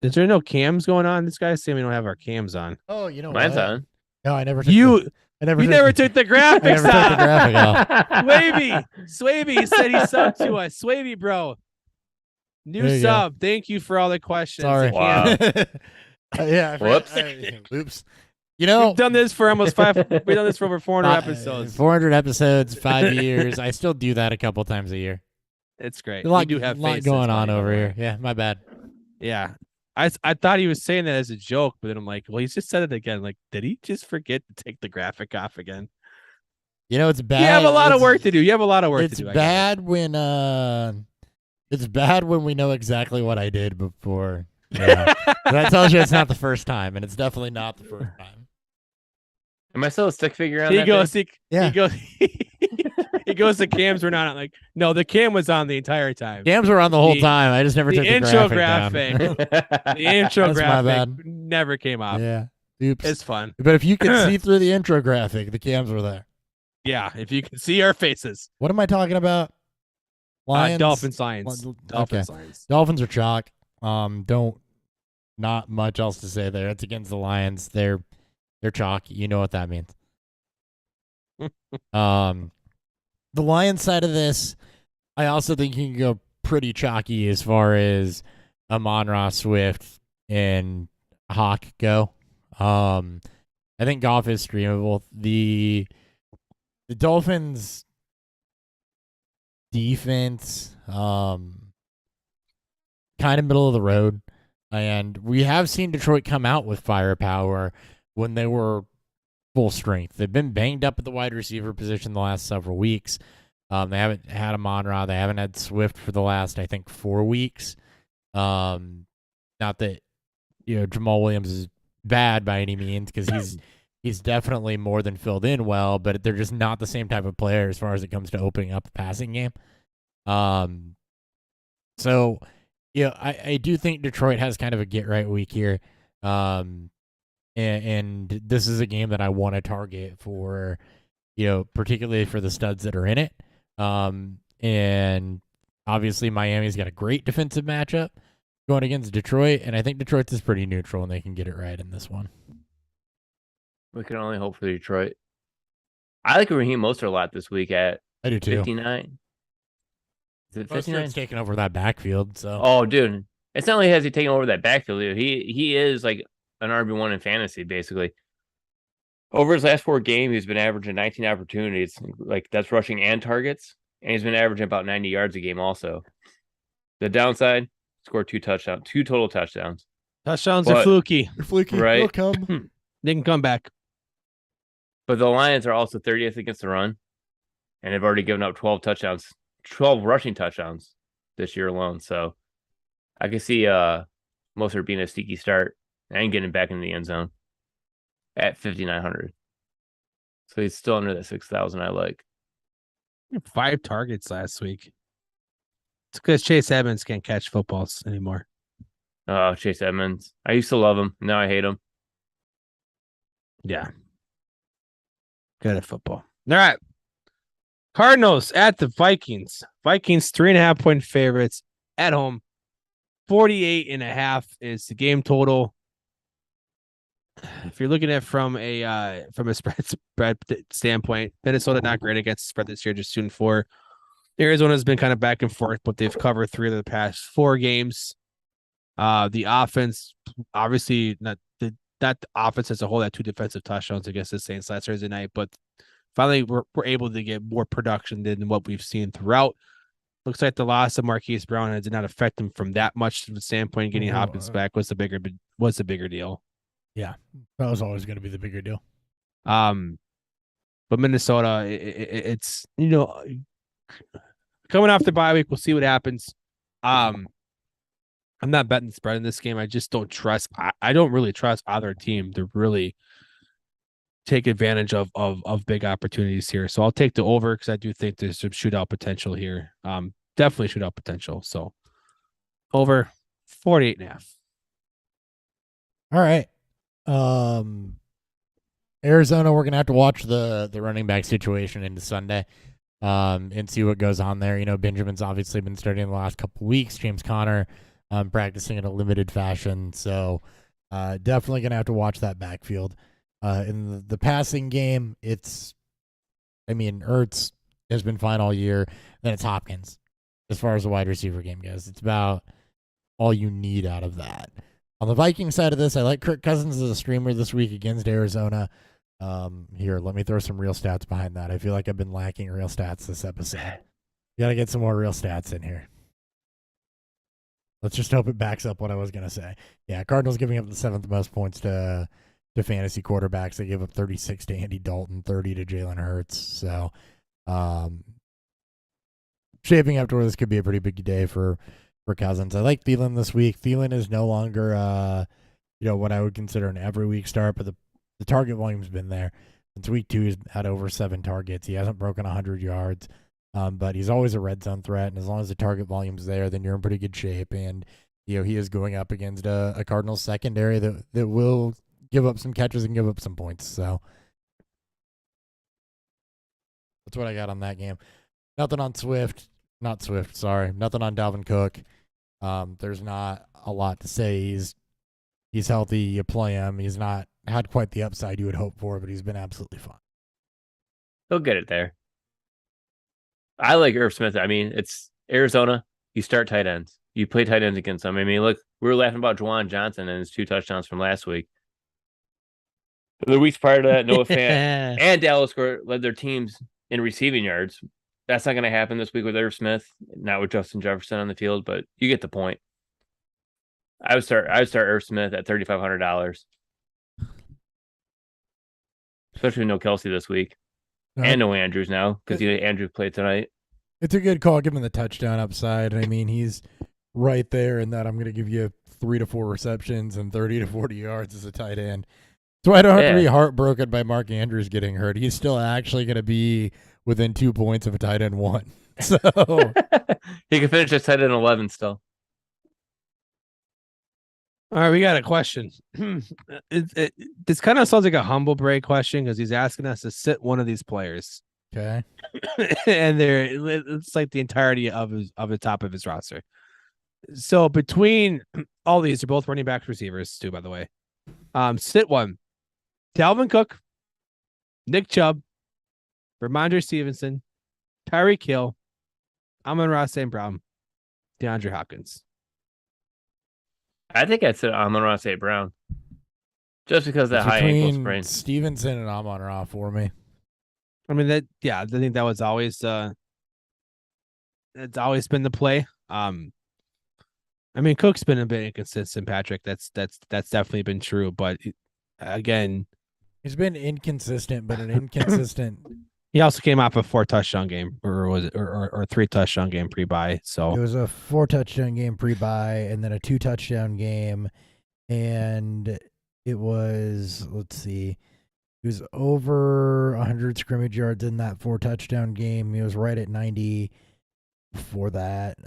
Is there no cams going on? This guy's saying we don't have our cams on. Oh, you know Mine's what? on. No, I never. Took You I never. you took never the- took the I graphics never took the off. graphic off. Swavey said he subbed to us. Swavey, bro. New There you go. sub. Thank you for all the questions. Sorry. I can't- Wow. Yeah. Whoops. Oops. You know, We've done this for almost 5. We've done this for over 400 episodes. 400 episodes, 5 years. I still do that a couple times a year. It's great. A lot, we do have lot faces, going on buddy, over by the here. way. Yeah, my bad. Yeah. I thought he was saying that as a joke, but then I'm like, well, he's just said it again. Like, did he just forget to take the graphic off again? You know, it's bad. You have a lot of It's- work to do. You have a lot of work It's to do. I get it. bad when it's bad when we know exactly what I did before. Yeah. That tells you it's not the first time, and it's definitely not the first time. Am I still a stick figure on He that goes, thing? Yeah. he goes, he goes, the cams were not on. Like, no, the cam was on the entire time. Cams were on the whole The- time. I just never the took the intro graphic down. The intro That's my graphic bad. never came off. Yeah. Oops. It's fun. But if you could see through the intro graphic, the cams were there. Yeah, if you can see our faces. What am I talking about? Lions. Dolphins, Lions. Li- Dolphins, okay. Lions. Dolphins are chalk. Don't not much else to say there. It's against the Lions. They're chalk. You know what that means. The Lions side of this, I also think you can go pretty chalky as far as Amon-Ra, Swift, and Hawk go. I think Goff is streamable. The Dolphins defense, kind of middle of the road. And we have seen Detroit come out with firepower when they were full strength. They've been banged up at the wide receiver position the last several weeks. They haven't had Amon-Ra. They haven't had Swift for the last, I think, 4 weeks. Not that Jamal Williams is bad by any means, because he's definitely more than filled in well, but they're just not the same type of player as far as it comes to opening up the passing game. So I do think Detroit has kind of a get right week here. And this is a game that I want to target for, particularly for the studs that are in it. And obviously Miami's got a great defensive matchup going against Detroit, and I think Detroit's is pretty neutral and they can get it right in this one. We can only hope for Detroit. I like Raheem Mostert a lot this week at I do too. 59. Is it 59? Mostert's taking over that backfield, so Oh, dude. It's not only has he taken over that backfield, dude. He is like an RB1 in fantasy, basically. Over his last 4 games, he's been averaging 19 opportunities. Like, that's rushing and targets. And he's been averaging about 90 yards a game also. The downside, scored 2 total touchdowns. Touchdowns are But- fluky. fluky. Right. Will come. They can come back. But the Lions are also 30th against the run. And they've already given up 12 rushing touchdowns this year alone. So I can see Mostert being a sneaky start and getting back into the end zone at 5,900. So he's still under that 6,000 I like. 5 targets last week. It's because Chase Edmonds can't catch footballs anymore. Oh, Chase Edmonds. I used to love him. Now I hate him. Yeah. Good at football. All right. Cardinals at the Vikings. Vikings 3.5-point favorites at home. 48.5 is the game total. If you're looking at from a spread standpoint, Minnesota not great against the spread this year, just 2-4. Arizona's been kind of back and forth, but they've covered 3 of the past 4 games. The offense, obviously, not the offense as a whole had 2 defensive touchdowns against the Saints last Thursday night, but finally we're able to get more production than what we've seen throughout. Looks like the loss of Marquise Brown did not affect him from that much from the standpoint. Getting Hopkins back was the bigger deal. Yeah, that was always going to be the bigger deal. But Minnesota, it's coming off the bye week. We'll see what happens. I'm not betting the spread in this game. I just don't trust. I don't really trust either team to really take advantage of big opportunities here. So I'll take the over because I do think there's some shootout potential here. Definitely shootout potential. So over 48.5. All right. Arizona, we're gonna have to watch the running back situation into Sunday, and see what goes on there. Benjamin's obviously been starting the last couple weeks. James Conner, practicing in a limited fashion, so definitely gonna have to watch that backfield. In the passing game, Ertz has been fine all year. Then it's Hopkins as far as the wide receiver game goes. It's about all you need out of that. On the Viking side of this, I like Kirk Cousins as a streamer this week against Arizona. Here, let me throw some real stats behind that. I feel like I've been lacking real stats this episode. You got to get some more real stats in here. Let's just hope it backs up what I was going to say. Yeah, Cardinals giving up the 7th most points to fantasy quarterbacks. They give up 36 to Andy Dalton, 30 to Jalen Hurts. So, shaping up to where this could be a pretty big day for Cousins. I like Thielen this week. Thielen is no longer, what I would consider an every week start, but the target volume's been there. Since week 2, he's had over 7 targets. He hasn't broken 100 yards. But he's always a red zone threat, and as long as the target volume's there, then you're in pretty good shape. And he is going up against a Cardinals secondary that will give up some catches and give up some points. So that's what I got on that game. Nothing on Nothing on Dalvin Cook. There's not a lot to say. He's healthy. You play him. He's not had quite the upside you would hope for, but he's been absolutely fine. He'll get it there. I like Irv Smith. I mean, it's Arizona. You start tight ends. You play tight ends against them. I mean, look, we were laughing about Juwan Johnson and his 2 touchdowns from last week. The weeks prior to that, Noah Fant and Dallas led their teams in receiving yards. That's not going to happen this week with Irv Smith, not with Justin Jefferson on the field, but you get the point. I would start Irv Smith at $3,500, especially with no Kelsey this week. And no Andrews now, because Andrews played tonight. It's a good call. Give him the touchdown upside. I mean, he's right there in that I'm going to give you 3 to 4 receptions and 30 to 40 yards as a tight end. So I don't have to be heartbroken by Mark Andrews getting hurt. He's still actually going to be within 2 points of a tight end 1. So he can finish as tight end 11 still. All right, we got a question. This kind of sounds like a humble break question because he's asking us to sit one of these players. Okay. And it's like the entirety of the top of his roster. So between all these, they're both running backs, receivers too, by the way. Sit one. Dalvin Cook, Nick Chubb, Ramondre Stevenson, Tyreek Hill, Amon-Ra St. Brown, DeAndre Hopkins. I think I'd sit Amon-Ra St. Brown. Just because of that high ankle sprain. Stevenson and Amon-Ra for me. I mean I think that was always it's always been the play. I mean Cook's been a bit inconsistent, Patrick. That's definitely been true, but again, he's been inconsistent, but an inconsistent. He also came off a 4 touchdown game, or was it, or 3 touchdown game pre-bye. So it was a 4 touchdown game pre-bye, and then a 2 touchdown game, and it was it was over 100 scrimmage yards in that 4 touchdown game. He was right at 90 before that.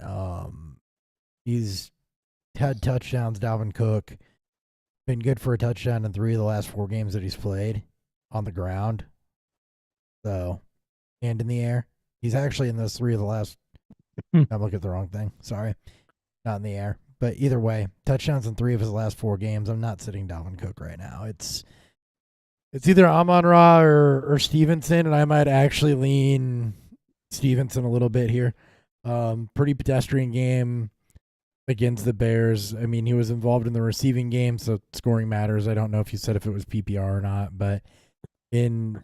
He's had touchdowns. Dalvin Cook been good for a touchdown in 3 of the last 4 games that he's played on the ground. So, and in the air. He's actually in those 3 of the last. I'm looking at the wrong thing. Sorry. Not in the air. But either way, touchdowns in 3 of his last 4 games. I'm not sitting Dalvin Cook right now. It's either Amon-Ra or Stevenson, and I might actually lean Stevenson a little bit here. Pretty pedestrian game against the Bears. I mean, he was involved in the receiving game, so scoring matters. I don't know if you said if it was PPR or not, but in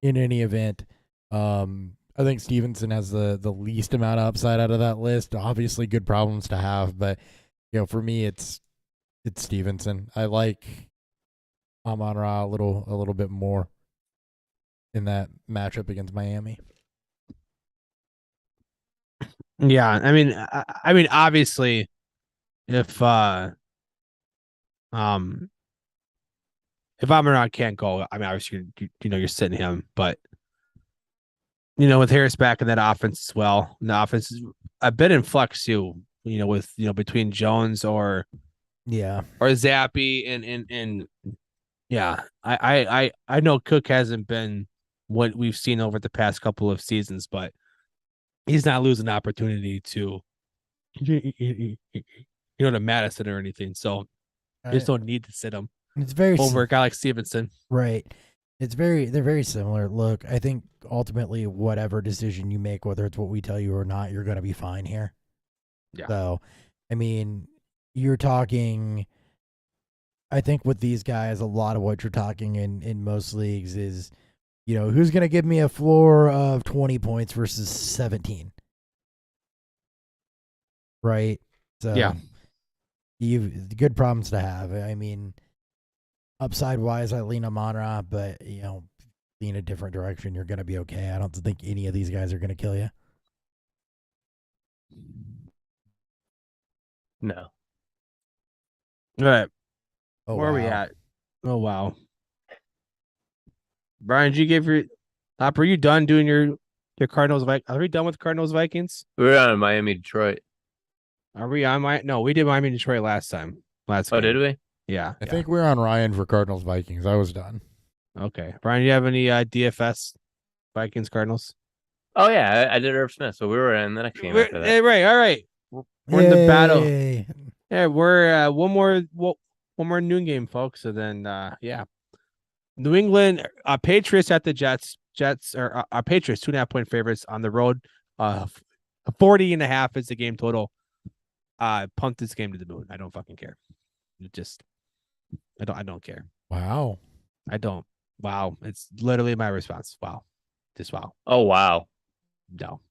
any event, I think Stevenson has the least amount of upside out of that list. Obviously, good problems to have, but for me, it's Stevenson. I like Amon-Ra a little bit more in that matchup against Miami. yeah, I mean, obviously, if Amon-Ra can't go, I mean, obviously, you're sitting him, but with Harris back in that offense as well, and the offense is a bit in flux too. With between Jones or Zappy and yeah, I know Cook hasn't been what we've seen over the past couple of seasons, but he's not losing the opportunity to to Madison or anything. So you just don't need to sit him. It's very over a guy like Stevenson. Right. They're very similar. Look, I think ultimately whatever decision you make, whether it's what we tell you or not, you're going to be fine here. Yeah. So, I mean, you're talking I think with these guys, a lot of what you're talking in most leagues is, who's going to give me a floor of 20 points versus 17, right? So Yeah. you've good problems to have. I mean, upside wise, I lean on Monra, but lean a different direction, you're going to be okay. I don't think any of these guys are going to kill you. No. All right. Oh, Where are we wow. at? Oh wow. Brian, did you give your Hop, are you done doing your Cardinals Vikings? Are we done with Cardinals Vikings? We were on Miami, Detroit. Are we on my no, we did Miami Detroit last time. Last Oh, game. did we? Yeah. I think we're on Ryan for Cardinals Vikings. I was done. Okay. Brian, you have any DFS Vikings Cardinals? Oh yeah, I did Irv Smith, so we were in the next game after that. Right, all right. We're in the battle. Yay. Yeah, we're one more noon game, folks. So then yeah. New England Patriots at the Jets. Jets are Patriots 2.5-point favorites on the road. 40.5 is the game total. Punt this game to the moon. I don't fucking care. I don't care. Wow. I don't. Wow. It's literally my response. Wow. Just wow. Oh wow. No.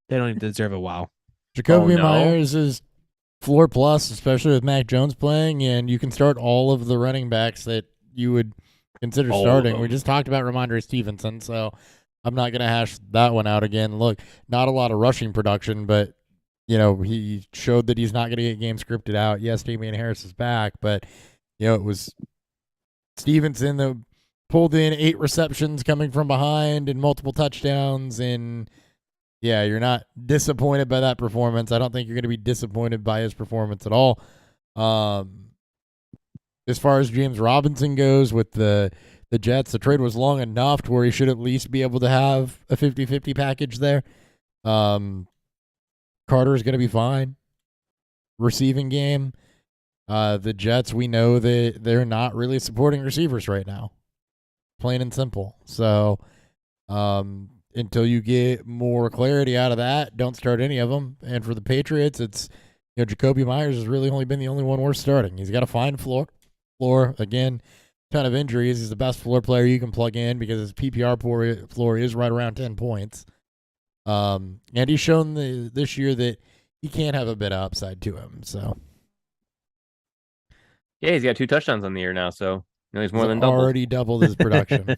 They don't even deserve a wow. Jacoby Oh, no. Myers is floor plus, especially with Mac Jones playing, and you can start all of the running backs that you would consider All of starting. We them. just talked about Ramondre Stevenson, so I'm not going to hash that one out again. Look, not a lot of rushing production, but he showed that he's not going to get game scripted out. Yes, Damian Harris is back, but it was Stevenson that pulled in 8 receptions coming from behind and multiple touchdowns, and yeah, you're not disappointed by that performance. I don't think you're going to be disappointed by his performance at all. As far as James Robinson goes with the Jets, the trade was long enough to where he should at least be able to have a 50-50 package there. Carter is going to be fine. Receiving game. The Jets, we know that they're not really supporting receivers right now. Plain and simple. So, until you get more clarity out of that, don't start any of them. And for the Patriots, it's Jacoby Myers has really only been the only one worth starting. He's got a fine floor. Again, ton of injuries. He's the best floor player you can plug in because his PPR floor is right around 10 points. And he's shown this year that he can have a bit of upside to him. So Yeah, he's got 2 touchdowns on the year now, so he's more than doubled. already doubled his production.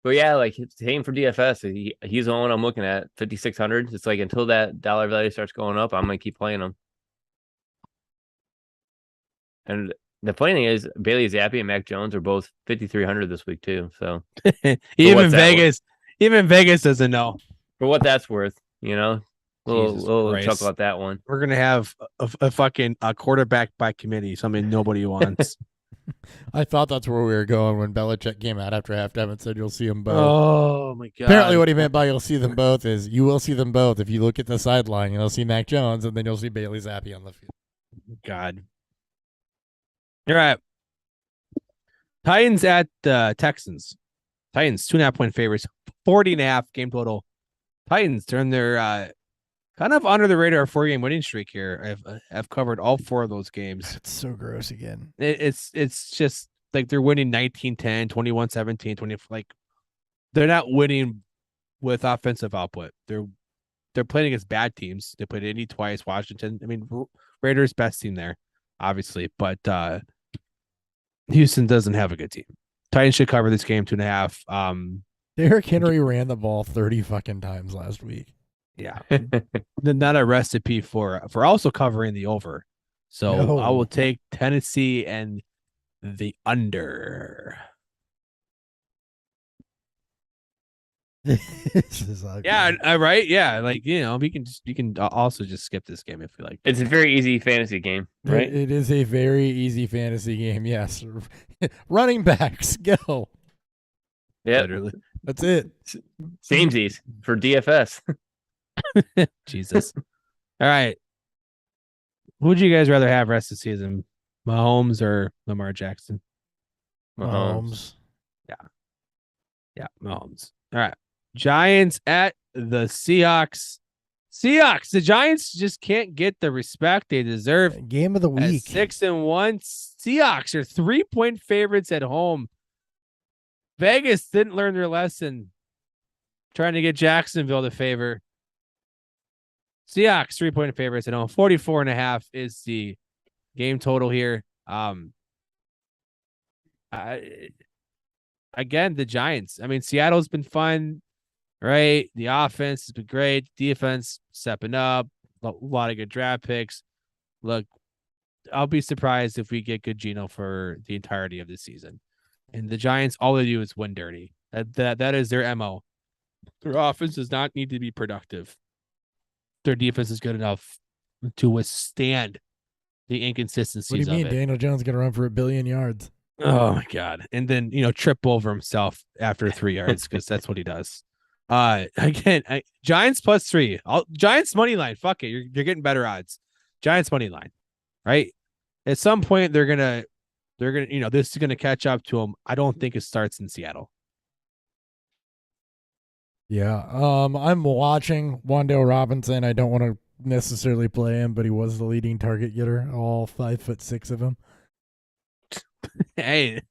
But yeah, like same for DFS. He's the one I'm looking at, 5,600. It's like until that dollar value starts going up, I'm gonna keep playing him. And the funny thing is, Bailey Zappi and Mac Jones are both 5,300 this week too. So even what's that Vegas doesn't know. for what that's worth, little Jesus Christ. chuckle at that one. We're gonna have a fucking quarterback by committee, something nobody wants. I thought that's where we were going when Belichick came out after halftime and said you'll see them both. Oh my god! Apparently, what he meant by you'll see them both is you will see them both if you look at the sideline. You'll see Mac Jones, and then you'll see Bailey Zappi on the field. God. All right. Titans at Texans. Titans 2.5-point favorites, 40.5 game total. Titans turn their kind of under the radar 4-game winning streak here. I've covered all 4 of those games. It's so gross again. It's just like they're winning 19-10, 21-17, 20. Like they're not winning with offensive output. They're playing against bad teams. They played Indy twice, Washington. I mean, Raiders best team there, obviously, but Houston doesn't have a good team. Titans should cover this game 2.5. Derrick Henry ran the ball 30 fucking times last week. Yeah, not a recipe for also covering the over. So No. I will take Tennessee and the under. This is ugly. Yeah, right. Yeah, like you can also just skip this game if you like. It's a very easy fantasy game, right? It is a very easy fantasy game. Yes. Running backs, go. Yeah, Literally. That's it. samesies for DFS. Jesus. All right. Who would you guys rather have rest of the season, Mahomes or Lamar Jackson? Mahomes. Yeah, Mahomes. All right. Giants at the Seahawks. Seahawks. The Giants just can't get the respect they deserve. Game of the At week. 6-1, Seahawks are 3-point favorites at home. Vegas didn't learn their lesson, trying to get Jacksonville to favor. Seahawks 3-point favorites at home. 44.5 is the game total here. Again, the Giants. I mean, Seattle's been fun, right? The offense has been great. Defense stepping up. A lot of good draft picks. Look, I'll be surprised if we get good Geno for the entirety of the season. And the Giants, all they do is win dirty. That is their MO. Their offense does not need to be productive. Their defense is good enough to withstand the What do inconsistencies you mean? of it. Daniel Jones gonna run for 1 billion yards? Oh my god! And then trip over himself after 3 yards because that's what he does. Again, Giants +3. Giants money line. Fuck it, you're getting better odds. Giants money line, right? At some point they're gonna this is gonna catch up to them. I don't think it starts in Seattle. Yeah. I'm watching Wandale Robinson. I don't want to necessarily play him, but he was the leading target getter, all 5'6" of him. Hey,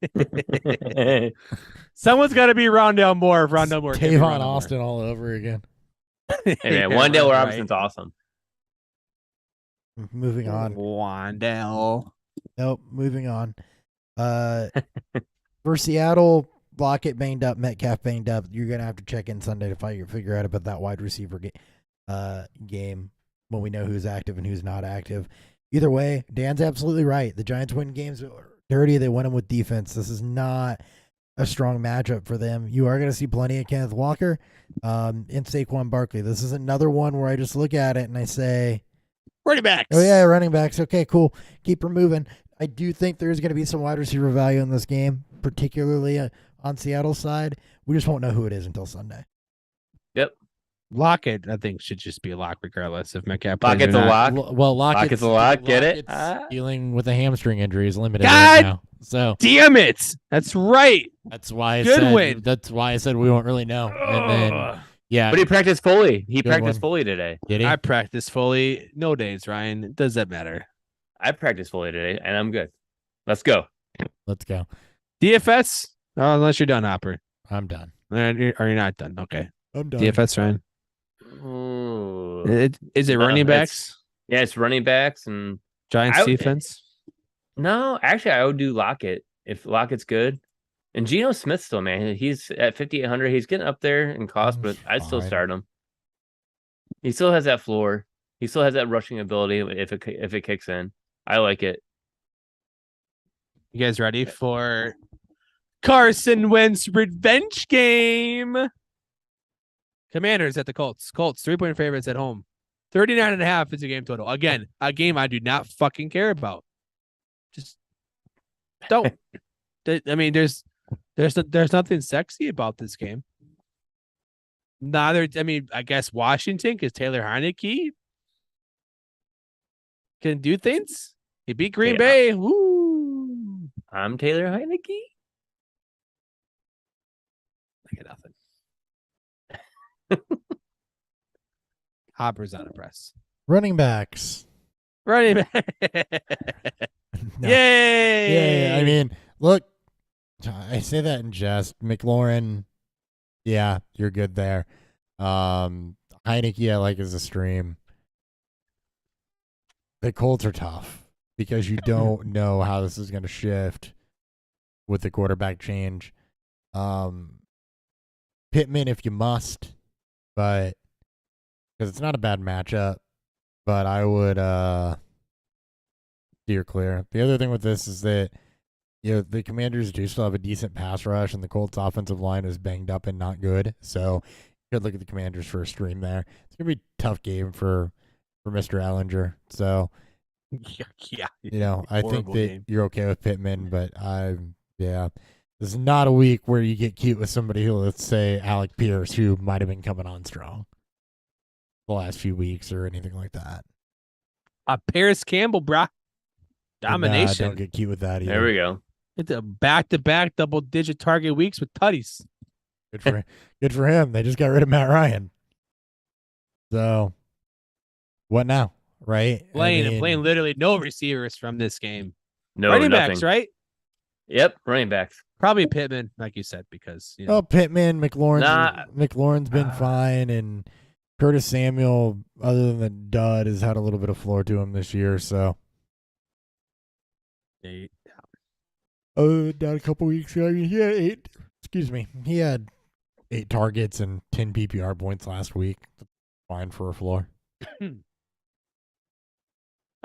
someone's got to be Rondale Moore. If Rondale Moore, can't be Tavon Rondale Moore. Austin all over again. Hey man, Yeah, Wandale right. Robinson's awesome. Moving on. Wandale. Nope. Moving on. For Seattle, Lockett banged up, Metcalf banged up. You're gonna have to check in Sunday to figure out about that wide receiver game when we know who's active and who's not active. Either way, Dan's absolutely right. The Giants win games dirty. They win them with defense. This is not a strong matchup for them. You are going to see plenty of Kenneth Walker and Saquon Barkley. This is another one where I just look at it and I say, Running backs. oh, yeah, running backs. Okay, cool. Keep her moving. I do think there's going to be some wide receiver value in this game, particularly on Seattle's side. We just won't know who it is until Sunday. Lockett, I think, should just be a lock regardless if Metcalf plays Lockett's or a not. lock. Well, Lockett's a lock. Get it? Lockett's dealing with a hamstring injury is limited God! right now. So Damn it! That's right. that's why I Good said win. that's why I said we won't really know. And then Ugh. yeah, But he practiced fully. He Good practiced one. fully today. did he? I practice fully. No days, Ryan. Does that matter? I practiced fully today, and I'm good. Let's go. Let's go. DFS? Oh, unless you're done, Hopper. I'm done. Are you not done? Okay. I'm done. DFS, Ryan. Ooh. Is it No, running it's- backs? Yeah, it's running backs and Giants I would- defense? no, actually, I would do Lockett if Lockett's good. And Geno Smith still, man, he's at 5,800. He's getting up there in cost, but I'd still Fine. start him. He still has that floor. He still has that rushing ability if it kicks in. I like it. You guys ready for Carson Wentz revenge game? Commanders at the Colts. Colts 3-point favorites at home. 39.5 is the game total. Again, a game I do not fucking care about. Just don't. I mean, there's nothing sexy about this game. Neither. I mean, I guess Washington, because Taylor Heineke can do things. He beat Green Yeah. Bay. Woo! I'm Taylor Heineke. I get nothing. Hopper's not impressed. Running backs. Running back. No. Yay! Yeah, I mean, look, I say that in jest. McLaurin, yeah, you're good there. Heineke, I like as a stream. The Colts are tough because you don't know how this is going to shift with the quarterback change. Pittman, if you must, but because it's not a bad matchup, but I would steer clear. The other thing with this is that the Commanders do still have a decent pass rush, and the Colts' offensive line is banged up and not good. So you could look at the Commanders for a stream there. It's gonna be a tough game for Mr. Ellinger. So Yeah. I think Horrible that game. you're okay with Pittman, but this is not a week where you get cute with somebody who, let's say, Alec Pierce, who might have been coming on strong the last few weeks or anything like that. Paris Campbell, brah. Domination. Don't get cute with that either. There we go. It's a back-to-back double-digit target weeks with tutties. Good for him. They just got rid of Matt Ryan. So what now? Right? I Playing and mean, playing literally no receivers from this game. No, Running nothing. backs, right? Yep, running backs. Probably Pittman, like you said, because you know. well, Pittman, Nah. McLaurin's been fine, and Curtis Samuel, other than the dud, has had a little bit of floor to him this year. So, not a couple weeks ago, I mean, he had 8. Excuse me, he had 8 targets and 10 PPR points last week. Fine for a floor. I'm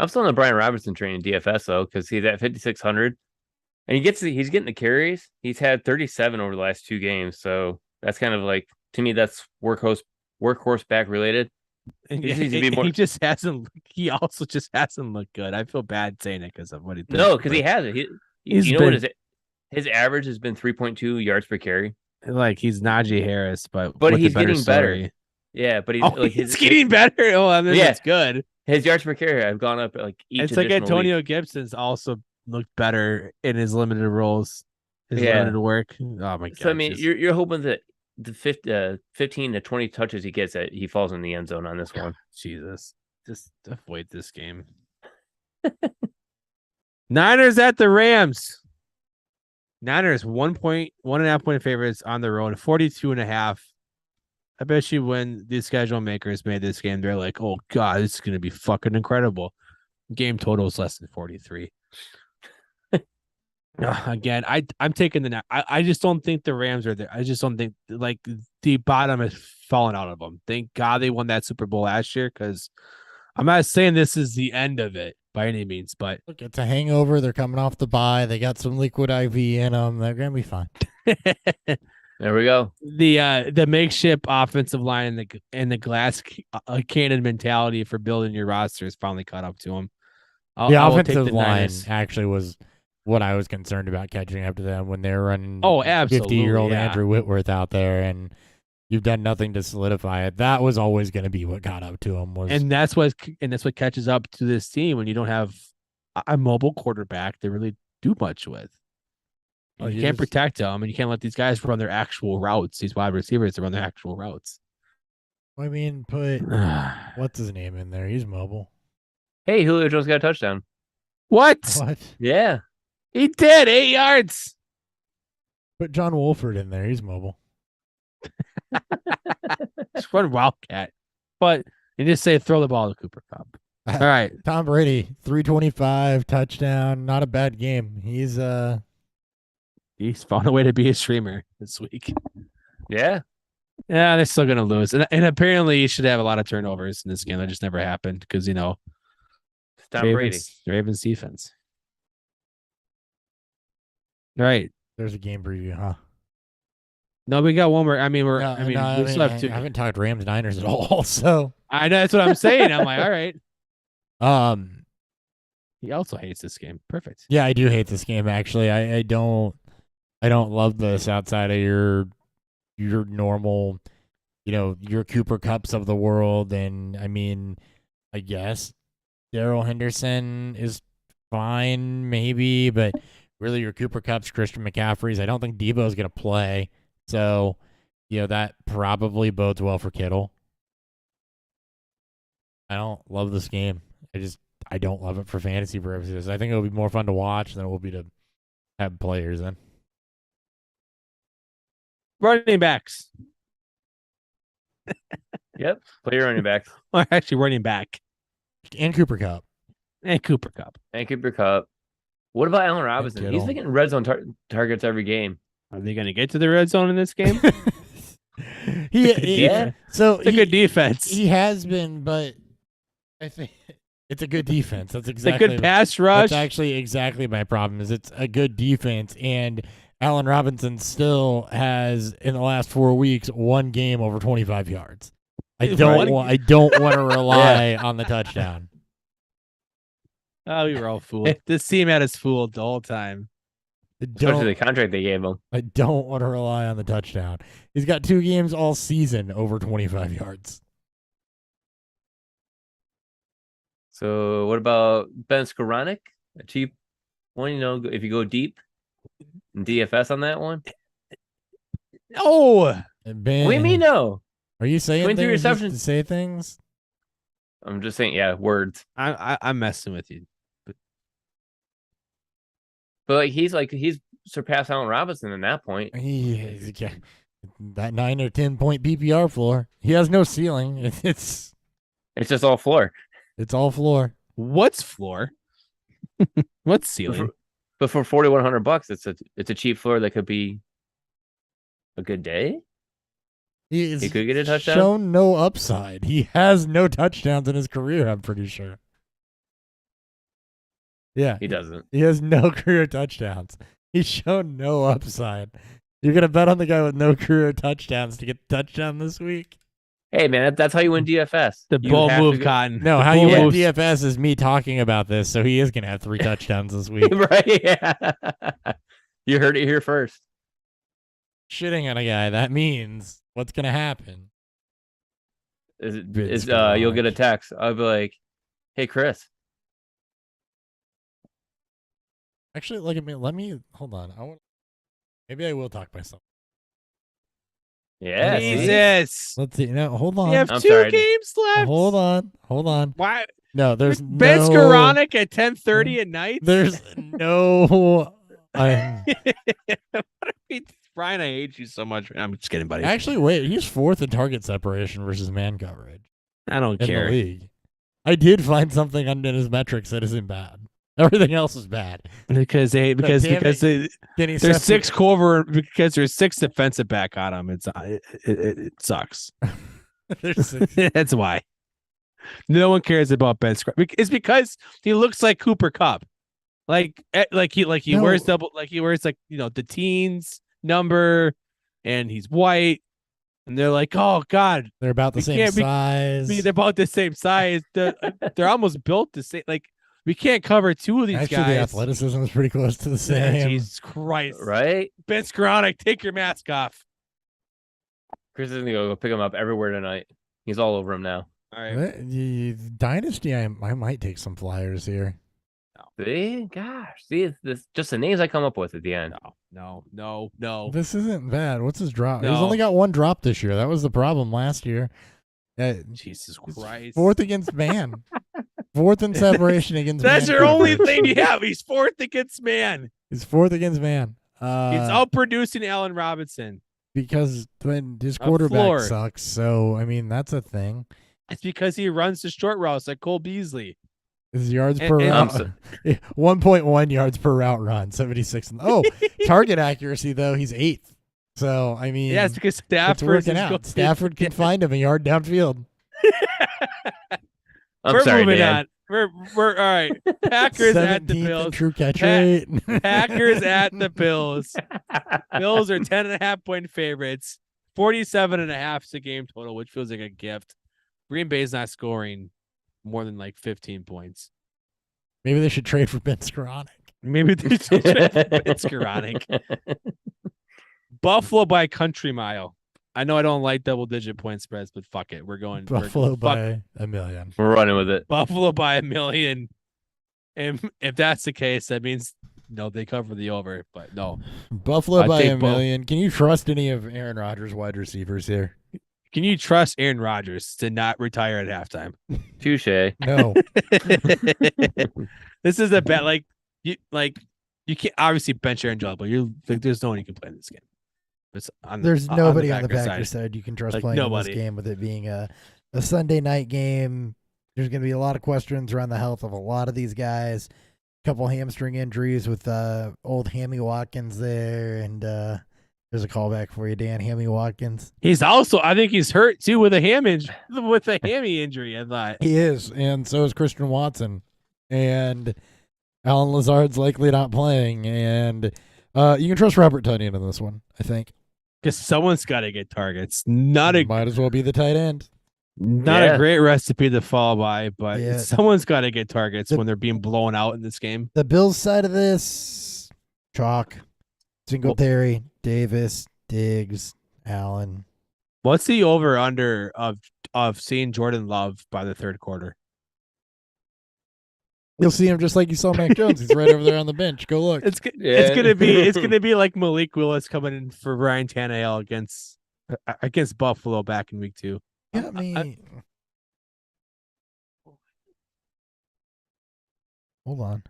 still on the Brian Robinson train in DFS though, because he's at 5,600, and he's getting the carries. He's had 37 over the last 2 games, so that's kind of like, to me, that's workhorse back related. And He needs to be more- He also just hasn't looked good. I feel bad saying it because of what he did. No, because he hasn't. He's You know what been- his average has been 3.2 yards per carry. Like he's Najee Harris, but But with a he's better getting better. story. Yeah, but he's Oh, like he's getting better. Oh, I mean, Yeah. that's good. his yards per carry have gone up like each. It's like additional Antonio week. Gibson's also looked better in his limited roles, his Yeah. limited work. Oh my god! So I mean, just- you're hoping that the 15 to 20 touches he gets, that he falls in the end zone on this one. Jesus, just avoid this game. Niners at the Rams. Niners 1.5 point favorites on the road, 42.5. I bet you when the schedule makers made this game, they're like, "Oh God, this is going to be fucking incredible." Game total is less than 43. Again, I'm taking the. I just don't think the Rams are there. I just don't think like the bottom has fallen out of them. Thank God they won that Super Bowl last year, because I'm not saying this is the end of it by any means, but Look, it's a hangover. They're coming off the bye. They got some liquid IV in them. They're gonna be fine. There we go. the makeshift offensive line and the glass cannon mentality for building your roster has finally caught up to them. The I will take offensive the line Niners. actually was what I was concerned about catching up to them when they were running. Oh, absolutely, 50-year-old yeah. Andrew Whitworth out there, and you've done nothing to solidify it. That was always going to be what got up to him. And that's what catches up to this team when you don't have a mobile quarterback to really do much with. Well, You can't protect them, and you can't let these guys run their actual routes. These wide receivers to run their actual routes. I mean, put what's his name in there? He's mobile. Hey, Julio Jones got a touchdown. What? What? Yeah. He did 8 yards. Put John Wolford in there. He's mobile. Just run Wildcat. But you just say throw the ball to Cooper Cup. All right. Tom Brady, 325 touchdown. Not a bad game. He's He's found a way to be a streamer this week. Yeah. Yeah, they're still gonna lose. And apparently you should have a lot of turnovers in this game. That just never happened because Tom Brady. Ravens defense. All right. there's a game preview, huh? No, we got one more. I mean, we still have I two. haven't talked Rams Niners at all. So I know that's what I'm saying. I'm like, all right. He also hates this game. Perfect. yeah, I do hate this game actually. I don't love this outside of your normal, your Cooper Cups of the world. And I mean, I guess Darrell Henderson is fine, maybe, but really your Cooper Cups, Christian McCaffrey's, I don't think Debo's going to play. So, that probably bodes well for Kittle. I don't love this game. I don't love it for fantasy purposes. I think it'll be more fun to watch than it will be to have players in. Running backs. Yep. Play your running backs. Or actually running back. And Cooper Cup. And Cooper Cup. And Cooper Cup. What about Allen Robinson? He's Kittle. getting red zone targets every game. Are they going to get to the red zone in this game? Yeah. So It's a good defense. he has been, but I think it's a good defense. That's It's a exactly good pass rush. That's actually exactly my problem. Is it's a good defense, and Allen Robinson still has in the last 4 weeks 1 game over 25 yards. I don't want to rely on the touchdown. Oh, we were all fooled. This team had us fooled the whole time. Especially the contract they gave him. I don't want to rely on the touchdown. He's got 2 games all season over 25 yards. So what about Ben Skoranek? A cheap one, if you go deep in DFS on that one. Oh, And Ben, What do you mean no? Are you saying 23 things just receptions. to say things? I'm just saying, yeah, words. I'm messing with you. But he's surpassed Allen Robinson in that point. Yeah, that 9 or 10 point PPR floor. He has no ceiling. It's It's just all floor. it's all floor. What's floor? What's ceiling? But for $4,100, it's a cheap floor that could be a good day. He could get a touchdown? Shown no upside. He has no touchdowns in his career, I'm pretty sure. Yeah. He doesn't. He has no career touchdowns. He's shown no upside. You're going to bet on the guy with no career touchdowns to get the touchdown this week? Hey man, that's how you win DFS. The You bull have to move, go- Cotton. No, The how bull you win moves. DFS is me talking about this, so he is going to have 3 touchdowns this week. Right? Yeah. You heard it here first. Shitting on a guy, that means what's going to happen? Vince You'll get a Garage. text. I'll be like, "Hey Chris, Actually, look at me. Let me hold on. Maybe I will talk myself. yeah, see? Jesus. Let's see. No, hold on. You have I'm 2 sorry. games left. Hold on. Why? No, there's Ben no. Skoranek at 10:30 at night. There's no. I Brian, I hate you so much. I'm just kidding, buddy. actually wait. He's 4th in target separation versus man coverage I don't in care. the league. I did find something under his metrics that isn't bad. Everything else is bad. Because damn there's Kenny there's Seferian- 6 cover because there's 6 defensive back on him. It sucks. There's 6. That's why. No one cares about Ben Skoranek. It's because he looks like Cooper Kupp. Like he No. wears the teens number, and he's white, and they're like, oh God, They're about the We same can't be- size. they're about the same size. They're almost built the same. Like we can't cover 2 of these Actually, guys. the athleticism is pretty close to the same. Jesus Christ. right?" Ben Skoranek, take your mask off. Chris is gonna go pick him up everywhere tonight. He's all over him now. All right. Dynasty, I might take some flyers here. See, gosh, see, this just the names I come up with at the end. No. This isn't bad. What's his drop? He's No. only got 1 drop this year. That was the problem last year. Jesus He's Christ. 4th against man. 4th in separation against That's man your only coverage. thing you have. He's 4th against man. He's 4th against man. He's outproducing Allen Robinson. Because when his A quarterback floor. sucks. So, I mean, that's a thing. It's because he runs the short routes like Cole Beasley. His yards And- per and- route. 1.1 yards per route run, 76. Oh, target accuracy, though, he's 8th. So, I mean, Yeah, it's because it's Stafford working out. Stafford can find him a yard downfield. I'm We're sorry, moving Dan. on. We're all right. Packers at the 17th in Bills. true catch Pack- rate. Packers at the Bills. Bills are 10.5-point favorites. 47.5 is the game total, which feels like a gift. Green Bay's not scoring more than like 15 points. Maybe they should trade for Ben Skoranek. Maybe they should trade for Ben Skoranek. Buffalo by a country mile. I know I don't like double-digit point spreads, but fuck it. We're going Buffalo fuck by a million. We're running with it. Buffalo by a million. And if that's the case, that means no, they cover the over. But no, Buffalo I'd by take a both. million. Can you trust any of Aaron Rodgers' wide receivers here? can you trust Aaron Rodgers to not retire at halftime? Touche. No. This is a bet. Like you can't obviously bench Aaron Judge, but there's no one you can play in this game. It's There's nobody on the Packers Packers side you can trust Like, playing in nobody. this game with it being a Sunday night game. There's going to be a lot of questions around the health of a lot of these guys. Couple hamstring injuries with old Hammy Watkins there, and there's a callback for you, Dan. Hammy Watkins. He's also, I think he's hurt too with a hammy injury. I thought. He is, and so is Christian Watson. And Alan Lazard's likely not playing. And you can trust Robert Tonyan in this one, I think. Because someone's got to get targets. Not a Might as well be the tight end. a great recipe to fall by, but Yeah. someone's got to get targets The- when they're being blown out in this game. The Bills side of this, chalk, Singletary, Davis, Diggs, Allen. What's the over under of seeing Jordan Love by the third quarter? You'll see him just like you saw Mac Jones. He's right over there on the bench. Go look. It's Yeah. gonna be like Malik Willis coming in for Ryan Tannehill against Buffalo back in week 2. Got me. Hold on.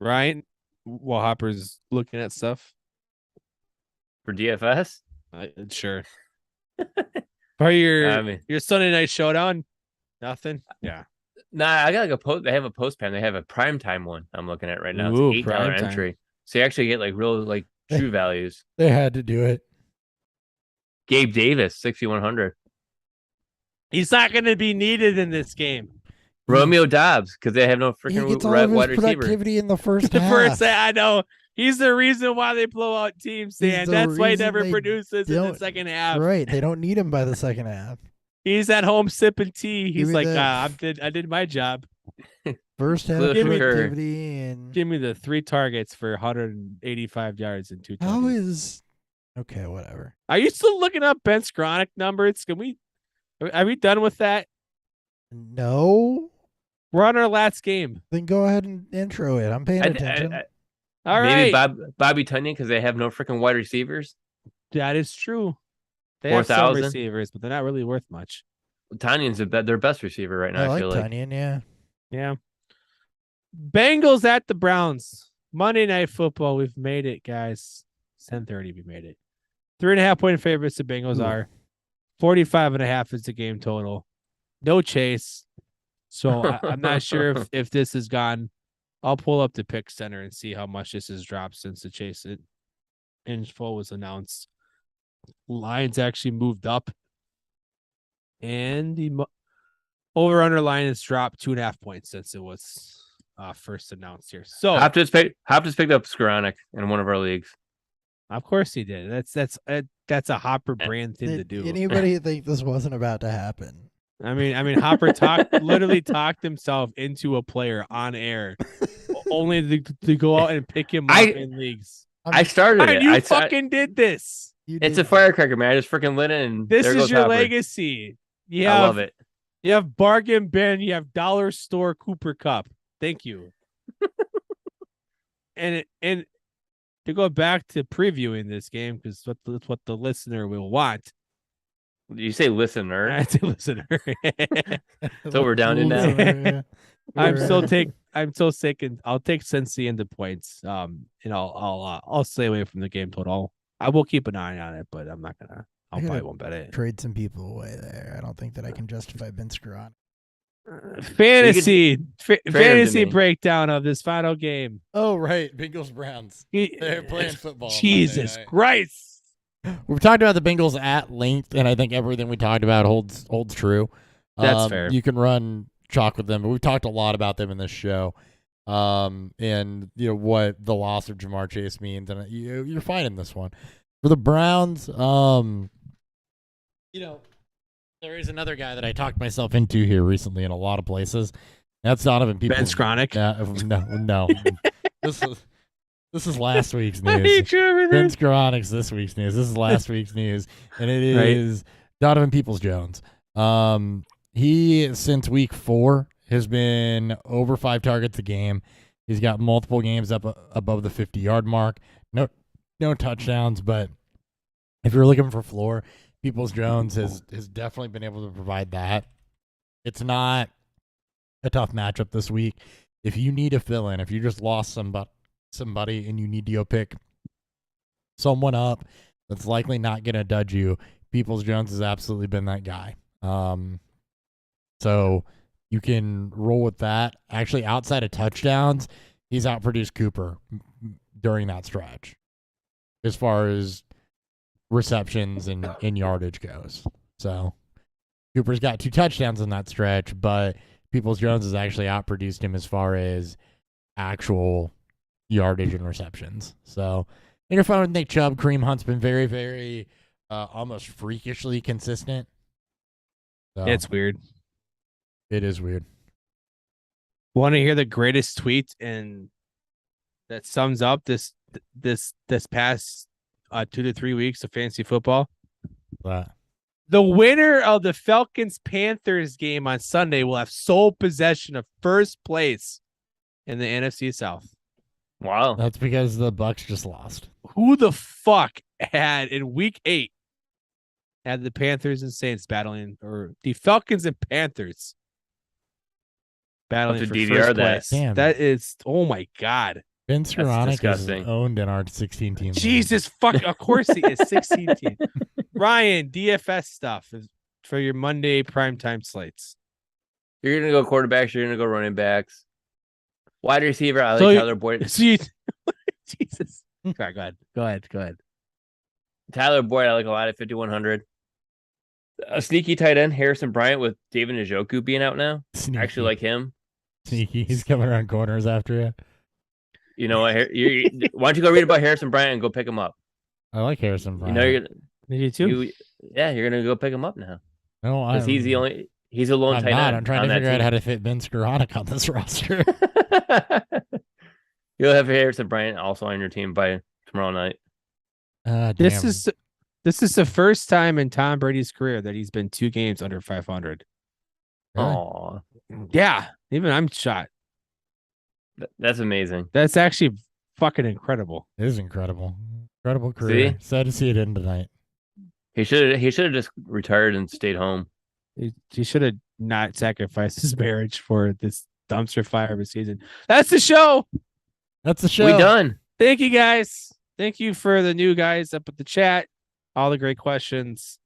Ryan, while Hopper's looking at stuff. For DFS. Sure. For your I mean, your Sunday night showdown, nothing. Yeah. nah, I got like a post. They have a post pan. They have a primetime one. I'm looking at right now. Ooh, It's $8 primetime. entry, so you actually get like real like true values. They had to do it. Gabe Davis, 6,100. He's not going to be needed in this game. Romeo Dobbs, because they have no He freaking gets all of wide his receiver. productivity in the first The half. first, I know he's the reason why they blow out teams. He's Dan. the That's why he reason never they produces in the don't- second half. Right. They don't need him by the second half. He's at home sipping tea. Give He's me like, that. I did my job. First half Cliff Curry. productivity and Give me the 3 targets for 185 yards and 2 how touchdowns. is okay, whatever. Are you still looking up Ben Skronik numbers? Are we done with that? No. We're on our last game. Then go ahead and intro it. I'm paying attention. All Maybe right. Bobby Tunyon, because they have no freaking wide receivers. That is true. They have some 4,000. receivers, but they're not really worth much. Tanyon's their best receiver right now. I I like feel like. Tunyon, yeah. Yeah. Bengals at the Browns. Monday Night Football. We've made it, guys. 10:30. We made it. 3.5-point favorites. The Bengals Ooh. are. 45.5 is the game total. No chase. So I'm not sure if this is gone. I'll pull up the pick center and see how much this has dropped since the chase info was announced. Lines actually moved up. And the over-under line has dropped 2.5 points since it was first announced here. So Hop just picked up Skoronik in one of our leagues. of course he did. That's a Hopper brand thing to Did do. anybody think this wasn't about to happen? I mean, Hopper literally talked himself into a player on air, only to go out and pick him up in leagues. I started And it. you I fucking did this. You It's did a firecracker, man. I just freaking lit it, and This there is goes your Hopper. legacy. You I have, love it. You have Bargain Bin. You have Dollar Store Cooper Cup. Thank you. and to go back to previewing this game, because that's what the listener will want. You say listener. I say listener. So we're down to now. Yeah. I'm We're, so sick, and I'll take Cincy into points. And I'll stay away from the game total. I will keep an eye on it, but I'm not gonna. I gotta probably won't bet it. trade some people away there. I don't think that I can justify Ben Skronik. Fantasy me. breakdown of this final game. Oh, right. Bengals Browns. They're playing football. on Jesus Monday night. Christ. We've talked about the Bengals at length, and I think everything we talked about holds true. That's fair. You can run chalk with them, but we've talked a lot about them in this show. And you know what the loss of Jamar Chase means, and you're fine in this one. For the Browns, you know, there is another guy that I talked myself into here recently in a lot of places. That's Donovan Peoples. Ben Skronik. No. This is last week's I news. hate you over Ben this. Skronik's this week's news. This is last week's news, and it Right. is Donovan Peoples-Jones. He since week 4 has been over 5 targets a game. He's got multiple games up above the 50-yard mark. No touchdowns, but if you're looking for floor, Peoples-Jones has definitely been able to provide that. It's not a tough matchup this week. If you need a fill-in, if you just lost somebody and you need to go pick someone up that's likely not going to dud you, Peoples-Jones has absolutely been that guy. So you can roll with that. Actually, outside of touchdowns, he's outproduced Cooper during that stretch as far as receptions and yardage goes. So Cooper's got 2 touchdowns in that stretch, but Peoples-Jones has actually outproduced him as far as actual yardage and receptions. So you're fine with Nick Chubb. Kareem Hunt's been very, very almost freakishly consistent. So It's weird. it is weird. Want to hear the greatest tweet and that sums up this past 2 to 3 weeks of fantasy football? But The winner of the Falcons-Panthers game on Sunday will have sole possession of first place in the NFC South. Wow. that's because the Bucks just lost. Who the fuck had in week 8 had the Panthers and Saints battling, or the Falcons and Panthers battling to for DVR first that. place. Damn. That is, oh my god, Ben Skoranek is disgusting. owned in our 16 team. league. Jesus fuck! Of course he is 16 team. Ryan, DFS stuff is for your Monday primetime slates. You're gonna go quarterbacks. You're gonna go running backs. Wide receiver. I like So you- Tyler Boyd. So you, Jesus. Sorry, go ahead. Tyler Boyd. I like a lot at 5,100. A sneaky tight end, Harrison Bryant, with David Njoku being out now. Sneaky. I actually like him. Sneaky. He's coming around corners after you. You know what? Why don't you go read about Harrison Bryant and go pick him up? I like Harrison You Bryant. know you're gonna. You too. You're gonna go pick him up now no, because he's the only. He's a lone I'm tight not. end. I'm trying on to that figure out team. how to fit Ben Skoranek on this roster. You'll have Harrison Bryant also on your team by tomorrow night. This Damn. is the first time in Tom Brady's career that he's been 2 games under 500. Really? Aw, Yeah, even I'm shocked. that's amazing. That's actually fucking incredible. It is incredible. Incredible career. Sad to see it end tonight. He should have just retired and stayed home. He should have not sacrificed his marriage for this dumpster fire of a season. That's the show. That's the show. We done. Thank you guys. Thank you for the new guys up at the chat. All the great questions.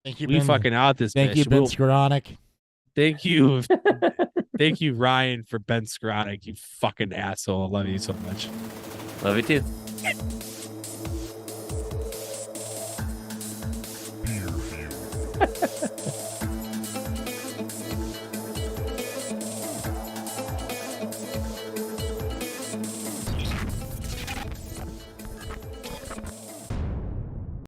Thank you, We Ben. fucking out this. Thank you, bitch. Ben We'll- Skoranek. Thank you. Thank you, Ryan, for Ben Skoranek. You fucking asshole. I love you so much. Love you too. Beer review.